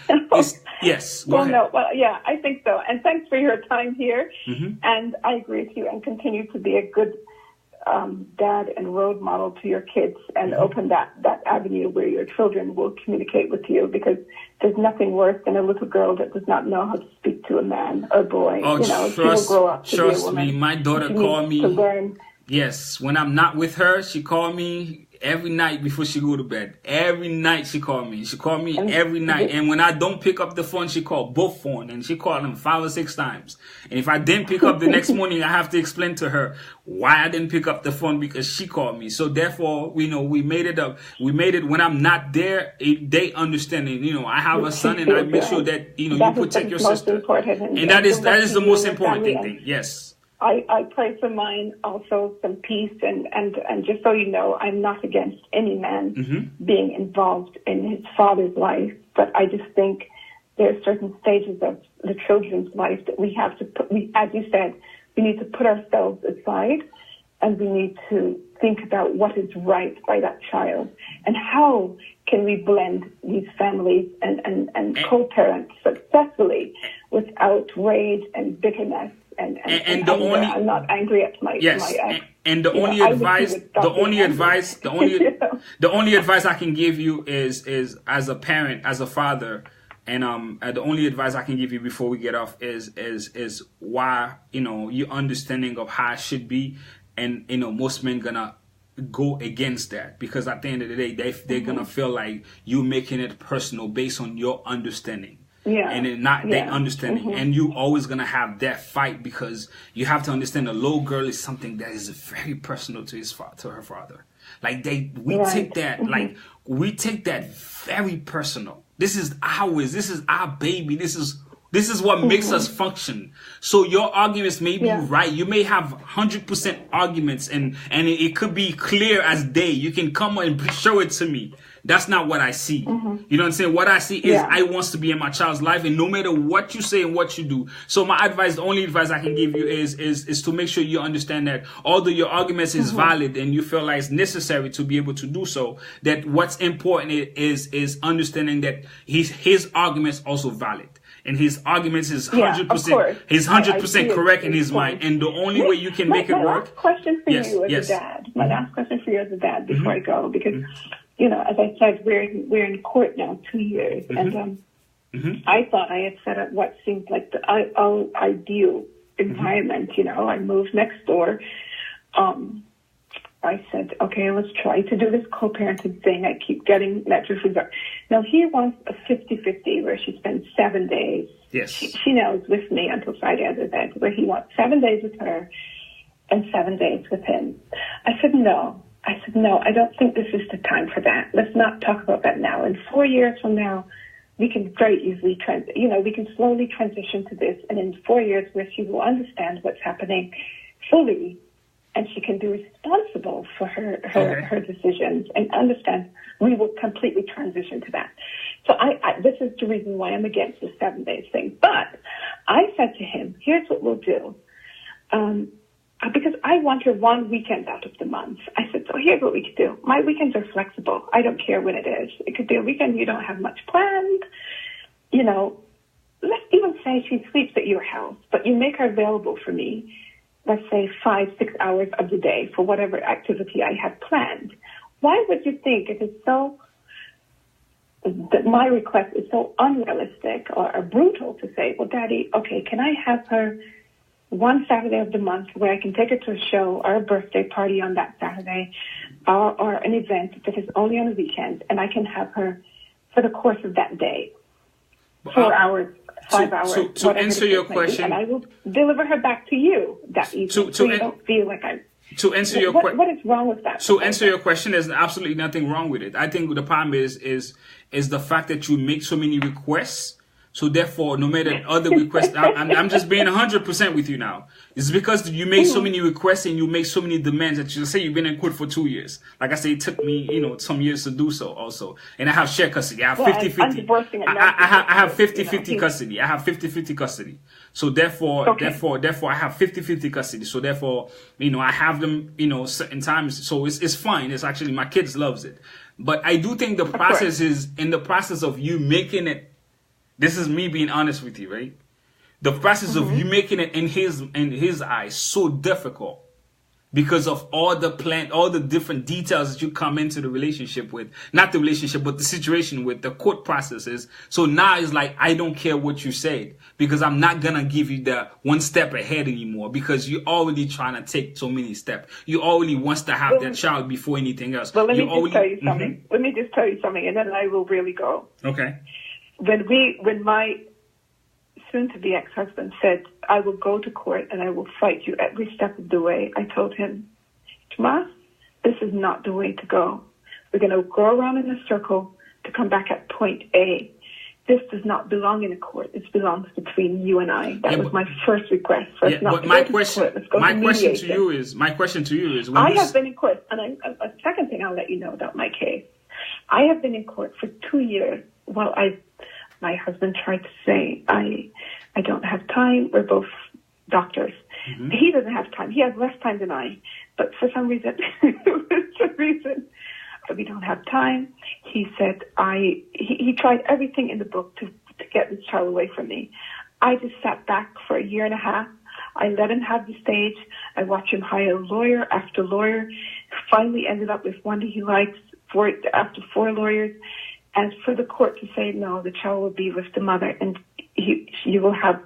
Yes, go ahead. Yeah, I think so. And thanks for your time here. And I agree with you, and continue to be a good dad and role model to your kids, and open that avenue where your children will communicate with you, because there's nothing worse than a little girl that does not know how to speak to a man or boy. Oh, she will grow up to be a woman. Me, my daughter called me. To learn. Yes, when I'm not with her, she called me every night before she go to bed. Every night she called me. She called me every night. And when I don't pick up the phone, she called both phones. And she called them 5 or 6 times. And if I didn't pick up the next morning, I have to explain to her why I didn't pick up the phone, because she called me. So therefore, we made it up. We made it when I'm not there, they understand it. I have a son, and I make sure that, you protect your sister. And that is the most important thing. Yes. I pray for mine also, some peace, and just so you know, I'm not against any man being involved in his father's life, but I just think there are certain stages of the children's life that we have to put, as you said, we need to put ourselves aside, and we need to think about what is right by that child, and how can we blend these families and co-parent successfully without rage and bitterness. And the only, I'm not angry at my ex. And the only advice I can give you is as a parent, as a father, and the only advice I can give you before we get off is why your understanding of how it should be, and most men gonna go against that, because at the end of the day they're gonna feel like you making it personal based on your understanding. And it not their understanding. And you always gonna have that fight, because you have to understand a little girl is something that is very personal to her father. Like we take that very personal. This is ours. This is our baby. This is what makes us function. So your arguments may be right. You may have 100% arguments, and it could be clear as day. You can come and show it to me. That's not what I see. You know what I'm saying? What I see is I want to be in my child's life, and no matter what you say and what you do. So my advice, the only advice I can give you is to make sure you understand that although your arguments is valid and you feel like it's necessary to be able to do so, that what's important is understanding that his arguments also valid. And his arguments is 100%. He's 100% correct in his mind, and the only way you can make it work. Last question for you as a dad. My last question for you as a dad before I go, because as I said, we're in court now 2 years, and I thought I had set up what seemed like the ideal environment. I moved next door. I said, okay, let's try to do this co-parenting thing. I keep getting letters. Now, he wants a 50-50 where she spends 7 days. Yes. She knows with me until Friday, as I said, where he wants 7 days with her and 7 days with him. I said, no, I don't think this is the time for that. Let's not talk about that now. In 4 years from now, we can very easily, we can slowly transition to this. And in 4 years, where she will understand what's happening fully, and she can be responsible for her decisions and understand, we will completely transition to that. So this is the reason why I'm against the 7 days thing. But I said to him, here's what we'll do. Because I want her 1 weekend out of the month. I said, so here's what we could do. My weekends are flexible. I don't care when it is. It could be a weekend you don't have much planned. Let's even say she sleeps at your house, but you make her available for me let's say 5-6 hours of the day for whatever activity I had planned. Why would you think it is so, that my request is so unrealistic or brutal to say, well, Daddy, okay, can I have her one Saturday of the month where I can take her to a show or a birthday party on that Saturday or an event that is only on the weekend, and I can have her for the course of that day, 4 hours, 5 hours, to answer your question, and I will deliver her back to you that evening, so you don't feel like I'm... To answer your question, what is wrong with that? To answer your question, there's absolutely nothing wrong with it. I think the problem is the fact that you make so many requests. So therefore, no matter other requests, I'm just being 100% with you now. It's because you make so many requests and you make so many demands that you say you've been in court for 2 years. Like I say, it took me, some years to do so also. And I have shared custody. I have 50-50. I have 50-50 custody. I have 50-50 custody. So therefore, I have 50-50 custody. So therefore, I have them, certain times. So it's fine. It's actually, my kids loves it. But I do think the process is, in the process of you making it, this is me being honest with you, right? The process of you making it in his eyes so difficult because of all the different details that you come into the relationship with, not the relationship, but the situation with the court processes. So now it's like, I don't care what you said because I'm not going to give you the one step ahead anymore because you're already trying to take so many steps. You already wants to have that child before anything else. Well, let me just tell you something. Let me just tell you something, and then I will really go. Okay. When my soon-to-be ex-husband said, I will go to court and I will fight you every step of the way, I told him, Tomas, this is not the way to go. We're going to go around in a circle to come back at point A. This does not belong in a court. This belongs between you and I. That was my first request. But my question to you is, I have been in court, and a second thing I'll let you know about my case. I have been in court for 2 years. Well, my husband tried to say, I don't have time. We're both doctors. Mm-hmm. He doesn't have time. He has less time than I. But for some reason, we don't have time. He said, he tried everything in the book to get this child away from me. I just sat back for a year and a half. I let him have the stage. I watched him hire lawyer after lawyer. Finally ended up with one that he likes after 4 lawyers. And for the court to say, no, the child will be with the mother and you will have,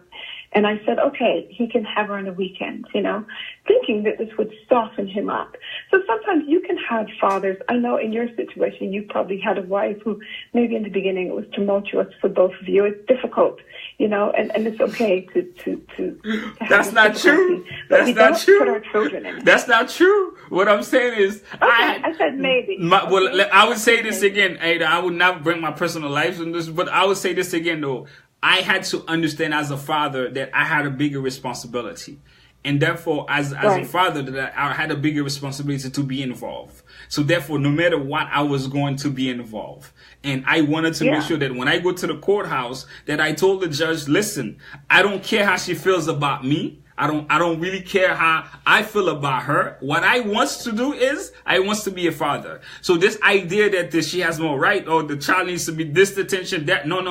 and I said, okay, he can have her on the weekends, thinking that this would soften him up. So sometimes you can have fathers. I know in your situation, you probably had a wife who maybe in the beginning it was tumultuous for both of you. It's difficult, and it's okay to That's not true. That's not true. Put our children in. That's not true. What I'm saying is, I said maybe. I would say this again, Ada. I would not bring my personal life in this, but I would say this again though. I had to understand as a father that I had a bigger responsibility. And therefore, as a father, that I had a bigger responsibility to be involved. So therefore, no matter what, I was going to be involved. And I wanted to make sure that when I go to the courthouse, that I told the judge, listen, I don't care how she feels about me. I don't really care how I feel about her. What I want to do is I want to be a father. So this idea that she has no right or the child needs to be this attention, that no.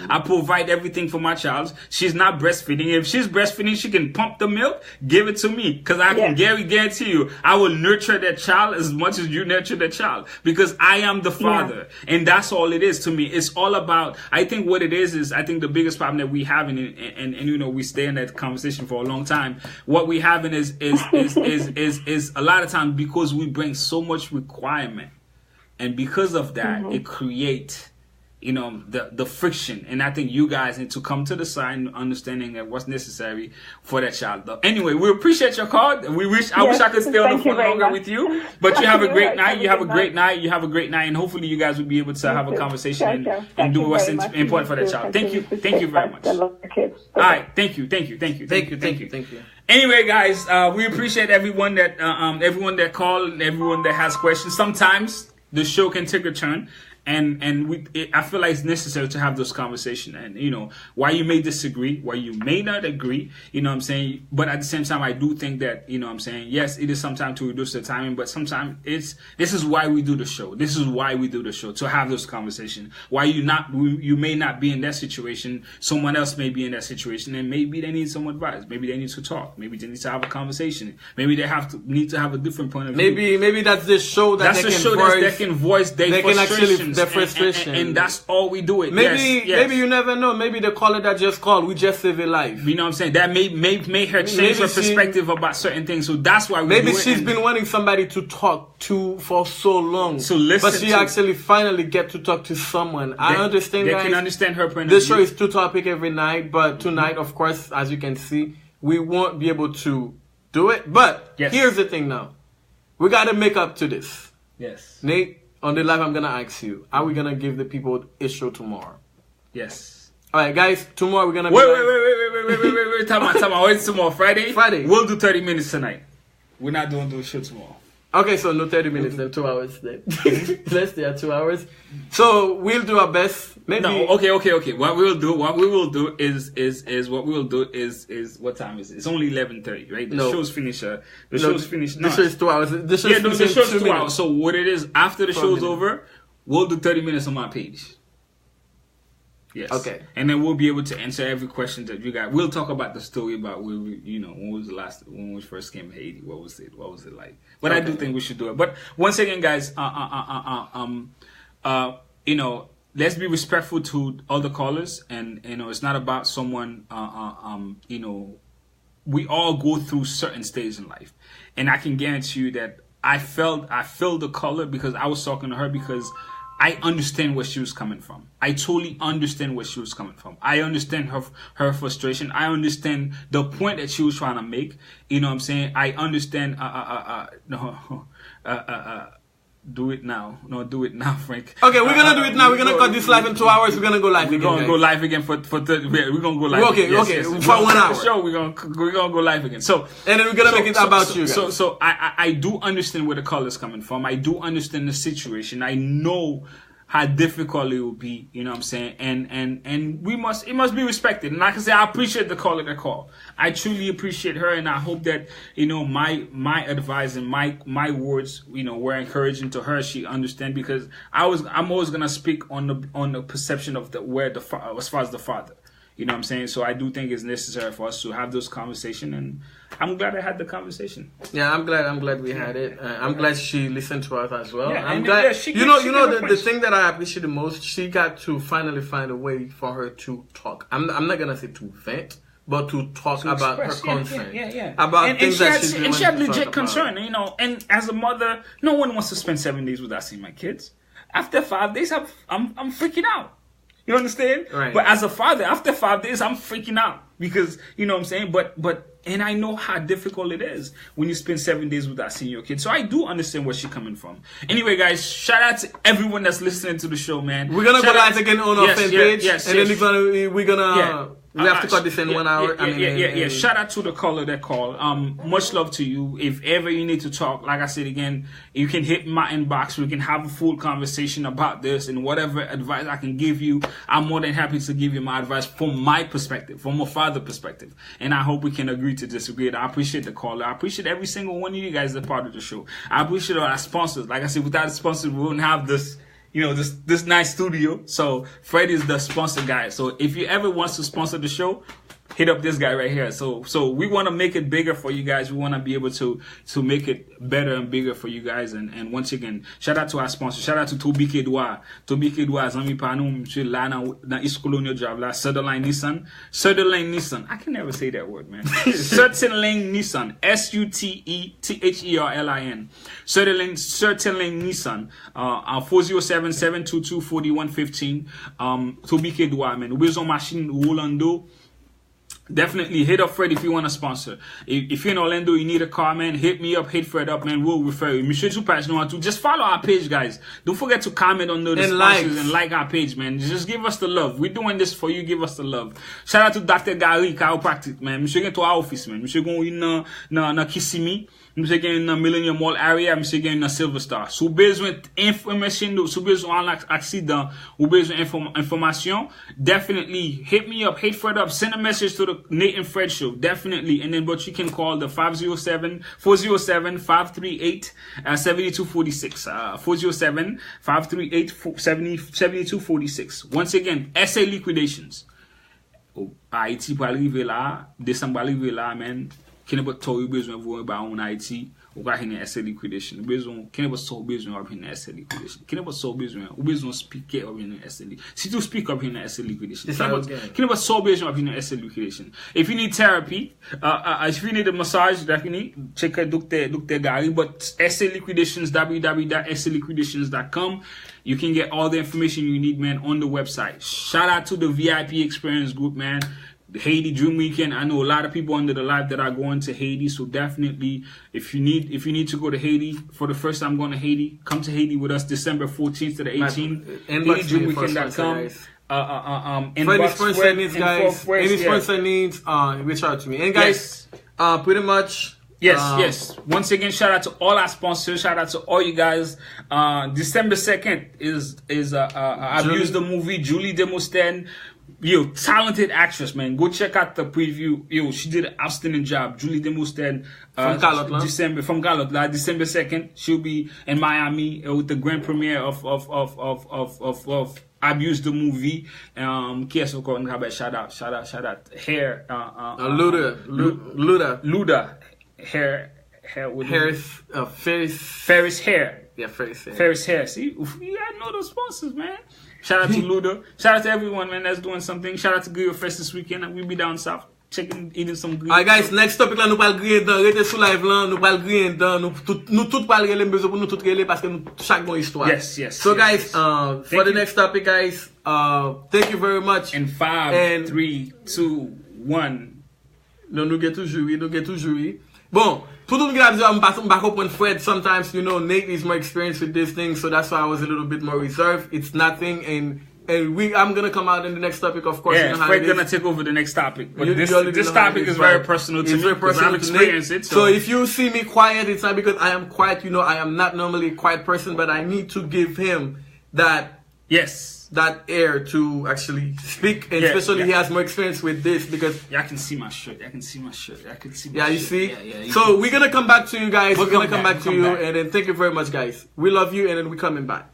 I provide everything for my child. She's not breastfeeding. If she's breastfeeding, she can pump the milk, give it to me. Because I can guarantee you, I will nurture that child as much as you nurture the child. Because I am the father. Yeah. And that's all it is to me. It's all about, I think what it is I think the biggest problem that we have and we stay in that conversation for a long time. What we have is a lot of times because we bring so much requirement, and because of that, it creates the friction. And I think you guys need to come to the side understanding that what's necessary for that child. Anyway, we appreciate your call. I wish I could stay on the phone longer with you, but you have a great night. You have a great night. You have a great night, and hopefully you guys will be able to have a conversation and do what's important for that child. Thank you very much. All right, thank you. Anyway, guys, we appreciate everyone that called and everyone that has questions. Sometimes the show can take a turn. I feel like it's necessary to have those conversations. And, you know, why you may disagree, why you may not agree, you know what I'm saying? But at the same time, I do think that, you know what I'm saying, yes, it is sometimes to reduce the timing, but sometimes this is why we do the show. This is why we do the show, to have those conversations. Why you may not be in that situation, someone else may be in that situation, and maybe they need some advice. Maybe they need to talk. Maybe they need to have a conversation. Maybe they need to have a different point of view. Maybe that's the show that they can voice their frustrations. Their frustration, and that's all we do it. Maybe you never know. Maybe the caller that just called, we just saved a life. You know what I'm saying? That may her change her perspective about certain things. So that's why we do it. Maybe she's been wanting somebody to talk to for so long. So listen, but she actually finally get to talk to someone. I understand. They guys, can understand her point of view. This show is 2 topics every night, but tonight, of course, as you can see, we won't be able to do it. But here's the thing now. We got to make up to this. Yes. Nate, on the live, I'm going to ask you, are we going to give the people a show tomorrow? Yes. All right, guys, tomorrow we're going to Wait. Time out. Wait, tomorrow. Friday? We'll do 30 minutes tonight. We're not doing the show tomorrow. Okay, so no 30 minutes, then 2 hours. Then. Let's stay at 2 hours. So we'll do our best. Maybe. No, okay. What we will do is what time is it? It's only 11:30, right? The show's finished. The show's finished. The show is 2 hours. The show's 2 hours. So what it is, after the show's over, we'll do 30 minutes on my page. Yes. Okay. And then we'll be able to answer every question that you got. We'll talk about the story about when we first came to Haiti. What was it like? But I do think we should do it. But once again, guys, you know, let's be respectful to other callers, and you know, it's not about someone. You know, we all go through certain stages in life, and I can guarantee you that I felt the caller because I was talking to her because I understand where she was coming from. I totally understand where she was coming from. I understand her frustration. I understand the point that she was trying to make. You know what I'm saying? I understand. Do it now. No, do it now, Frank. Okay, we're gonna do it now. We're gonna cut this live in 2 hours. We're gonna go live again. We're gonna go live again for 30. We're gonna go live. Okay, for 1 hour. Sure, we're gonna go live again. So and then we're gonna make it about you guys. So I do understand where the call is coming from. I do understand the situation. I know how difficult it will be, you know what I'm saying? And it must be respected. And like I say, I appreciate the caller that call. I truly appreciate her, and I hope that, you know, my advice and my words, you know, were encouraging to her. She understand, because I'm always gonna speak on the perception of as far as the father. You know what I'm saying? So I do think it's necessary for us to have those conversations, and I'm glad I had the conversation. Yeah, I'm glad we had it. I'm glad she listened to us as well. Yeah, I'm glad. The thing that I appreciate the most, she got to finally find a way for her to talk. I'm not gonna say to vent, but to talk about her concern. Yeah. About things that she's and she had legit concern, you know. And as a mother, no one wants to spend 7 days without seeing my kids. After 5 days, I'm freaking out. You understand? Right. But as a father, after 5 days, I'm freaking out because, you know what I'm saying? And I know how difficult it is when you spend 7 days without seeing your kids. So I do understand where she's coming from. Anyway, guys, shout out to everyone that's listening to the show, man. We're going to go live again on our fan page. And then we're going to... We have to cut this in 1 hour. Yeah. Shout out to the caller that called. Much love to you. If ever you need to talk, like I said again, you can hit my inbox. We can have a full conversation about this, and whatever advice I can give you, I'm more than happy to give you my advice from my perspective, from a father perspective. And I hope we can agree to disagree. I appreciate the caller. I appreciate every single one of you guys that are part of the show. I appreciate our sponsors. Like I said, without the sponsors, we wouldn't have this. You know, this nice studio. So Fred is the sponsor guy. So if you ever wants to sponsor the show, hit up this guy right here. So we want to make it bigger for you guys. We want to be able to make it better and bigger for you guys. And once again, shout out to our sponsor. Shout out to Toby Kedwa. Toby Kedwa, Zami Panu, Mche Lana, na Iskolonio Javla, Sutherland Nissan. Sutherland Nissan. I can never say that word, man. Sutherland Nissan. Sutherland. Sutherland Nissan. 407-722-4115. Toby Kedwa, man. Wheels on machine, Rolando. Definitely hit up Fred if you want to sponsor. If you're in Orlando, you need a car, man, hit me up, hit Fred up, man. We'll refer you. Monsieur Tupac, just follow our page, guys. Don't forget to comment on the sponsors and like our page, man. Just give us the love. We're doing this for you. Give us the love. Shout out to Dr. Gary, chiropractic, man. Monsieur get to our office, man. Monsieur go in na Kissimmee. Monsieur get in the Millennium Mall area. Monsieur get in the Silver Star. Sou besoin information, sou besoin accident, ou besoin information, definitely hit me up, hit Fred up, send a message to the Nate and Fred show, definitely. And then, but you can call the 407-538-7246, 407-538-7246. Once again, SA Liquidations. Haïti pour arriver là, décembre arriver là, man. Qui n'est pas tout besoin de vous en Haïti, ou pas une SA Liquidation. Besoin, qui n'est pas so besoin de une SA Liquidation. Qui n'est pas so besoin, ou besoin speaker of une SA Liquidation. Si tu speak up in SA Liquidation. Qui n'est pas so besoin de une SA Liquidation. If you need therapy, if you need a massage, definitely check out Dr. Gary. But SA Liquidations, www.saliquidations.com. You can get all the information you need, man, on the website. Shout out to the VIP Experience Group, man. The Haiti Dream Weekend. I know a lot of people under the live that are going to Haiti, so definitely, if you need to go to Haiti for the first time going to Haiti, come to Haiti with us December 14th to the 18th. HaitiDreamWeekend.com. Any sponsor needs, guys. Any sponsor needs, reach out to me. And guys, pretty much. Yes. Once again, shout out to all our sponsors. Shout out to all you guys. December 2nd is Abuse the Movie. Julie Demosthenes. Yo, talented actress, man. Go check out the preview. Yo, she did an outstanding job. Julie Demosthenes, from Galotla. December 2nd. She'll be in Miami with the grand premiere of Abuse the Movie. Shout out. Hair. Luda. Hair with Ferris Hair. Yeah, Ferris Hair. Ferris Hair. See, I know those sponsors, man. Shout out to Luda. Shout out to everyone, man, that's doing something. Shout out to Grill Fest this weekend. We'll be down south eating some grill. Alright, guys, next topic là, nous parlons griller dedans. Restez sous live là, nous parlons griller dedans. Nous tout parlons griller, besoin pour nous tout griller parce que nous chaque bonne histoire. Yes. So guys, for the next topic, guys, thank you very much. In 5, 3, 2, 1. Non, nous get toujours. Bon, tout le monde a dit, I'm back up on Fred. Sometimes, you know, Nate is more experienced with this thing, so that's why I was a little bit more reserved. It's nothing, and I'm gonna come out in the next topic, of course. Yeah, you know Fred's gonna take over the next topic. But this topic is very personal to me because I've experienced it. So if you see me quiet, it's not because I am quiet. You know, I am not normally a quiet person, but I need to give him that air to actually speak, and especially he has more experience with this because I can see my shirt. You see? So we're gonna come back to you guys. We're gonna come back to you, and then thank you very much, guys. We love you, and then we're coming back.